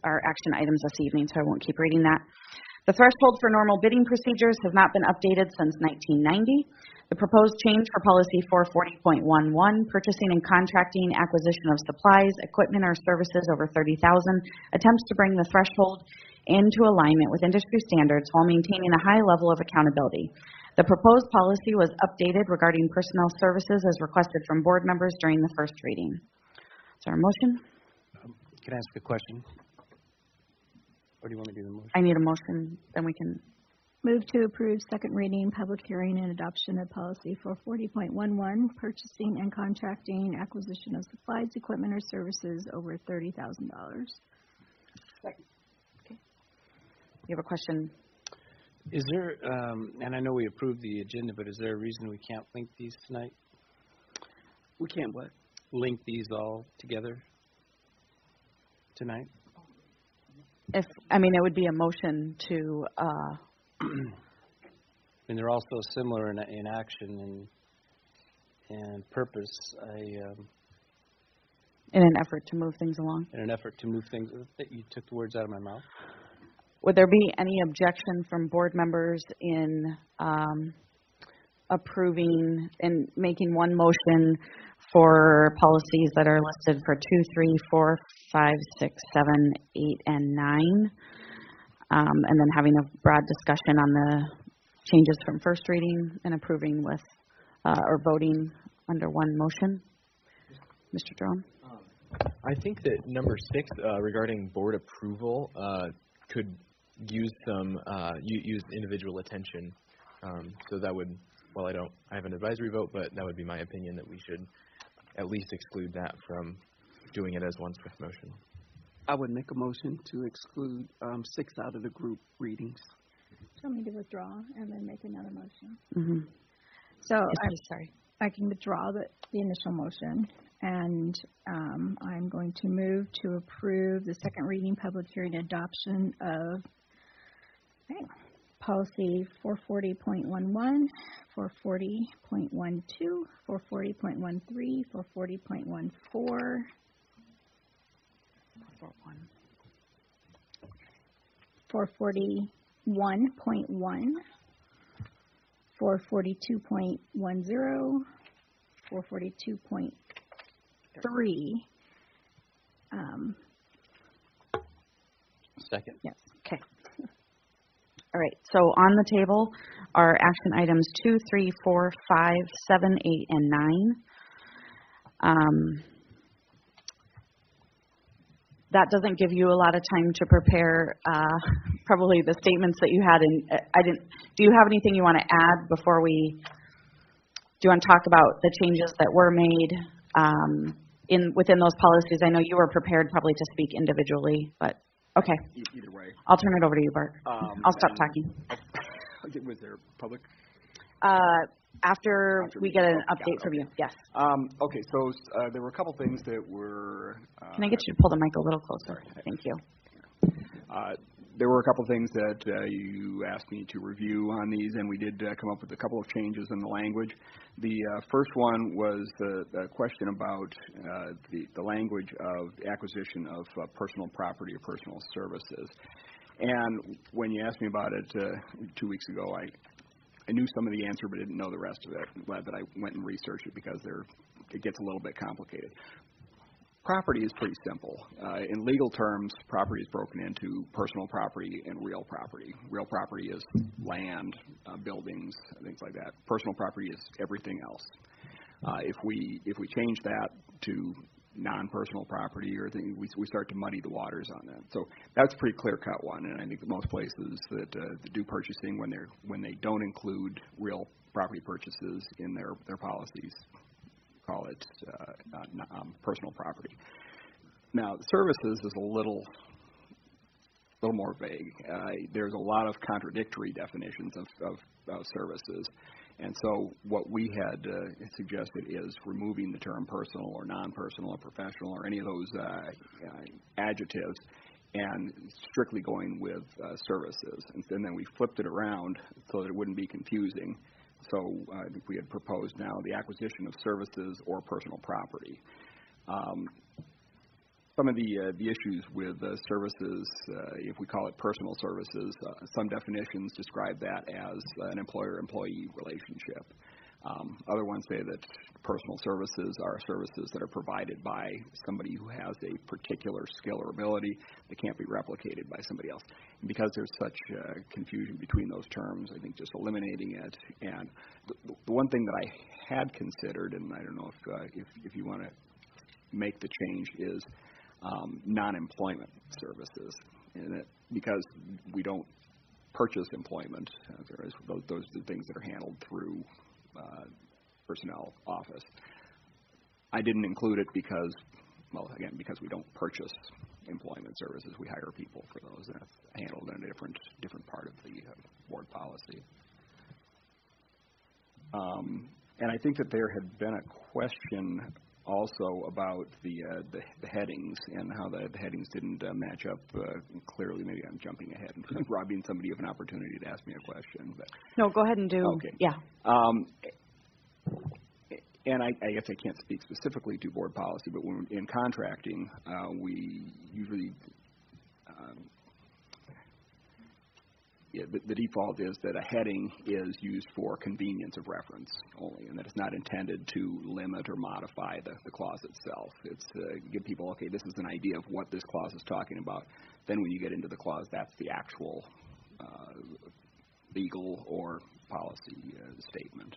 our action items this evening, so I won't keep reading that. The threshold for normal bidding procedures has not been updated since 1990. The proposed change for policy 440.11, purchasing and contracting acquisition of supplies, equipment, or services over $30,000, attempts to bring the threshold into alignment with industry standards while maintaining a high level of accountability. The proposed policy was updated regarding personnel services as requested from board members during the first reading. Is there a motion? Can I ask a question? Or do you want me to do the motion? I need a motion, then we can. Move to approve second reading, public hearing, and adoption of policy 440.11, purchasing and contracting acquisition of supplies, equipment, or services over $30,000. Second. Okay. You have a question? Is there, and I know we approved the agenda, but is there a reason we can't link these tonight? We can't what? Link these all together tonight? It would be a motion to. And they're also similar in action and purpose. In an effort to move things along. In an effort to move things, you took the words out of my mouth. Would there be any objection from board members in approving and making one motion for policies that are listed for 2, 3, 4, 5, 6, 7, 8, and 9, and then having a broad discussion on the changes from first reading and approving with or voting under one motion? Mr. Jerome? I think that number 6 regarding board approval could use some use individual attention. So that would, well, I have an advisory vote, but that would be my opinion that we should at least exclude that from doing it as one swift motion. I would make a motion to exclude 6 out of the group readings. Tell me to withdraw and then make another motion. Mm-hmm. So sorry. I can withdraw the initial motion, and I'm going to move to approve the second reading, public hearing, adoption of policy 440.11, 440.12, 440.13, 440.14, 441.1, 442.10, 442.3. Second. Yes. Okay. All right. So on the table are action items 2, 3, 4, 5, 7, 8, and 9. That doesn't give you a lot of time to prepare probably the statements that you had. Do you have anything you want to add before we? Do you want to talk about the changes that were made within those policies? I know you were prepared probably to speak individually, but okay. Either way. I'll turn it over to you, Bart. I'll stop talking. Was there public? After we get an update from you, yes. Okay, so there were a couple things that were... Can I get you to pull the mic a little closer? Sorry. Thank you. There were a couple things that you asked me to review on these, and we did come up with a couple of changes in the language. The first one was the question about the language of acquisition of personal property or personal services. And when you asked me about it 2 weeks ago, I knew some of the answer but didn't know the rest of it. I'm glad that I went and researched it because it gets a little bit complicated. Property is pretty simple. In legal terms, property is broken into personal property and real property. Real property is land, buildings, things like that. Personal property is everything else. If we change that to non-personal property or things, we start to muddy the waters on that. So that's a pretty clear-cut one, and I think that most places that do purchasing when they don't include real property purchases in their policies call it personal property. Now, services is a little more vague. There's a lot of contradictory definitions of services. And so what we had suggested is removing the term personal or non-personal or professional or any of those adjectives and strictly going with services. And then we flipped it around so that it wouldn't be confusing. So I think we had proposed now the acquisition of services or personal property. some of the issues with services, if we call it personal services, some definitions describe that as an employer-employee relationship. Other ones say that personal services are services that are provided by somebody who has a particular skill or ability that can't be replicated by somebody else. And because there's such confusion between those terms, I think just eliminating it. And the one thing that I had considered, and I don't know if you want to make the change, is non-employment services, and because we don't purchase employment, those are the things that are handled through personnel office. I didn't include it because, well, again, because we don't purchase employment services. We hire people for those, and that's handled in a different part of the board policy. And I think that there had been a question also about the headings and how the headings didn't match up clearly. Maybe I'm jumping ahead and robbing somebody of an opportunity to ask me a question. But No, go ahead and do. Okay. Yeah. And I guess I can't speak specifically to board policy, but when in contracting, we usually the default is that a heading is used for convenience of reference only, and that it's not intended to limit or modify the clause itself. It's to give people, okay, this is an idea of what this clause is talking about. Then when you get into the clause, that's the actual legal or policy statement.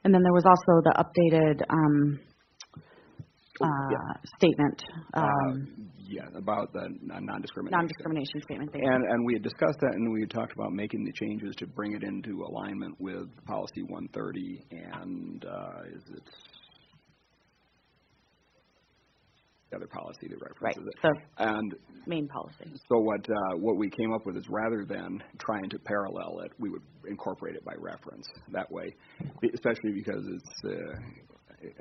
And then there was also the updated statement. About the non-discrimination. Non-discrimination statement. And we had discussed that, and we had talked about making the changes to bring it into alignment with Policy 130, and is it the other policy that references it? Right, and main policy. So what we came up with is, rather than trying to parallel it, we would incorporate it by reference that way, especially because it's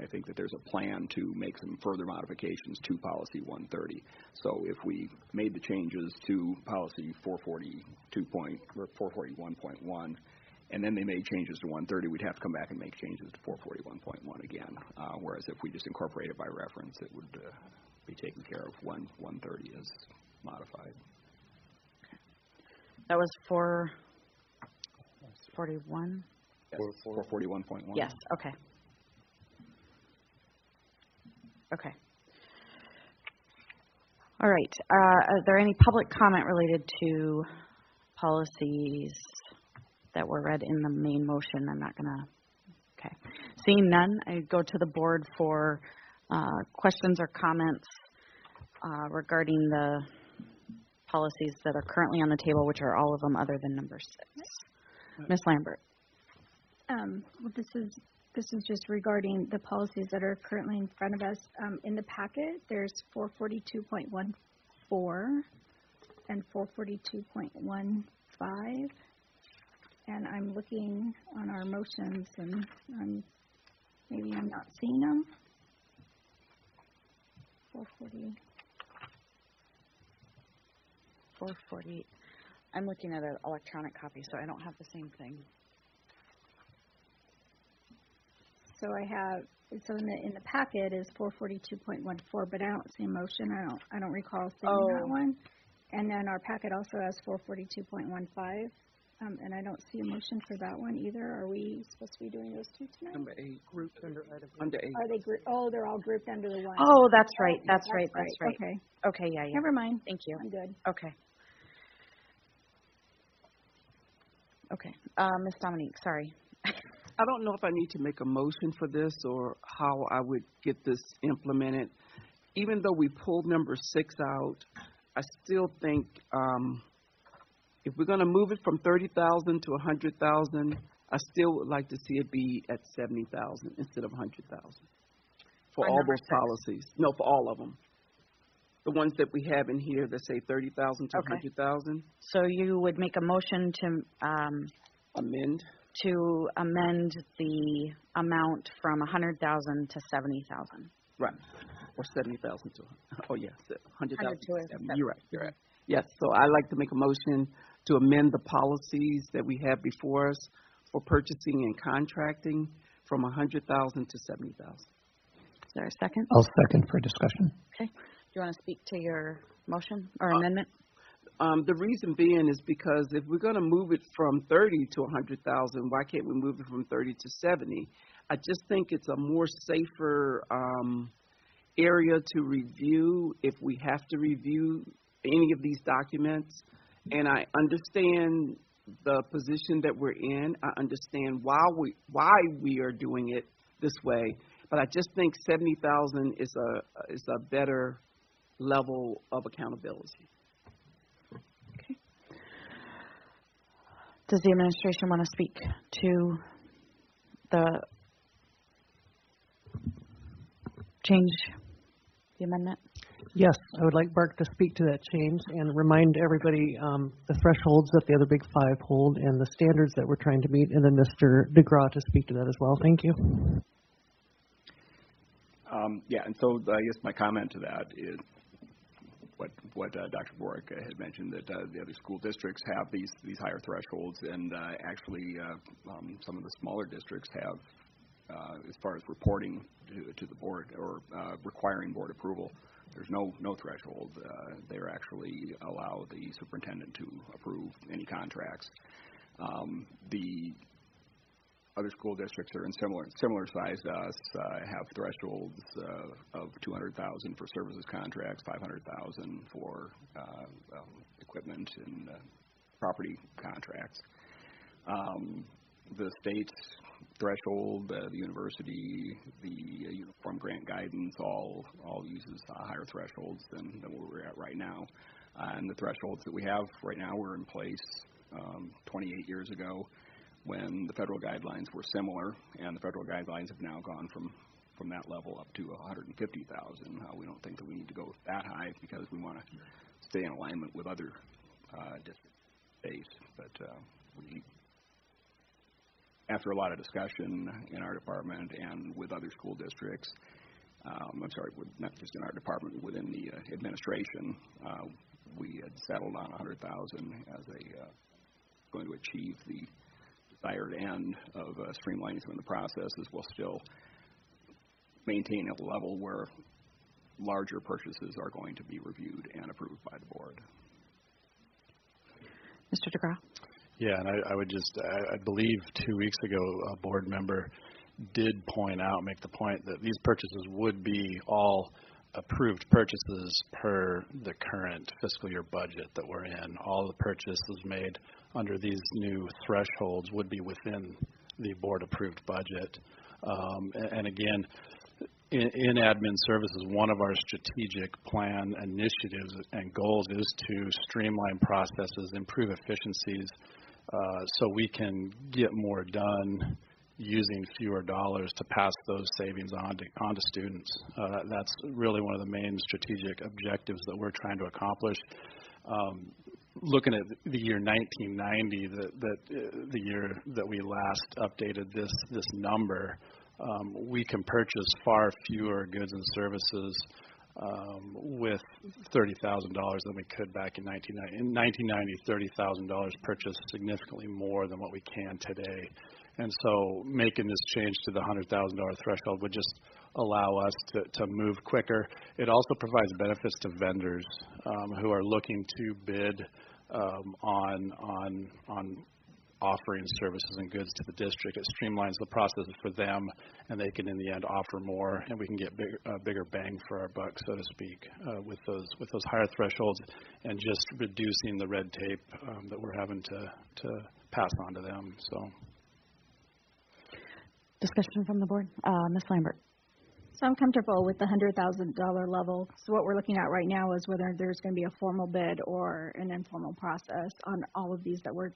I think that there's a plan to make some further modifications to Policy 130. So if we made the changes to Policy 441.1, and then they made changes to 130, we'd have to come back and make changes to 441.1 again. Whereas if we just incorporate it by reference, it would be taken care of when 130 is modified. Okay. That was 441? Yes, 441.1. Yes, okay. Okay. All right. Are there any public comment related to policies that were read in the main motion? I'm not going to. Okay. Seeing none, I go to the board for questions or comments regarding the policies that are currently on the table, which are all of them other than number 6. Ms. Lambert. Well, this is just regarding the policies that are currently in front of us. In the packet, there's 442.14 and 442.15. And I'm looking on our motions, and maybe I'm not seeing them. 440. I'm looking at an electronic copy, so I don't have the same thing. So I have, so in the packet is 442.14, but I don't see a motion. I don't recall seeing that one. And then our packet also has 442.15, and I don't see a motion for that one either. Are we supposed to be doing those two tonight? Number 8, grouped under item under 8. Are they they're all grouped under the one. Oh, that's right. That's right. Okay. Okay, yeah. Never mind. Thank you. I'm good. Okay. Okay. Ms. Dominique, sorry. I don't know if I need to make a motion for this or how I would get this implemented. Even though we pulled number 6 out, I still think if we're going to move it from 30,000 to 100,000, I still would like to see it be at 70,000 instead of 100,000 for all those policies. No, for all of them. The ones that we have in here that say 30,000 to 100,000. So you would make a motion to amend the amount from 100,000 to 70,000. Right. Or 70,000 to, oh yes, 100,000 to 70. You're right. Yes, so I'd like to make a motion to amend the policies that we have before us for purchasing and contracting from 100,000 to 70,000. there a second? I'll second for discussion. Okay. Do you want to speak to your motion or amendment? The reason being is because if we're going to move it from 30 to 100,000, why can't we move it from 30 to 70? I just think it's a more safer area to review if we have to review any of these documents. And I understand the position that we're in. I understand why we are doing it this way. But I just think 70,000 is a better level of accountability. Okay. Does the administration want to speak to the change, the amendment? Yes, I would like Bark to speak to that change and remind everybody the thresholds that the other big five hold and the standards that we're trying to meet, and then Mr. DeGraw to speak to that as well. Thank you. Yeah, and so I guess my comment to that is what Dr. Borick had mentioned, that the other school districts have these higher thresholds, and actually some of the smaller districts have, as far as reporting to the board or requiring board approval, there's no threshold. They actually allow the superintendent to approve any contracts. The other school districts are in similar size to us, have thresholds of $200,000 for services contracts, $500,000 for equipment and property contracts. The state's threshold, the university, the uniform grant guidance all uses higher thresholds than where we're at right now. And the thresholds that we have right now were in place 28 years ago, when the federal guidelines were similar, and the federal guidelines have now gone from that level up to 150,000. We don't think that we need to go that high because we want to stay in alignment with other district states. But after a lot of discussion in our department and with other school districts, not just in our department, within the administration, we had settled on 100,000 as going to achieve the desired end of streamlining some of the processes while still maintaining a level where larger purchases are going to be reviewed and approved by the board. Mr. DeGraw? Yeah, and I believe 2 weeks ago a board member did make the point that these purchases would be all approved purchases per the current fiscal year budget that we're in. All the purchases made under these new thresholds would be within the board-approved budget. And again, in admin services, one of our strategic plan initiatives and goals is to streamline processes, improve efficiencies, so we can get more done using fewer dollars to pass those savings on to students. That's really one of the main strategic objectives that we're trying to accomplish. Looking at the year 1990, the year that we last updated this number, we can purchase far fewer goods and services with $30,000 than we could back in 1990. In 1990, $30,000 purchased significantly more than what we can today. And so making this change to the $100,000 threshold would just allow us to move quicker. It also provides benefits to vendors who are looking to bid on offering services and goods to the district. It streamlines the process for them, and they can in the end offer more, and we can get bigger bang for our buck, so to speak, with those higher thresholds, and just reducing the red tape that we're having to pass on to them. So. Discussion from the board. Ms. Lambert. So I'm comfortable with the $100,000 level. So what we're looking at right now is whether there's going to be a formal bid or an informal process on all of these that we're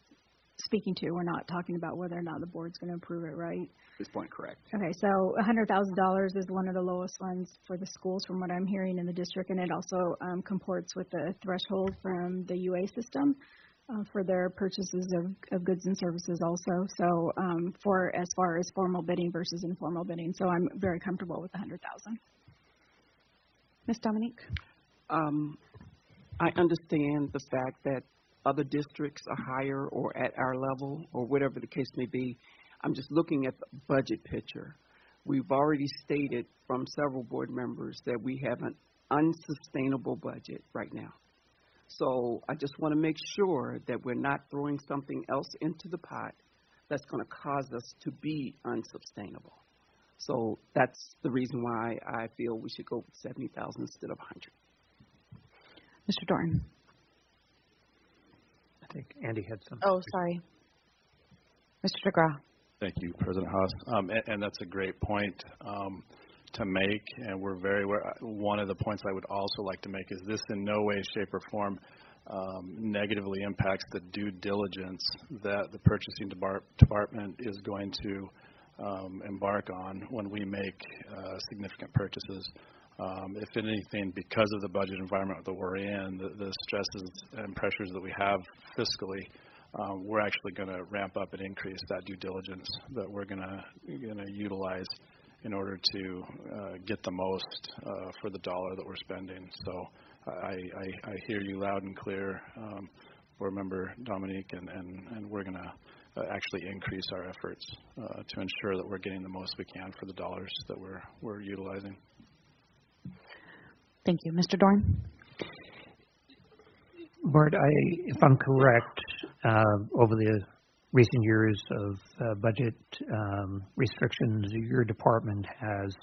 speaking to. We're not talking about whether or not the board's going to approve it, right? At this point, correct. Okay, so $100,000 is one of the lowest ones for the schools from what I'm hearing in the district, and it also comports with the threshold from the UA system for their purchases of goods and services also. So for as far as formal bidding versus informal bidding. So I'm very comfortable with the $100,000. Ms. Dominique? I understand the fact that other districts are higher or at our level or whatever the case may be. I'm just looking at the budget picture. we've already stated from several board members that we have an unsustainable budget right now. So I just want to make sure that we're not throwing something else into the pot that's going to cause us to be unsustainable. So that's the reason why I feel we should go with 70,000 instead of 100. Mr. Dorn. I think Andy had some. Oh, sorry. Mr. DeGraw. Thank you, President Haas. And that's a great point to make, and we're very aware. One of the points I would also like to make is this in no way, shape, or form negatively impacts the due diligence that the purchasing department is going to embark on when we make significant purchases. If anything, because of the budget environment that we're in, the stresses and pressures that we have fiscally, we're actually going to ramp up and increase that due diligence that we're going to utilize in order to get the most for the dollar that we're spending. So I hear you loud and clear, Board Member Dominique, and we're going to actually increase our efforts to ensure that we're getting the most we can for the dollars that we're utilizing. Thank you. Mr. Dorn? Board, if I'm correct, over the recent years of budget restrictions, your department has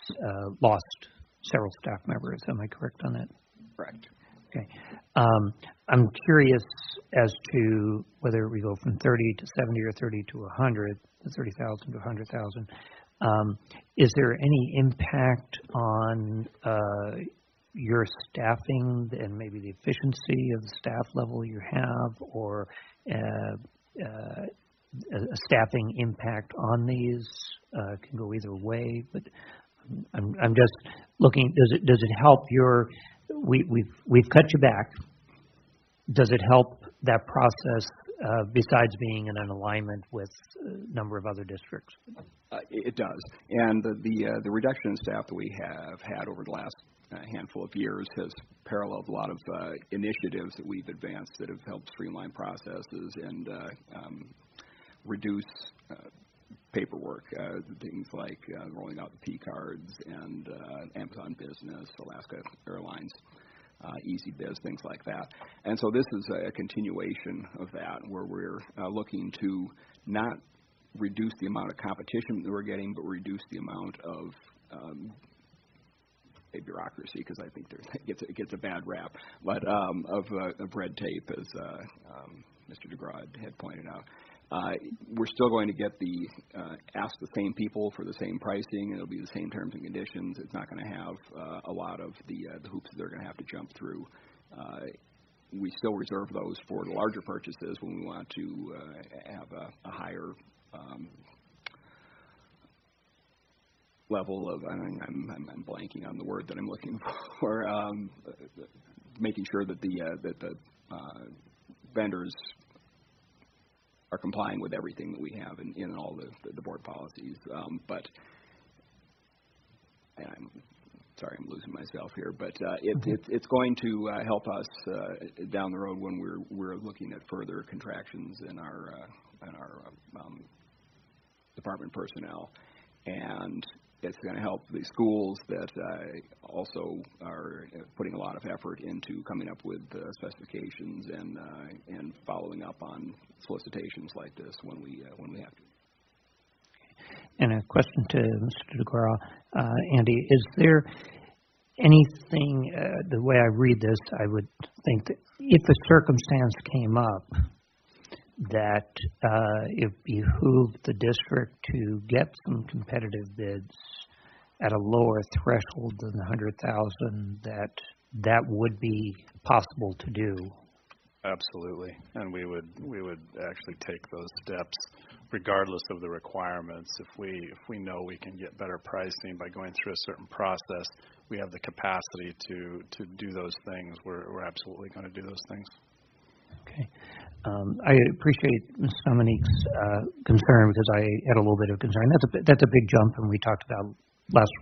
lost several staff members. Am I correct on that? Correct. Okay. I'm curious as to whether we go from 30 to 70 or 30 to 100, 30,000 to 100,000. Is there any impact on your staffing and maybe the efficiency of the staff level you have, or a staffing impact on these? Can go either way, but I'm just looking. Does it help your? We've cut you back. Does it help that process besides being in an alignment with a number of other districts? It does, and the reduction in staff that we have had over the last handful of years has paralleled a lot of initiatives that we've advanced that have helped streamline processes and reduce paperwork, things like rolling out the P cards and Amazon Business, Alaska Airlines, Easy Biz, things like that. And so this is a continuation of that, where we're looking to not reduce the amount of competition that we're getting, but reduce the amount of a bureaucracy, because I think it gets a bad rap, but of red tape, as Mr. DeGraw had pointed out. We're still going to get ask the same people for the same pricing, and it'll be the same terms and conditions. It's not going to have a lot of the hoops that they're going to have to jump through. We still reserve those for the larger purchases when we want to have a higher level of, I'm blanking on the word that I'm looking for, making sure that the vendors are complying with everything that we have in all the board policies. But I'm sorry, I'm losing myself here, but it's going to help us down the road when we're looking at further contractions in our department personnel, and it's going to help the schools that also are putting a lot of effort into coming up with specifications and following up on solicitations like this when we have to. And a question to Mr. DeGraw. Andy, is there anything, the way I read this, I would think that if a circumstance came up that it behooved the district to get some competitive bids at a lower threshold than the 100,000, that would be possible to do. Absolutely, and we would actually take those steps regardless of the requirements. If we know we can get better pricing by going through a certain process, we have the capacity to do those things. We're absolutely going to do those things. Okay. I appreciate Ms. Dominique's concern, because I had a little bit of concern. That's a big jump, and we talked about last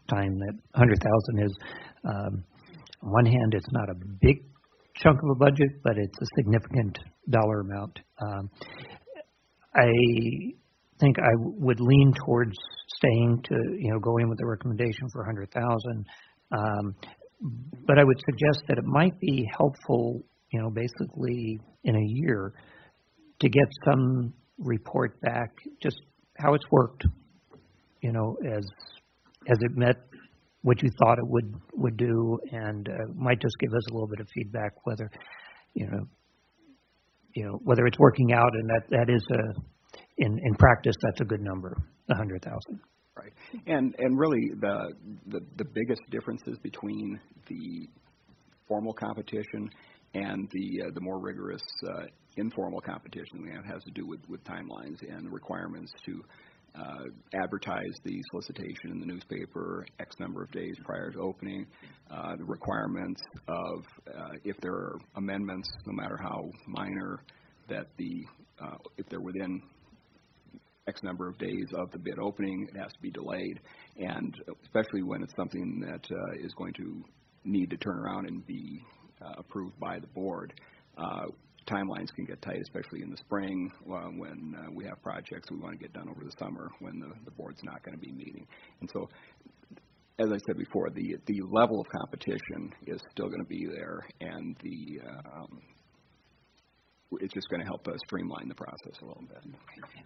time that 100,000 is, on one hand, it's not a big chunk of a budget, but it's a significant dollar amount. I think I would lean towards staying to, go in with the recommendation for 100,000. But I would suggest that it might be helpful, basically in a year to get some report back, just how it's worked, as it met what you thought it would do, and might just give us a little bit of feedback whether, whether it's working out, and that is in practice, that's a good number, 100,000. Right, and really the biggest differences between the formal competition and the more rigorous informal competition we have has to do with timelines and requirements to advertise the solicitation in the newspaper X number of days prior to opening, the requirements of if there are amendments, no matter how minor, that if they're within X number of days of the bid opening, it has to be delayed, and especially when it's something that is going to need to turn around and be approved by the board. Timelines can get tight, especially in the spring when we have projects we want to get done over the summer when the board's not going to be meeting. And so, as I said before, the level of competition is still going to be there, and it's just going to help us streamline the process a little bit.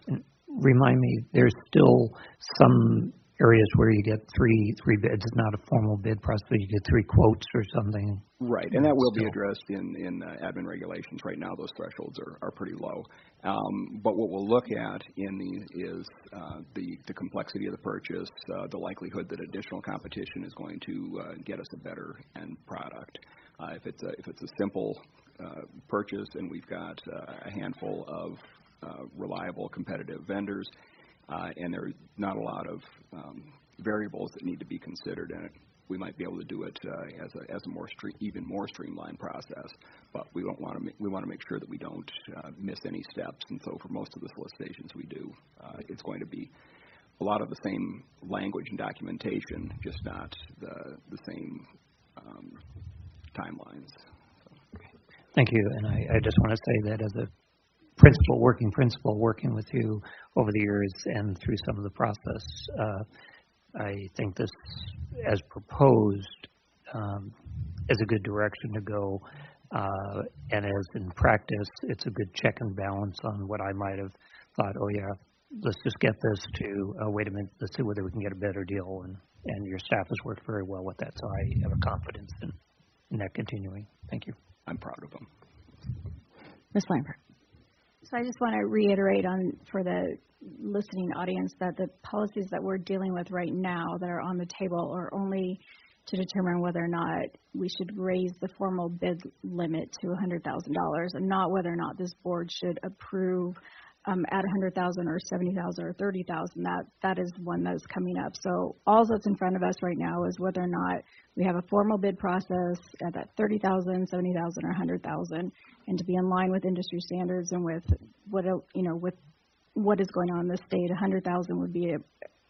And remind me, there's still some areas where you get three bids. It's not a formal bid process, but you get 3 quotes or something. Right, and that will be addressed in admin regulations. Right now, those thresholds are pretty low. But what we'll look at in these is the complexity of the purchase, the likelihood that additional competition is going to get us a better end product. If it's a simple purchase and we've got a handful of reliable competitive vendors, and there's not a lot of variables that need to be considered in it, we might be able to do it as a even more streamlined process. But we want to make sure that we don't miss any steps. And so for most of the solicitations we do, it's going to be a lot of the same language and documentation, just not the same timelines. Thank you, and I just want to say that as a working principal, working with you over the years and through some of the process, I think this, as proposed, is a good direction to go, and as in practice, it's a good check and balance on what I might have thought, oh yeah, let's just get this to, wait a minute, let's see whether we can get a better deal, and your staff has worked very well with that, so I have a confidence in that continuing. Thank you. I'm proud of them. Ms. Lambert. So I just want to reiterate for the listening audience that the policies that we're dealing with right now that are on the table are only to determine whether or not we should raise the formal bid limit to $100,000 and not whether or not this board should approve at $100,000 or $70,000 or $30,000. That is one that's coming up. So all that's in front of us right now is whether or not we have a formal bid process at that $30,000, $70,000, or $100,000, and to be in line with industry standards and with what is going on in the state. $100,000 would be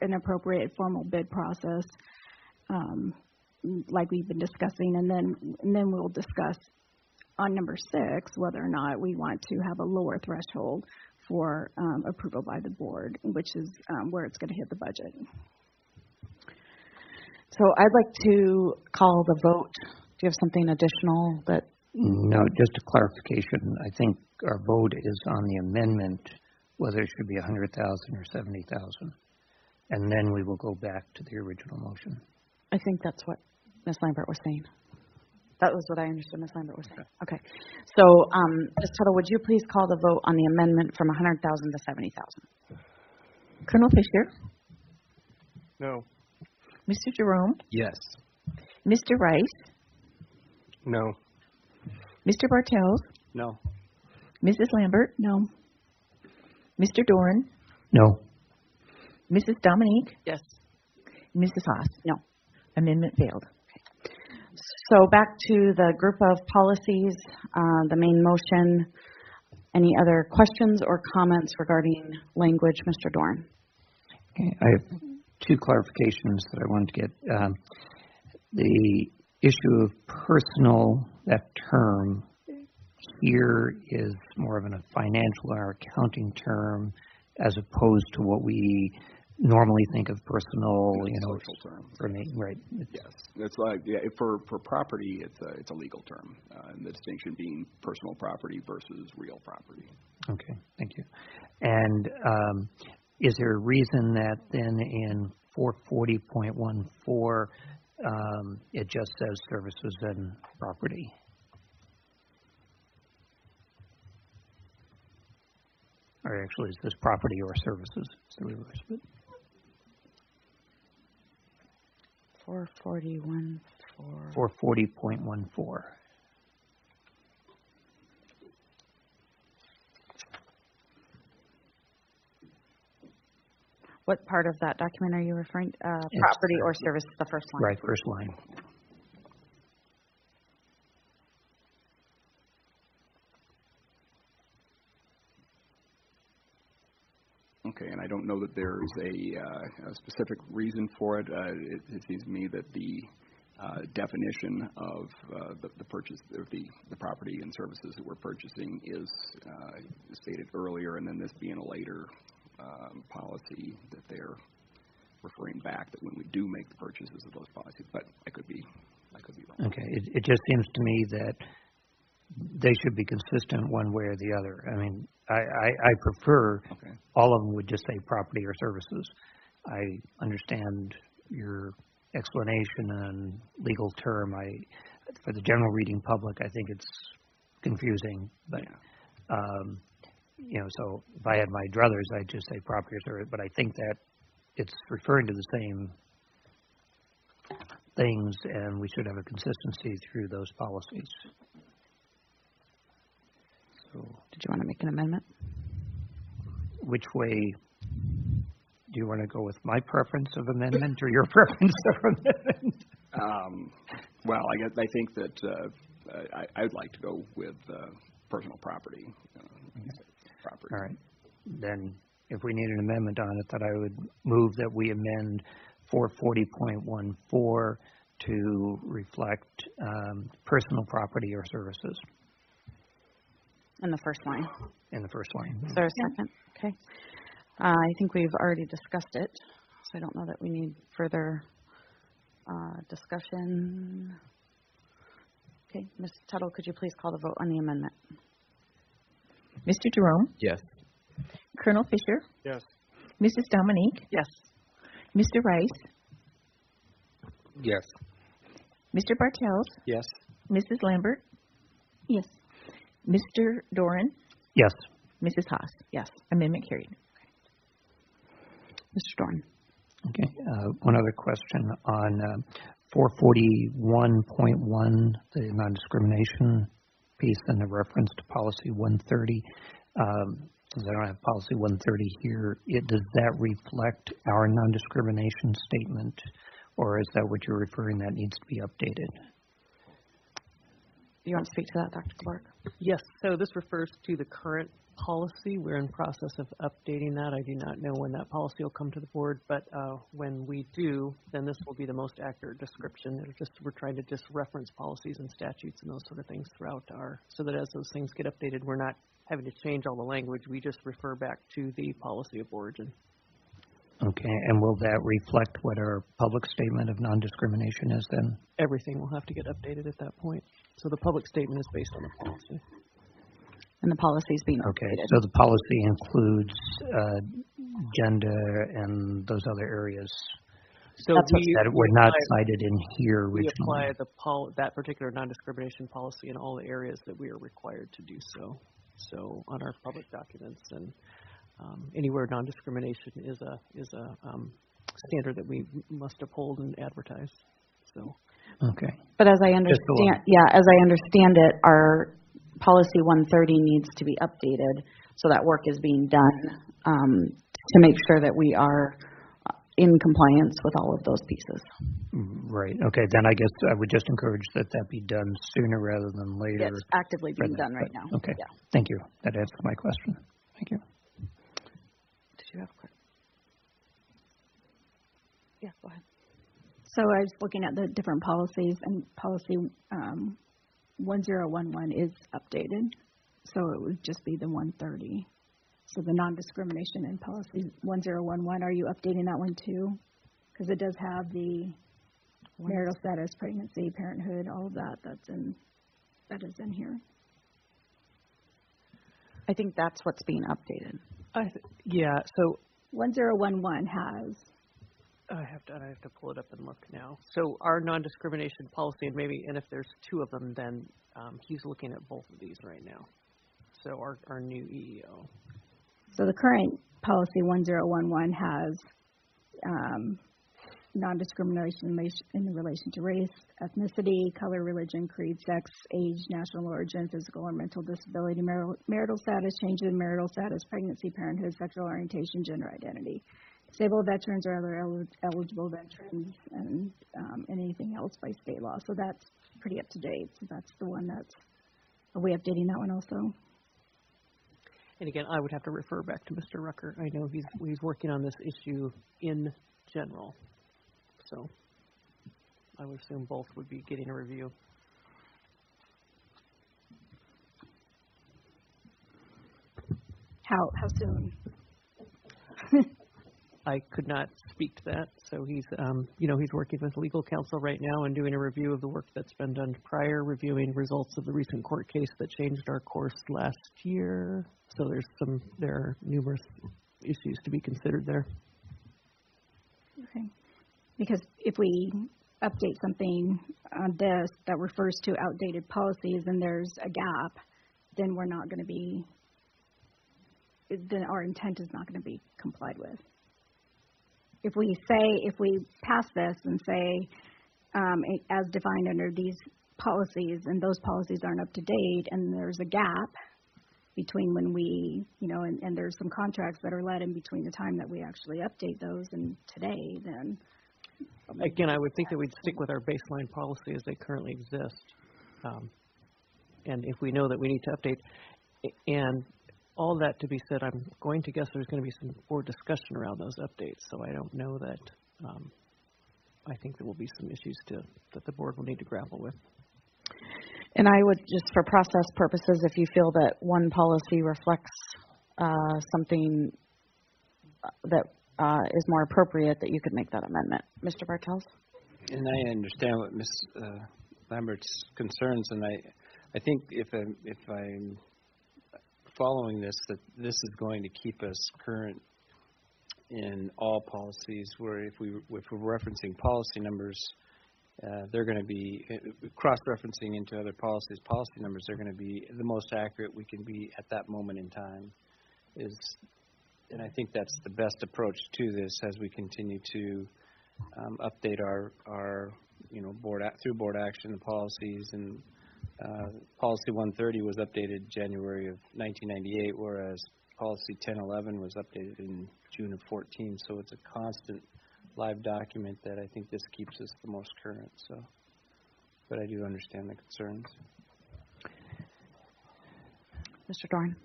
an appropriate formal bid process, like we've been discussing, and then we'll discuss on number 6 whether or not we want to have a lower threshold for approval by the board, which is where it's going to hit the budget. So I'd like to call the vote. Do you have something additional that? No, just a clarification. I think our vote is on the amendment, whether it should be 100,000 or 70,000, and then we will go back to the original motion. I think that's what Ms. Lambert was saying. That was what I understood Ms. Lambert was saying. Okay. So, Ms. Tuttle, would you please call the vote on the amendment from 100,000 to 70,000? Colonel Fisher? No. Mr. Jerome? Yes. Mr. Rice? No. Mr. Bartels? No. Mrs. Lambert? No. Mr. Doran? No. Mrs. Dominique? Yes. Mrs. Haas? No. Amendment failed. So back to the group of policies, the main motion. Any other questions or comments regarding language, Mr. Doran? Okay, I have 2 clarifications that I wanted to get. The issue of personal, that term here is more of a financial or accounting term as opposed to what we normally think of personal, In a you know, social term. for me, right? Yes, it's like for property, it's a legal term, and the distinction being personal property versus real property. Okay, thank you. And is there a reason that then in 440.14 it just says services and property? Or actually, it says property or services. It's the reverse. But 440.14. 440.14. What part of that document are you referring to? Property or service, the first line? Right, first line. Okay, and I don't know that there's a specific reason for it. It seems to me that the definition of the purchase of the property and services that we're purchasing is stated earlier, and then this being a later policy that they're referring back that when we do make the purchases of those policies, but I could be wrong. Okay, it just seems to me that they should be consistent one way or the other. I mean, I prefer all of them would just say property or services. I understand your explanation and legal term. For the general reading public, I think it's confusing, but you know, so if I had my druthers, I'd just say property or service, but I think that it's referring to the same things, and we should have a consistency through those policies. So, did you want to make an amendment? Which way do you want to go, with my preference of amendment or your preference of amendment? Well, I think that I'd like to go with personal property. All right. Then, if we need an amendment on it, that I would move that we amend 440.14 to reflect personal property or services. In the first line. In the first line. Is there a second? Okay. I think we've already discussed it, so I don't know that we need further discussion. Okay, Ms. Tuttle, could you please call the vote on the amendment? Mr. Jerome? Yes. Colonel Fisher? Yes. Mrs. Dominique? Yes. Mr. Rice? Yes. Mr. Bartels? Yes. Mrs. Lambert? Yes. Mr. Doran? Yes. Mrs. Haas? Yes. Amendment carried. Mr. Dorn. Okay. One other question on 441.1, the non-discrimination piece, and the reference to policy 130. Since I don't have policy 130 here, does that reflect our non-discrimination statement, or is that what you're referring that needs to be updated? Do you want to speak to that, Dr. Clark? Yes, so this refers to the current policy. We're in process of updating that. I do not know when that policy will come to the board, but when we do, then this will be the most accurate description. We're trying to just reference policies and statutes and those sort of things throughout so that as those things get updated, we're not having to change all the language. We just refer back to the policy of origin. Okay, and will that reflect what our public statement of non-discrimination is then? Everything will have to get updated at that point. So the public statement is based on the policy. And the policy is being okay, updated. so the policy includes gender and those other areas. So that were not cited in here originally. We apply that particular non-discrimination policy in all the areas that we are required to do so. So on our public documents and anywhere non-discrimination is a standard that we must uphold and advertise. So. Okay. But as I understand, as I understand it, our policy 130 needs to be updated, so that work is being done to make sure that we are in compliance with all of those pieces. Right. Okay. Then I guess I would just encourage that be done sooner rather than later. It's actively being done right now. Okay. Yeah. Thank you. That answers my question. Thank you. Did you have a question? Yeah, go ahead. So I was looking at the different policies, and policy 1011 is updated, so it would just be the 130. So the non-discrimination in policy 1011, are you updating that one too? Because it does have the marital status, pregnancy, parenthood, all of that. That is in here. I think that's what's being updated. Yeah. So 1011 has. I have to pull it up and look now. So our non-discrimination policy, and if there's two of them, then he's looking at both of these right now. So our new EEO. So the current policy 1011 has non-discrimination in relation to race, ethnicity, color, religion, creed, sex, age, national origin, physical or mental disability, marital status, change in marital status, pregnancy, parenthood, sexual orientation, gender identity. Disabled veterans or other eligible veterans, and anything else by state law. So that's pretty up to date. So that's the one are we updating that one also? And again, I would have to refer back to Mr. Rucker. I know he's working on this issue in general. So I would assume both would be getting a review. How soon? I could not speak to that. So he's working with legal counsel right now and doing a review of the work that's been done prior, reviewing results of the recent court case that changed our course last year. So there are numerous issues to be considered there. Okay. Because if we update something on this that refers to outdated policies and there's a gap, then we're not going to be, then our intent is not going to be complied with. If we pass this and say, as defined under these policies, and those policies aren't up to date, and there's a gap between when we, and there's some contracts that are let in between the time that we actually update those and today, then. Again, I would think that we'd stick with our baseline policy as they currently exist. And if we know that we need to update, and all that to be said, I'm going to guess there's going to be some more discussion around those updates. So I don't know that. I think there will be some issues that the board will need to grapple with. And I would just, for process purposes, if you feel that one policy reflects something that is more appropriate, that you could make that amendment. Mr. Bartels? And I understand what Ms. Lambert's concerns, and I think if I'm following this, that this is going to keep us current in all policies, where if we're referencing policy numbers, they're going to be cross-referencing into other policies. Policy numbers are going to be the most accurate we can be at that moment in time. And I think that's the best approach to this as we continue to update our through board action the policies. And Policy 130 was updated January of 1998, whereas Policy 1011 was updated in June of 14. So it's a constant live document that I think this keeps us the most current. So, but I do understand the concerns. Mr. Dorn?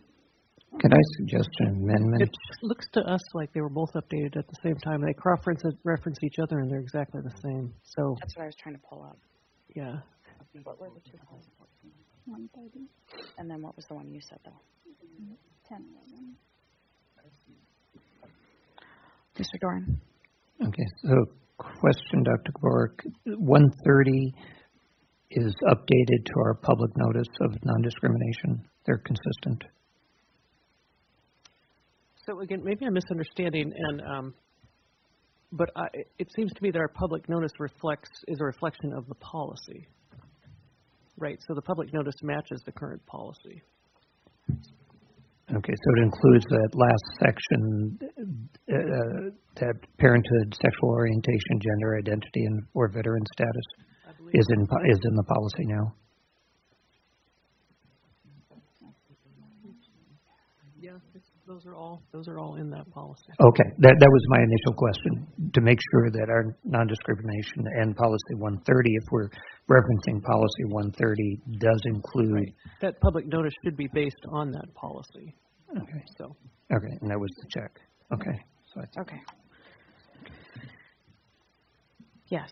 Could I suggest an amendment? It looks to us like they were both updated at the same time. They reference each other, and they're exactly the same. So that's what I was trying to pull up. Yeah. What were the two policies? 130. And then what was the one you said, though? 1011. Mr. Doran? Okay, so question, Dr. Bork. 130 is updated to our public notice of non-discrimination. They're consistent. So again, maybe I'm misunderstanding, but it seems to me that our public notice is a reflection of the policy, right? So the public notice matches the current policy. Okay, so it includes that last section, that parenthood, sexual orientation, gender identity, or veteran status is in the policy now. Yeah, those are all in that policy. Okay, that was my initial question, to make sure that our non-discrimination and policy 130, if we're referencing policy 130, does include. Right. That public notice should be based on that policy. Okay. So. Okay, and that was the check. Okay. So okay. Yes.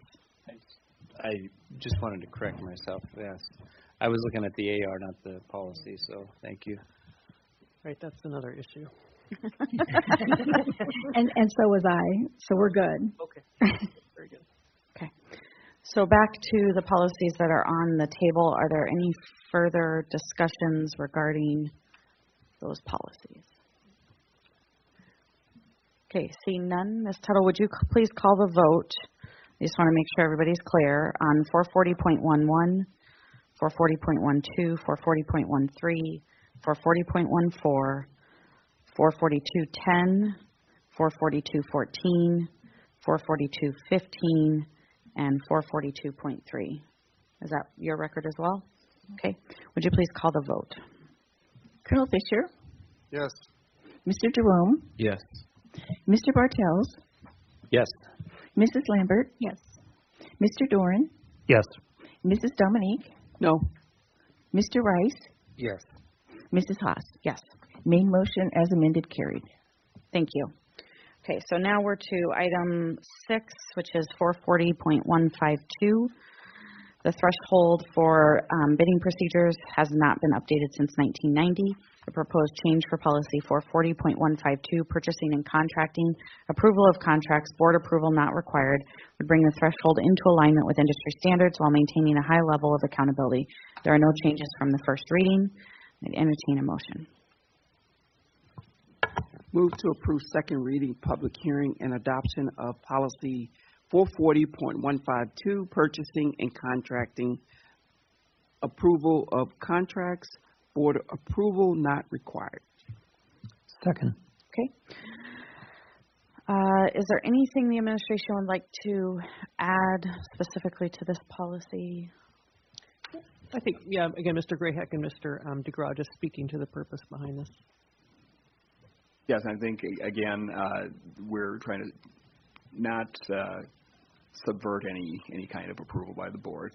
I just wanted to correct myself. Yes, I was looking at the AR, not the policy. So thank you. Right, that's another issue. And so was I, so we're good. Okay. Very good. Okay. So back to the policies that are on the table. Are there any further discussions regarding those policies? Okay, seeing none. Ms. Tuttle, would you please call the vote? I just want to make sure everybody's clear on 440.11, 440.12, 440.13, 440.14, 442.10, 442.14, 442.15, and 442.3. Is that your record as well? Okay. Would you please call the vote? Colonel Fisher, Yes. Mr. Jerome, Yes. Mr. Bartels, Yes. Mrs. Lambert, Yes. Mr. Doran, Yes. Mrs. Dominique, No. Mr. Rice, Yes. Mrs. Haas. Yes. Main motion as amended carried. Thank you. Okay, so now we're to item 6, which is 440.152. The threshold for bidding procedures has not been updated since 1990. The proposed change for policy 440.152, purchasing and contracting, approval of contracts, board approval not required, would bring the threshold into alignment with industry standards while maintaining a high level of accountability. There are no changes from the first reading. I'd entertain a motion. Move to approve second reading, public hearing, and adoption of policy 440.152, purchasing and contracting, approval of contracts, board approval not required. Second. Okay. Is there anything the administration would like to add specifically to this policy? I think, yeah, again, Mr. Grayheck and Mr. DeGraw just speaking to the purpose behind this. Yes, I think, again, we're trying to not subvert any kind of approval by the board.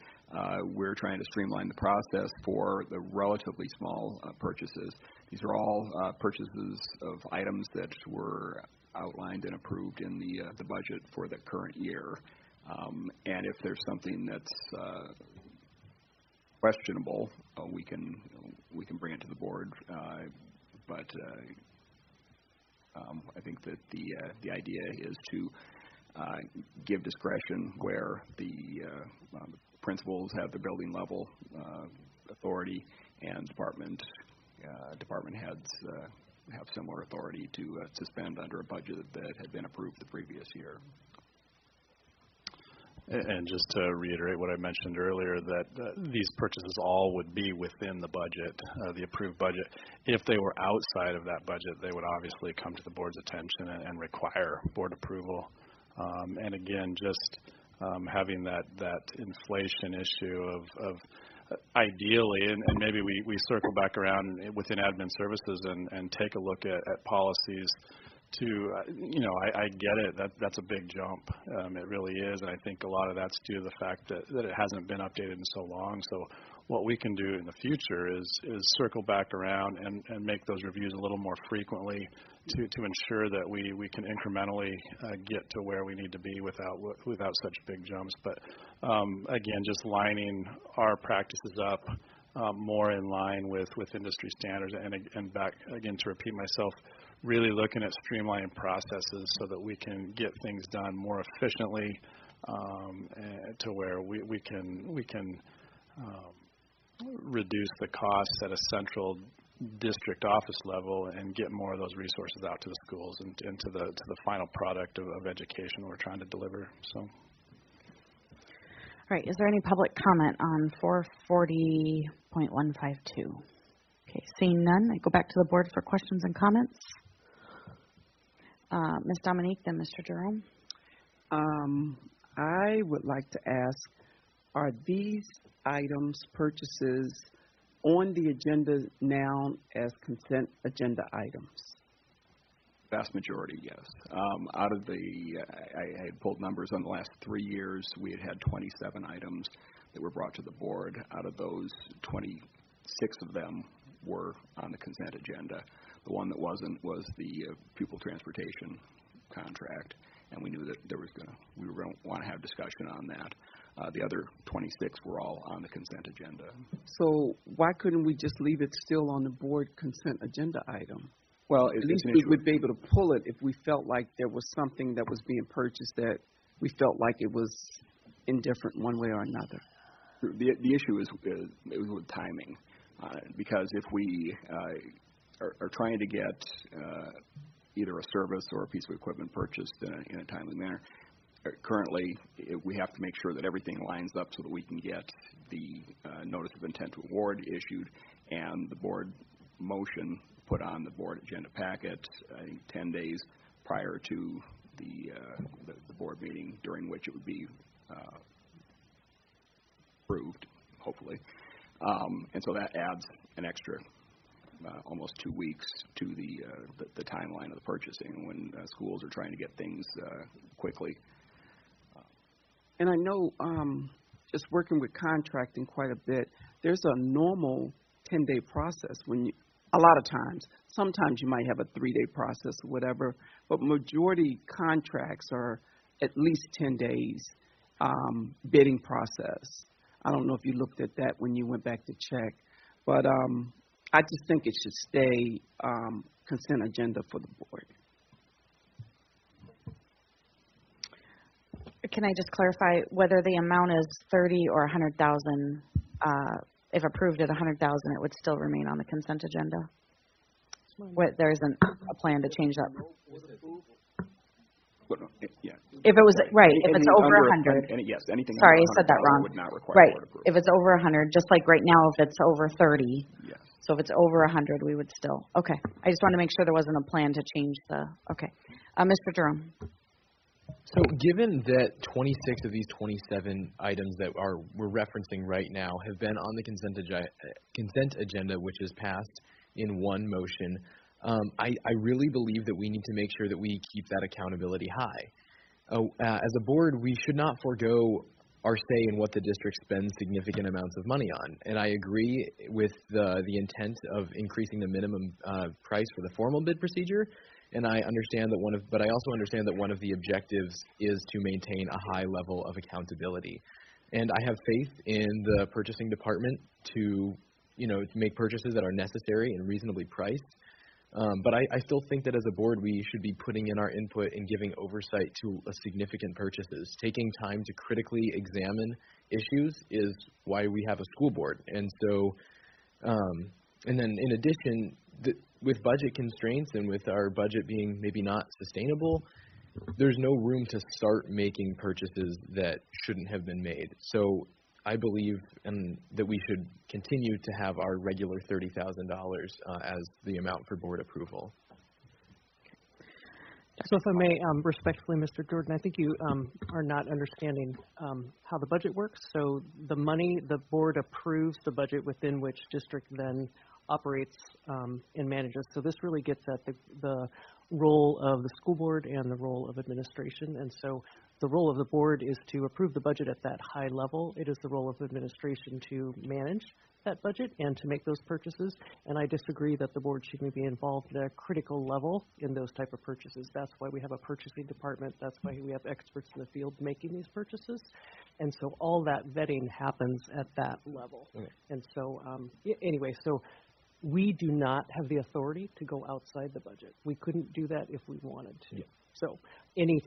We're trying to streamline the process for the relatively small purchases. These are all purchases of items that were outlined and approved in the budget for the current year. And if there's something that's questionable, we can bring it to the board. But I think that the idea is to give discretion where the principals have the building level authority, and department heads have similar authority to spend under a budget that had been approved the previous year. And just to reiterate what I mentioned earlier, that these purchases all would be within the budget, the approved budget. If they were outside of that budget, they would obviously come to the board's attention and require board approval. And again, just having that inflation issue of ideally, and maybe we circle back around within admin services and take a look at policies to, I get it, that's a big jump. It really is, and I think a lot of that's due to the fact that it hasn't been updated in so long. So what we can do in the future is circle back around and make those reviews a little more frequently to ensure that we can incrementally get to where we need to be without such big jumps. But again, just lining our practices up more in line with industry standards, and back again to repeat myself, really looking at streamlining processes so that we can get things done more efficiently, to where we can reduce the costs at a central district office level and get more of those resources out to the schools and to the final product of education we're trying to deliver. So. All right, is there any public comment on 440.152? Okay, seeing none, I go back to the board for questions and comments. Ms. Dominique, then Mr. Jerome. I would like to ask, are these items, purchases, on the agenda now as consent agenda items? Vast majority, yes. Out of I had pulled numbers on the last 3 years. We had 27 items that were brought to the board. Out of those, 26 of them were on the consent agenda. The one that wasn't was the pupil transportation contract, and we knew that we were going to want to have discussion on that. The other 26 were all on the consent agenda. So why couldn't we just leave it still on the board consent agenda item? Well, at least we would be able to pull it if we felt like there was something that was being purchased that we felt like it was indifferent one way or another. The issue is with timing, because if we are trying to get either a service or a piece of equipment purchased in a timely manner, currently we have to make sure that everything lines up so that we can get the notice of intent to award issued and the board motion put on the board agenda packet, I think 10 days prior to the board meeting, during which it would be approved, hopefully. And so that adds an extra almost 2 weeks to the timeline of the purchasing when schools are trying to get things quickly. And I know, just working with contracting quite a bit, there's a normal 10-day process when a lot of times. Sometimes you might have a 3-day process or whatever, but majority contracts are at least 10 days bidding process. I don't know if you looked at that when you went back to check, but I just think it should stay consent agenda for the board. Can I just clarify whether the amount is 30 or 100,000? If approved at 100,000, it would still remain on the consent agenda. There isn't a plan to change that. Yeah. If it was right, if it's over 100. Yes, anything. Sorry, under I said that 100,000 wrong. would not require Right. board approval. If it's over 100, just like right now, if it's over 30. Yes. So if it's over 100, we would still. Okay. I just want to make sure there wasn't a plan to change the. Okay. Mr. Jerome. So given that 26 of these 27 items that we're referencing right now have been on the consent agenda, which is passed in one motion, I really believe that we need to make sure that we keep that accountability high. As a board, we should not forego our say in what the district spends significant amounts of money on. And I agree with the intent of increasing the minimum price for the formal bid procedure. And I understand that but I also understand that one of the objectives is to maintain a high level of accountability. And I have faith in the purchasing department to make purchases that are necessary and reasonably priced. But I still think that as a board, we should be putting in our input and giving oversight to significant purchases. Taking time to critically examine issues is why we have a school board. And so, and then in addition, with budget constraints and with our budget being maybe not sustainable, there's no room to start making purchases that shouldn't have been made. So I believe that we should continue to have our regular $30,000 as the amount for board approval. So if I may, respectfully, Mr. Jordan, I think you are not understanding how the budget works. So the board approves the budget within which district then operates and manages. So this really gets at the role of the school board and the role of administration. And so the role of the board is to approve the budget at that high level. It is the role of administration to manage that budget and to make those purchases. And I disagree that the board shouldn't be involved at a critical level in those type of purchases. That's why we have a purchasing department. That's why we have experts in the field making these purchases. And so all that vetting happens at that level. Okay. And so anyway, so we do not have the authority to go outside the budget. We couldn't do that if we wanted to. Yeah. So it'd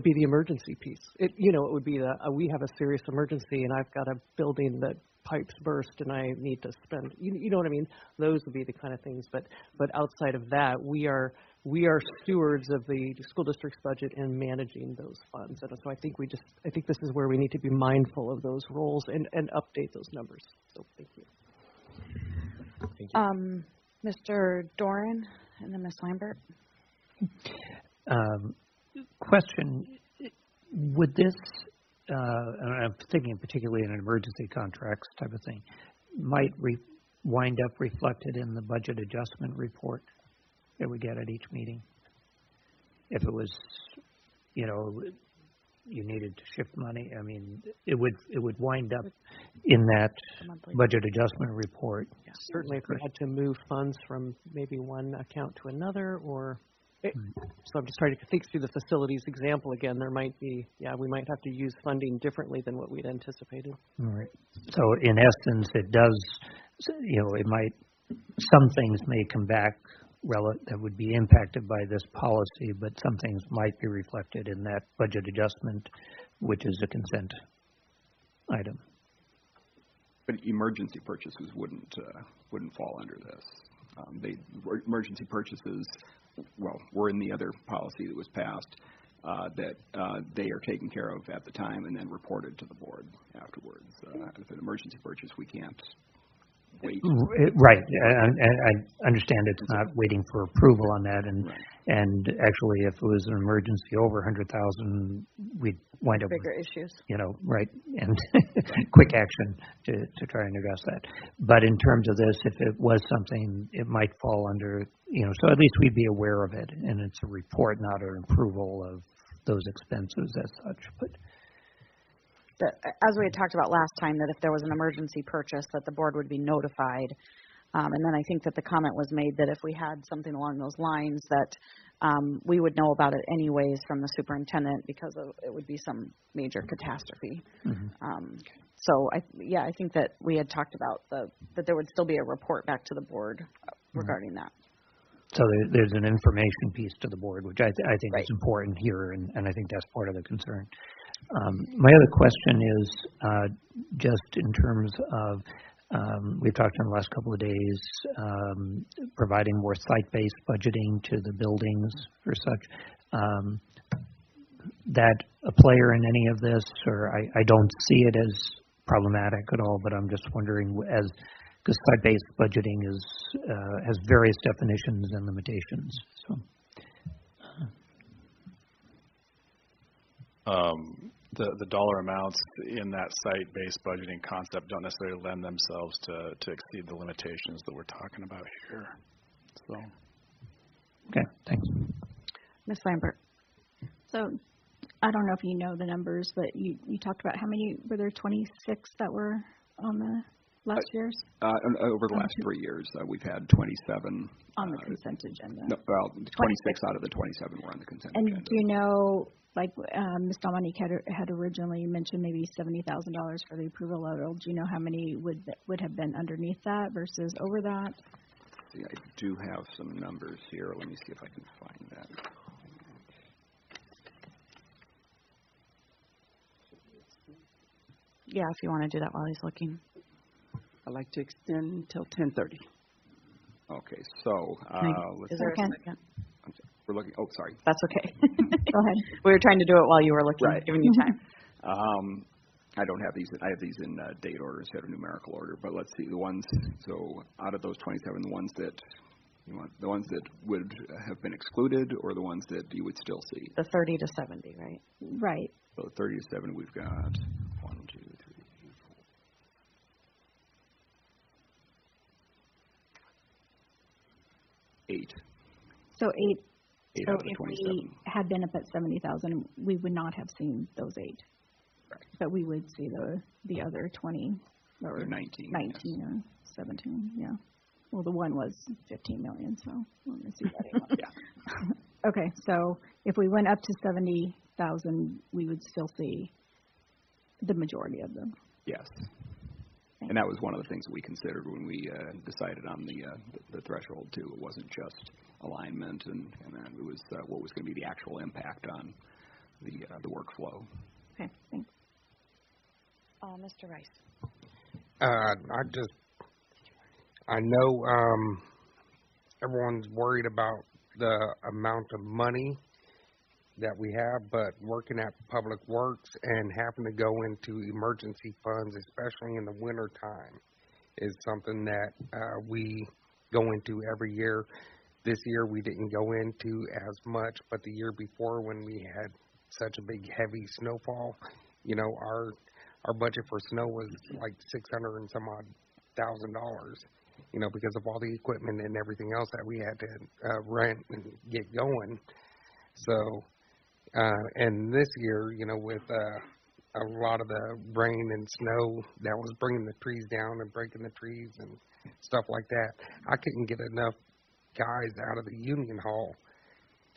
be the emergency piece. It would be we have a serious emergency and I've got a building that pipes burst and I need to spend, you know what I mean? Those would be the kind of things. But outside of that, we are stewards of the school district's budget and managing those funds. And so I think this is where we need to be mindful of those roles and update those numbers. So thank you. Thank you. Mr. Doran and then Ms. Lambert. Question, would this, and I'm thinking particularly in an emergency contracts type of thing, might wind up reflected in the budget adjustment report that we get at each meeting? If it was, you needed to shift money, I mean, it would wind up in that budget adjustment report. Yes, certainly if we had to move funds from maybe one account to another or... So I'm just trying to think through the facilities example again. There might be, we might have to use funding differently than what we'd anticipated. All right. So in essence, it does, it might some things may come back that would be impacted by this policy, but some things might be reflected in that budget adjustment, which is a consent item. But emergency purchases wouldn't fall under this. Emergency purchases, well, were in the other policy that was passed, that they are taken care of at the time and then reported to the board afterwards. If an emergency purchase, we can't wait. Right, and I understand it's not waiting for approval on that, and actually, if it was an emergency over 100,000, we'd wind up bigger issues. Right, and quick action to try and address that. But in terms of this, if it was something, it might fall under, so at least we'd be aware of it, and it's a report, not an approval of those expenses as such. But as we had talked about last time, that if there was an emergency purchase, that the board would be notified. And then I think that the comment was made that if we had something along those lines, that we would know about it anyways from the superintendent because it would be some major catastrophe. Mm-hmm. So I think that we had talked about that there would still be a report back to the board regarding that. So there's an information piece to the board, which I think is important here, and I think that's part of the concern. My other question is just in terms of, we've talked in the last couple of days, providing more site-based budgeting to the buildings for such. That a player in any of this, or I don't see it as problematic at all, but I'm just wondering, because site-based budgeting has various definitions and limitations. So. The dollar amounts in that site-based budgeting concept don't necessarily lend themselves to exceed the limitations that we're talking about here. So. Okay, thanks. Ms. Lambert. So I don't know if you know the numbers, but you talked about how many, were there 26 that were on the last year's? Over the last 3 years, we've had 27. On the consent agenda. No, well, 26 out of the 27 were on the consent agenda. And do you know, like Ms. Dominique had originally mentioned maybe $70,000 for the approval level. Do you know how many would have been underneath that versus over that? See, I do have some numbers here. Let me see if I can find that. Yeah, if you want to do that while he's looking. I'd like to extend until 10:30. Okay, so is there a second? We're looking. Oh, sorry. That's okay. Go ahead. We were trying to do it while you were looking, giving you time. I don't have these. I have these in date order instead of numerical order. But let's see the ones. So out of those 27, the ones that would have been excluded, or the ones that you would still see. The 30 to 70, right? Right. So 30 to 70, we've got 1, 2, 3, 4, 8. So 8. So if we had been up at 70,000, we would not have seen those 8. Right. But we would see the other 20 or 19 or 17. Yeah. Well, the one was 15 million, so let me see that. Yeah. Okay, so if we went up to 70,000, we would still see the majority of them. Yes. And that was one of the things that we considered when we decided on the threshold too. It wasn't just alignment, and then it was what was going to be the actual impact on the workflow. Okay, thanks. Mr. Rice. I know everyone's worried about the amount of money that we have, but working at Public Works and having to go into emergency funds, especially in the winter time, is something that we go into every year. This year we didn't go into as much, but the year before when we had such a big heavy snowfall, our budget for snow was like $600 and some odd $1,000, because of all the equipment and everything else that we had to rent and get going. So, and this year, with a lot of the rain and snow that was bringing the trees down and breaking the trees and stuff like that, I couldn't get enough guys out of the union hall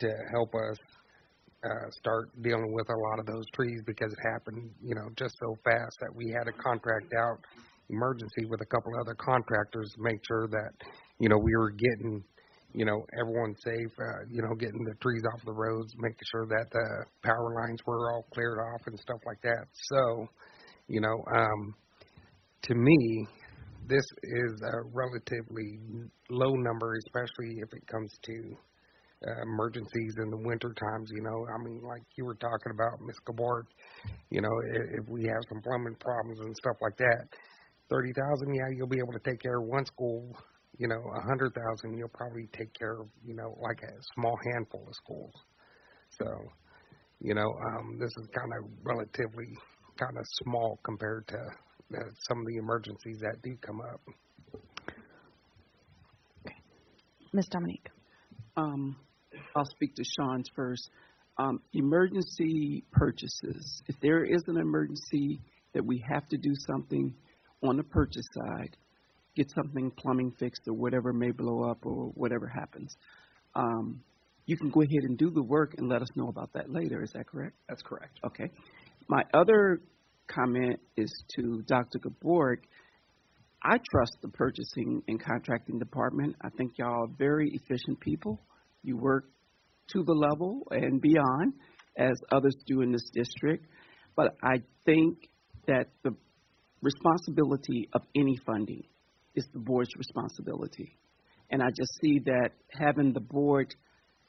to help us start dealing with a lot of those trees because it happened, just so fast that we had to contract out, emergency with a couple of other contractors to make sure that, we were getting, everyone safe, getting the trees off the roads, making sure that the power lines were all cleared off and stuff like that. So, to me, this is a relatively low number, especially if it comes to emergencies in the winter times. Like you were talking about, Ms. Gabor, if we have some plumbing problems and stuff like that, 30,000, yeah, you'll be able to take care of one school. 100,000, you'll probably take care of, like a small handful of schools. So, this is kind of relatively kind of small compared to some of the emergencies that do come up. Ms. Dominique. I'll speak to Sean's first. Emergency purchases. If there is an emergency that we have to do something on the purchase side, get something plumbing fixed or whatever may blow up or whatever happens, you can go ahead and do the work and let us know about that later. Is that correct? That's correct. Okay. My other comment is to Dr. Gabor. I trust the purchasing and contracting department. I think y'all are very efficient people. You work to the level and beyond as others do in this district. But I think that the responsibility of any funding is the board's responsibility. And I just see that having the board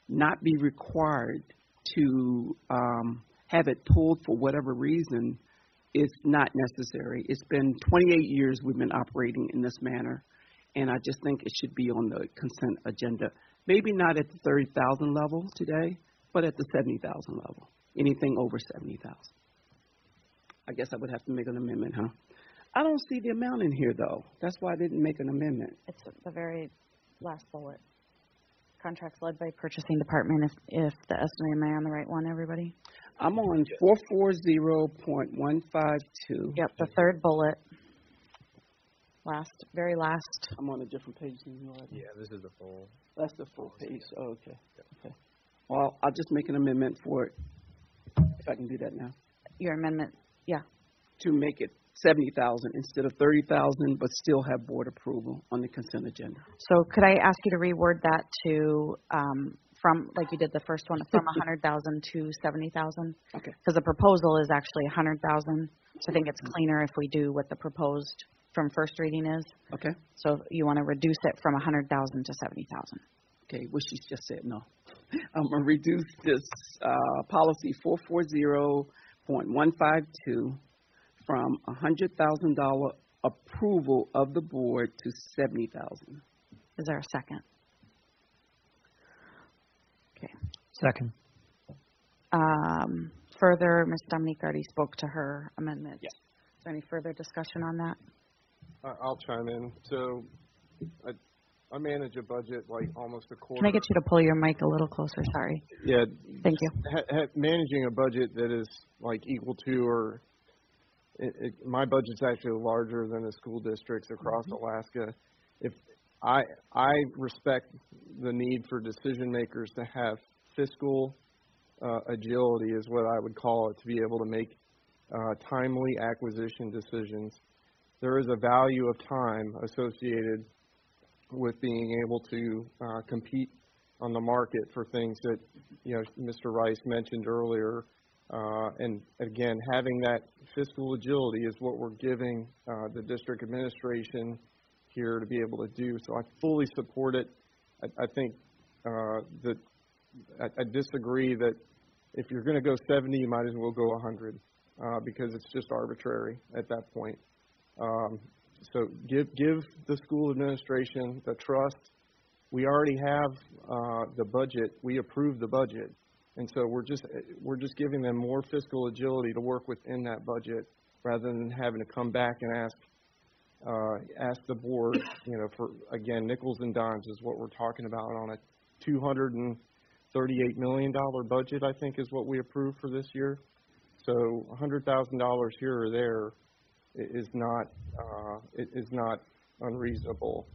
not be required to have it pulled for whatever reason is not necessary. It's been 28 years we've been operating in this manner, and I just think it should be on the consent agenda. Maybe not at the 30,000 level today, but at the 70,000 level. Anything over 70,000. I guess I would have to make an amendment, huh? I don't see the amount in here, though. That's why I didn't make an amendment. It's the very last bullet. Contracts led by purchasing department, if the estimate, am I on the right one, everybody? I'm on 440.152. Yep, the third bullet. Very last. I'm on a different page than you are. Yeah, this is the full. That's the full page. Oh, okay. Okay. Well, I'll just make an amendment for it, if I can do that now. Your amendment, yeah. To make it 70,000 instead of 30,000, but still have board approval on the consent agenda. So could I ask you to reword that to from, like you did the first one, from 100,000 to 70,000? Okay. Because the proposal is actually 100,000. So I think it's cleaner if we do what the proposed from first reading is. Okay. So you want to reduce it from 100,000 to 70,000. Okay, what she just said, no. I'm going to reduce this policy 440.152 from $100,000 approval of the board to $70,000. Is there a second? Okay. Second. Further, Ms. Dominique already spoke to her amendment. Yes. Is there any further discussion on that? I'll chime in. So I manage a budget like almost a quarter. Can I get you to pull your mic a little closer? Sorry. Yeah. Thank you. Managing a budget that is like equal to or my budget's actually larger than the school districts across Alaska. If I respect the need for decision makers to have fiscal agility is what I would call it, to be able to make timely acquisition decisions. There is a value of time associated with being able to compete on the market for things that, Mr. Rice mentioned earlier. And again, having that fiscal agility is what we're giving the district administration here to be able to do. So I fully support it. I think that I disagree that if you're going to go 70, you might as well go 100 because it's just arbitrary at that point. So give the school administration the trust. We already have the budget. We approved the budget. And so we're just giving them more fiscal agility to work within that budget rather than having to come back and ask the board, for, again, nickels and dimes is what we're talking about on a $238 million budget, I think is what we approved for this year. So $100,000 here or there is not unreasonable.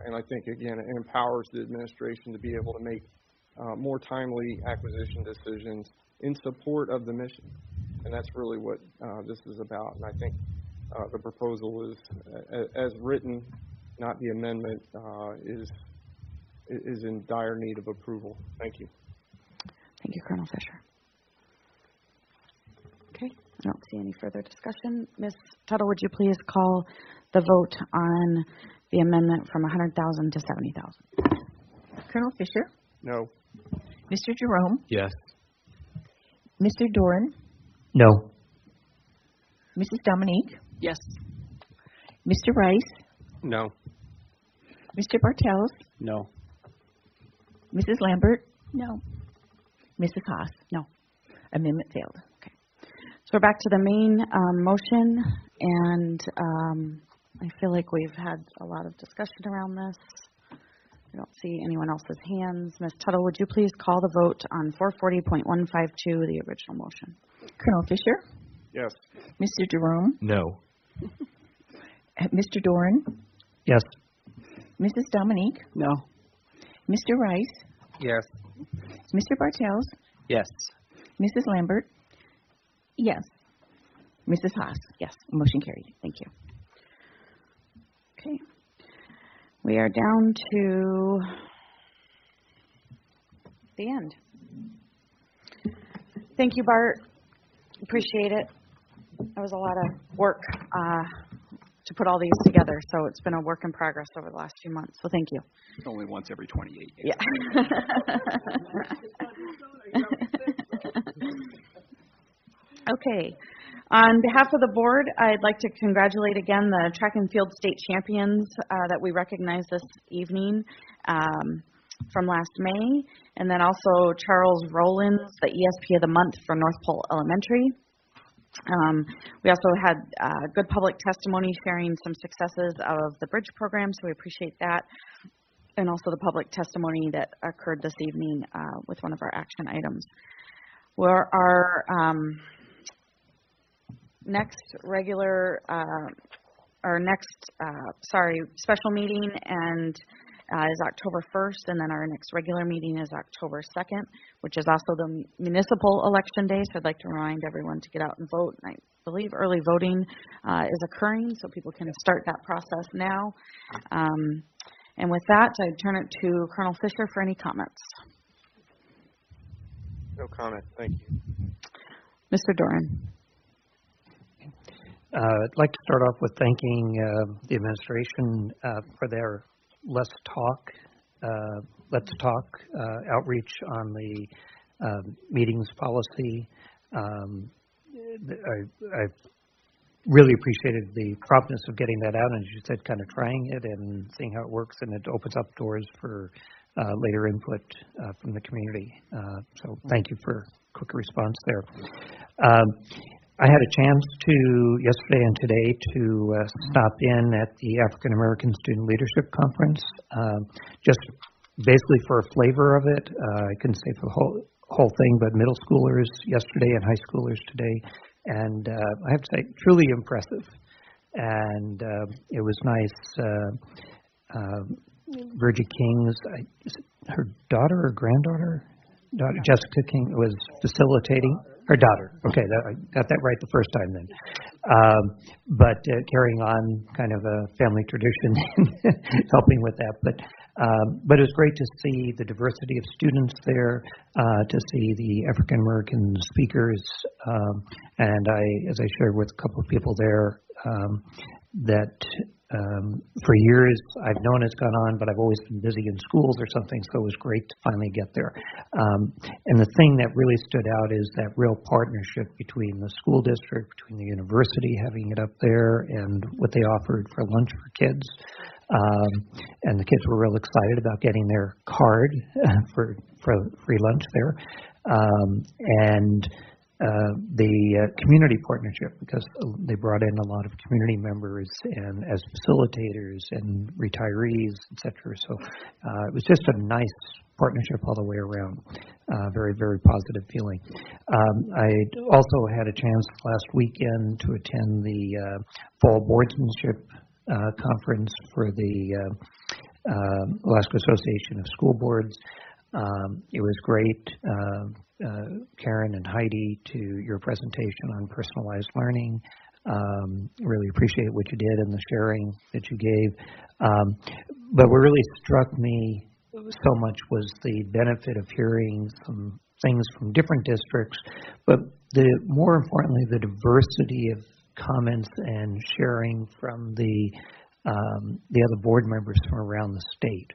And I think, again, it empowers the administration to be able to make more timely acquisition decisions in support of the mission. And that's really what this is about. And I think the proposal is, as written, not the amendment, is in dire need of approval. Thank you. Thank you, Colonel Fisher. Okay, I don't see any further discussion. Ms. Tuttle, would you please call the vote on the amendment from 100,000 to 70,000? Colonel Fisher? No. Mr. Jerome? Yes. Mr. Doran? No. Mrs. Dominique? Yes. Mr. Rice? No. Mr. Bartels? No. Mrs. Lambert? No. Mrs. Haas? No. Amendment failed. Okay. So we're back to the main motion, and I feel like we've had a lot of discussion around this. I don't see anyone else's hands. Ms. Tuttle, would you please call the vote on 440.152, the original motion? Colonel Fisher? Yes. Mr. Jerome? No. Mr. Doran? Yes. Mrs. Dominique? No. Mr. Rice? Yes. Mr. Bartels? Yes. Mrs. Lambert? Yes. Mrs. Haas? Yes. Motion carried. Thank you. Okay. We are down to the end. Thank you, Bart. Appreciate it. That was a lot of work to put all these together, so it's been a work in progress over the last few months, so thank you. It's only once every 28 days. Yeah. Okay. On behalf of the board, I'd like to congratulate again the track and field state champions that we recognized this evening from last May, and then also Charles Rollins, the ESP of the month for North Pole Elementary. We also had good public testimony sharing some successes of the bridge program, so we appreciate that, and also the public testimony that occurred this evening with one of our action items. Our special meeting is October 1st, and then our next regular meeting is October 2nd, which is also the municipal election day, so I'd like to remind everyone to get out and vote. And I believe early voting is occurring, so people can start that process now. And with that, I turn it to Colonel Fisher for any comments. No comment. Thank you. Mr. Doran. I'd like to start off with thanking the administration for their Let's Talk outreach on the meetings policy. I've really appreciated the promptness of getting that out, and as you said, kind of trying it and seeing how it works, and it opens up doors for later input from the community. So thank you for quick response there. I had a chance to, yesterday and today, to stop in at the African American Student Leadership Conference, just basically for a flavor of it. I couldn't say for the whole thing, but middle schoolers yesterday and high schoolers today. And I have to say, truly impressive. And it was nice. Virgie King's, her daughter or granddaughter? Jessica King was facilitating. Her daughter. Okay, I got that right the first time then. But carrying on kind of a family tradition, helping with that. But it was great to see the diversity of students there, to see the African American speakers, and as I shared with a couple of people there, that for years I've known it's gone on, but I've always been busy in schools or something, so it was great to finally get there. And the thing that really stood out is that real partnership between the school district, between the university having it up there, and what they offered for lunch for kids. And the kids were real excited about getting their card for free lunch there. And the community partnership, because they brought in a lot of community members and as facilitators and retirees, etc. So it was just a nice partnership all the way around. Very, very positive feeling. I also had a chance last weekend to attend the Fall Boardsmanship Conference for the Alaska Association of School Boards. It was great, Karen and Heidi, to your presentation on personalized learning. Really appreciate what you did and the sharing that you gave. But what really struck me so much was the benefit of hearing some things from different districts, but more importantly, the diversity of comments and sharing from the other board members from around the state,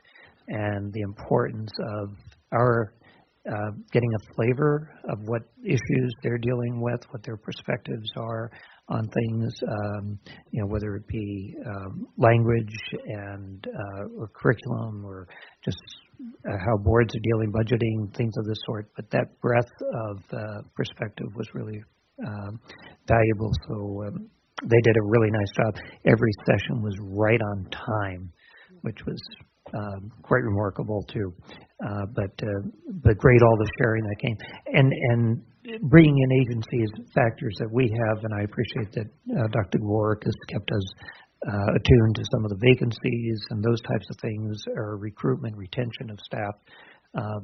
and the importance of our getting a flavor of what issues they're dealing with, what their perspectives are on things, whether it be language and or curriculum, or just how boards are dealing, budgeting, things of this sort. But that breadth of perspective was really valuable. So they did a really nice job. Every session was right on time, which was quite remarkable too. But great, all the sharing that came, and bringing in agencies, factors that we have, and I appreciate that Dr. Warwick has kept us attuned to some of the vacancies and those types of things, or recruitment, retention of staff,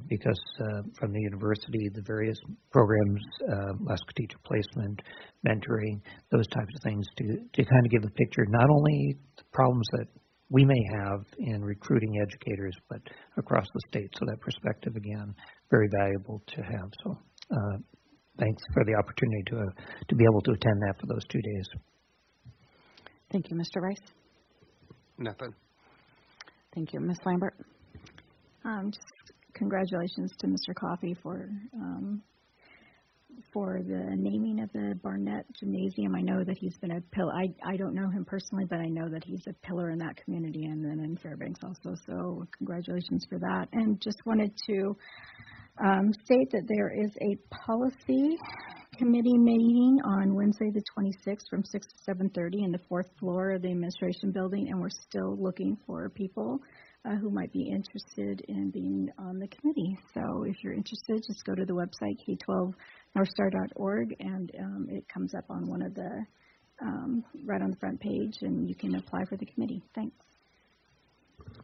because from the university, the various programs, Alaska Teacher Placement, mentoring, those types of things, to kind of give a picture, not only the problems that we may have in recruiting educators, but across the state. So that perspective, again, very valuable to have. So thanks for the opportunity to be able to attend that for those 2 days. Thank you, Mr. Rice. Nothing. Thank you, Ms. Lambert. Just congratulations to Mr. Coffey for the naming of the Barnett Gymnasium. I know that he's been a pillar. I don't know him personally, but I know that he's a pillar in that community, and then in Fairbanks also. So congratulations for that. And just wanted to state that there is a policy committee meeting on Wednesday the 26th from 6 to 7:30 in the 4th floor of the administration building, and we're still looking for people who might be interested in being on the committee. So if you're interested, just go to the website, k12northstar.org, and it comes up on one of the, right on the front page, and you can apply for the committee. Thanks.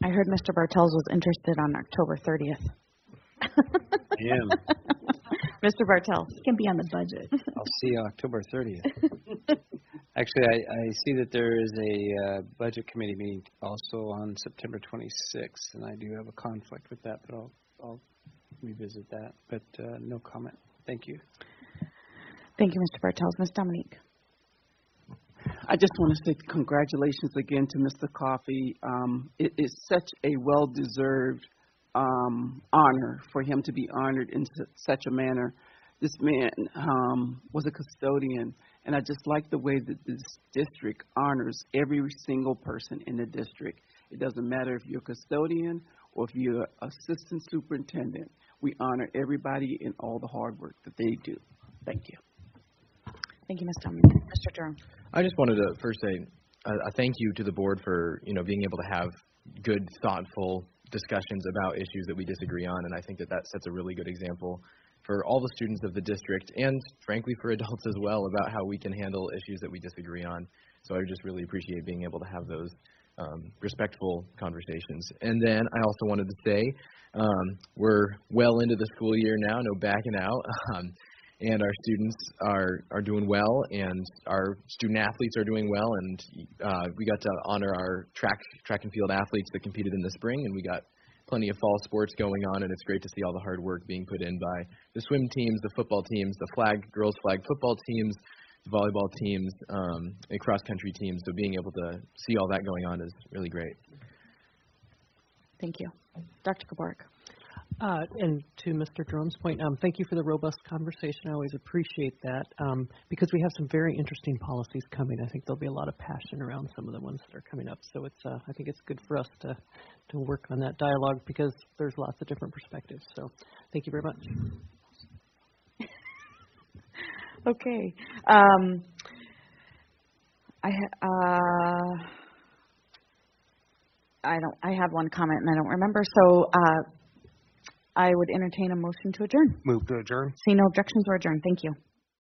I heard Mr. Bartels was interested on October 30th. I am. Mr. Bartels. He can be on the budget. I'll see you October 30th. Actually, I see that there is a budget committee meeting also on September 26th, and I do have a conflict with that, but I'll revisit that. But no comment. Thank you. Thank you, Mr. Bartels. Ms. Dominique. I just want to say congratulations again to Mr. Coffey. It is such a well-deserved honor for him to be honored in such a manner. This man was a custodian, and I just like the way that this district honors every single person in the district. It doesn't matter if you're a custodian or if you're an assistant superintendent. We honor everybody and all the hard work that they do. Thank you. Thank you, Ms. Dominique. Mr. Durham. I just wanted to first say a thank you to the board for being able to have good, thoughtful discussions about issues that we disagree on, and I think that sets a really good example for all the students of the district, and frankly for adults as well, about how we can handle issues that we disagree on. So I just really appreciate being able to have those respectful conversations. And then I also wanted to say we're well into the school year now, no backing out, and our students are doing well, and our student athletes are doing well, and we got to honor our track and field athletes that competed in the spring, and we got plenty of fall sports going on, and it's great to see all the hard work being put in by the swim teams, the football teams, the girls flag football teams, the volleyball teams, and cross-country teams. So being able to see all that going on is really great. Thank you. Dr. Kabarek. And to Mr. Jerome's point, thank you for the robust conversation. I always appreciate that because we have some very interesting policies coming. I think there'll be a lot of passion around some of the ones that are coming up. So I think it's good for us to work on that dialogue because there's lots of different perspectives. So thank you very much. Okay. I have one comment and I don't remember. So I would entertain a motion to adjourn. Move to adjourn. See no objections, or adjourn. Thank you.